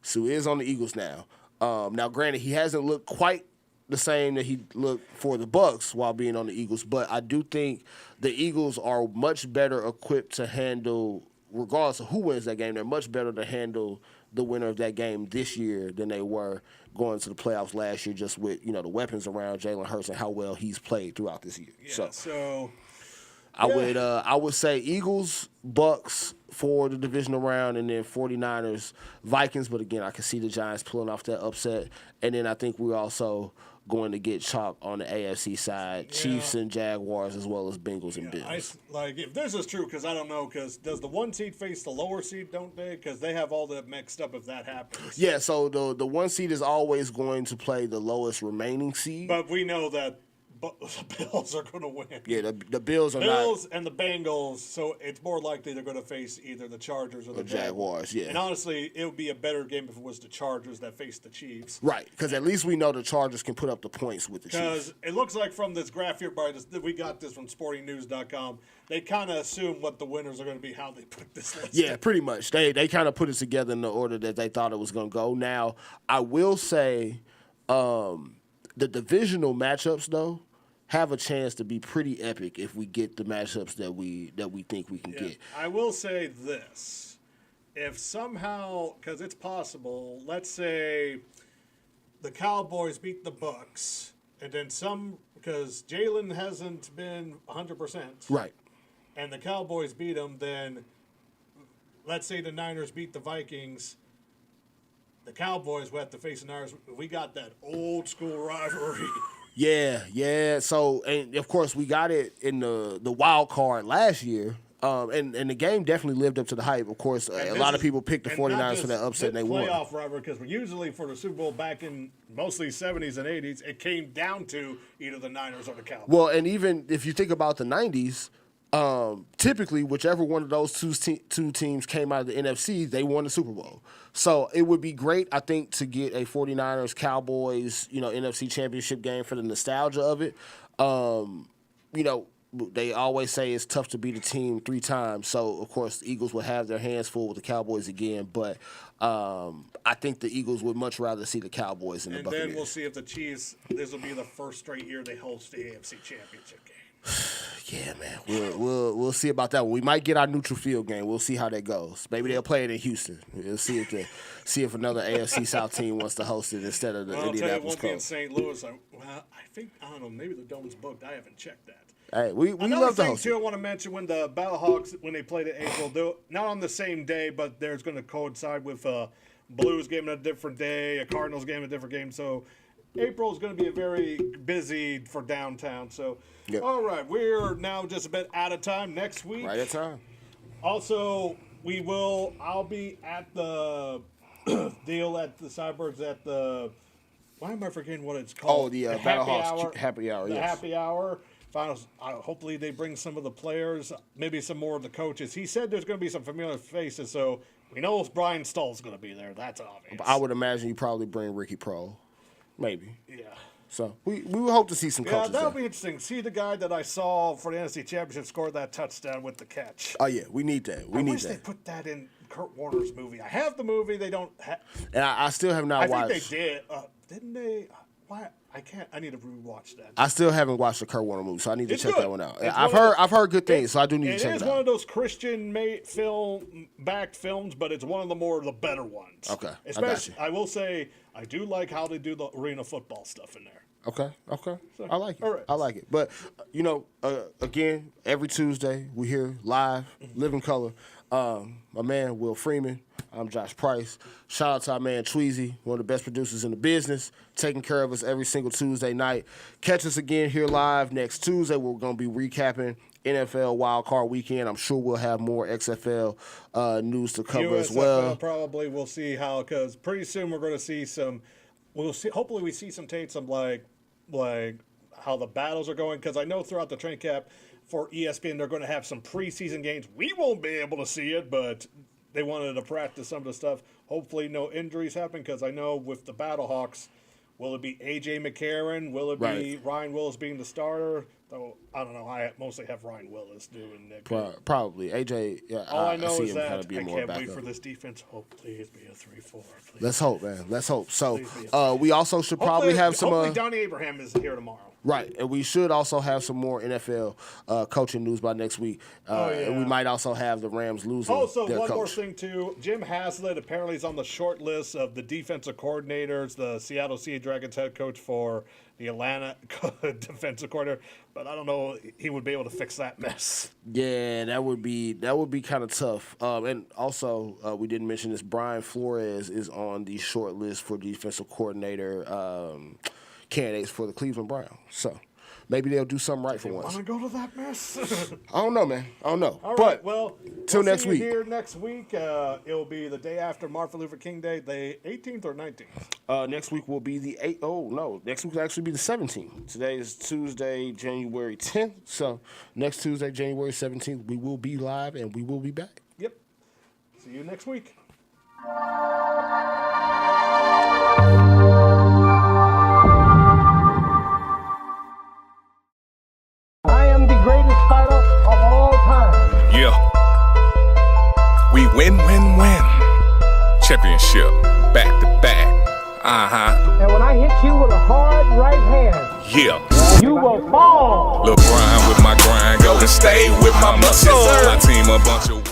Sue is on the Eagles now. Now, granted, he hasn't looked quite the same that he looked for the Bucks while being on the Eagles, but I do think the Eagles are much better equipped to handle, regardless of who wins that game, they're much better to handle the winner of that game this year than they were going to the playoffs last year, just with the weapons around Jalen Hurts and how well he's played throughout this year. Yeah, so I would say Eagles, Bucks for the divisional round, and then 49ers, Vikings. But again, I can see the Giants pulling off that upset. And then I think we're also going to get chalk on the AFC side, Chiefs and Jaguars, as well as Bengals and Bills. If this is true, because I don't know, because does the one seed face the lower seed, don't they? Because they have all that mixed up if that happens. Yeah, so the one seed is always going to play the lowest remaining seed. But we know that the Bills are going to win. Yeah, the Bills are Bills and the Bengals, so it's more likely they're going to face either the Chargers or the Jaguars. Yeah, and honestly, it would be a better game if it was the Chargers that faced the Chiefs. Right, because at least we know the Chargers can put up the points with the Chiefs. Because it looks like from this graph here, we got this from SportingNews.com. They kind of assume what the winners are going to be, how they put this list. Yeah, pretty much. They kind of put it together in the order that they thought it was going to go. Now, I will say the divisional matchups, though, have a chance to be pretty epic if we get the matchups that we think we can get. I will say this. If somehow, because it's possible, let's say the Cowboys beat the Bucs, and then because Jalen hasn't been 100%. Right. And the Cowboys beat them, then let's say the Niners beat the Vikings. The Cowboys will have to face the Niners. We got that old school rivalry. Yeah. So, and of course, we got it in the wild card last year. And the game definitely lived up to the hype. Of course, a lot of people picked the 49ers for that upset, and they won. Playoff rivalry, because usually for the Super Bowl back in mostly 70s and 80s, it came down to either the Niners or the Cowboys. Well, and even if you think about the 90s, typically whichever one of those two teams came out of the NFC, they won the Super Bowl. So it would be great, I think, to get a 49ers-Cowboys, NFC Championship game for the nostalgia of it. They always say it's tough to beat a team 3 times. So, of course, the Eagles will have their hands full with the Cowboys again. But I think the Eagles would much rather see the Cowboys than the Buccaneers. And then we'll see if the Chiefs, this will be the first straight year they host the AFC Championship game. Yeah, man. We'll see about that one. We might get our neutral field game. We'll see how that goes. Maybe they'll play it in Houston. We'll see if another AFC South team wants to host it instead of the Indianapolis Colts. It won't be in St. Louis. I don't know. Maybe the Dome's booked. I haven't checked that. Hey, we love to host too, I want to mention when the Battlehawks, when they played in April, not on the same day, but there's going to coincide with a Blues game on a different day, a Cardinals game on a different game. So April is going to be a very busy for downtown. So, yep. All right, we're now just a bit out of time. Next week, right at time. Also, I'll be at the deal at the Cybergs at the. Why am I forgetting what it's called? Oh, the Battlehawks happy hour. The happy hour. Finals. Hopefully they bring some of the players, maybe some more of the coaches. He said there's going to be some familiar faces, so we know Brian Stoll's going to be there. That's obvious. I would imagine you probably bring Ricky Prohl, maybe. Yeah. So we would hope to see some coaches. Yeah, that'll be interesting. See the guy that I saw for the NFC Championship score that touchdown with the catch. Oh yeah, we need that. I wish they put that in Kurt Warner's movie. I have the movie. They don't. And I still have not watched. I think they did. Didn't they? Why? I can't. I need to rewatch that. I still haven't watched the Kurt Warner movie, so I need to check that one out. I've heard good things, so I do need to check it out. It is one of those Christian-backed films, but it's one of the better ones. Okay, Especially, I will say, I do like how they do the arena football stuff in there. Okay. So, I like it. All right. I like it. But, again, every Tuesday we here live, living color. My man, Will Freeman. I'm Josh Price. Shout out to our man, Tweezy, one of the best producers in the business, taking care of us every single Tuesday night. Catch us again here live next Tuesday. We're going to be recapping NFL Wild Card Weekend. I'm sure we'll have more XFL news to cover as well. Probably we'll see how, because pretty soon we're going to see some. We'll see. Hopefully, we see some tapes of like how the battles are going. Because I know throughout the training camp for ESPN, they're going to have some preseason games. We won't be able to see it, but they wanted to practice some of the stuff. Hopefully, no injuries happen. Because I know with the Battlehawks, will it be AJ McCarron? Will it be Ryan Willis being the starter? Though I don't know. I mostly have Ryan Willis doing that. Probably AJ. Yeah, all I know is that I can't wait for this defense. Oh, please be a 3-4. Let's hope, man. Let's hope. So we also should probably have some. Hopefully, Donnie Abraham is here tomorrow. Right, and we should also have some more NFL coaching news by next week. And we might also have the Rams losing their one coach. more thing, too. Jim Haslett apparently is on the short list of the defensive coordinators, the Seattle Sea Dragons head coach for the Atlanta defensive coordinator. But I don't know he would be able to fix that mess. Yeah, that would be kind of tough. And also, we didn't mention this, Brian Flores is on the short list for defensive coordinator candidates for the Cleveland Browns. So maybe they'll do something right for once. Want to go to that mess? I don't know, man. I don't know. All but right, well, till next see week. You here next week. It'll be the day after Martin Luther King Day, the 18th or 19th. Next week will be the 8th. Oh no, next week will actually be the 17th. Today is Tuesday, January 10th. So next Tuesday, January 17th, we will be live and we will be back. Yep. See you next week. Greatest fighter of all time. Yeah. We win. Championship. Back to back. And when I hit you with a hard right hand, Yeah. You will fall. LeBron with my grind, Golden State with my muscles. My team a bunch of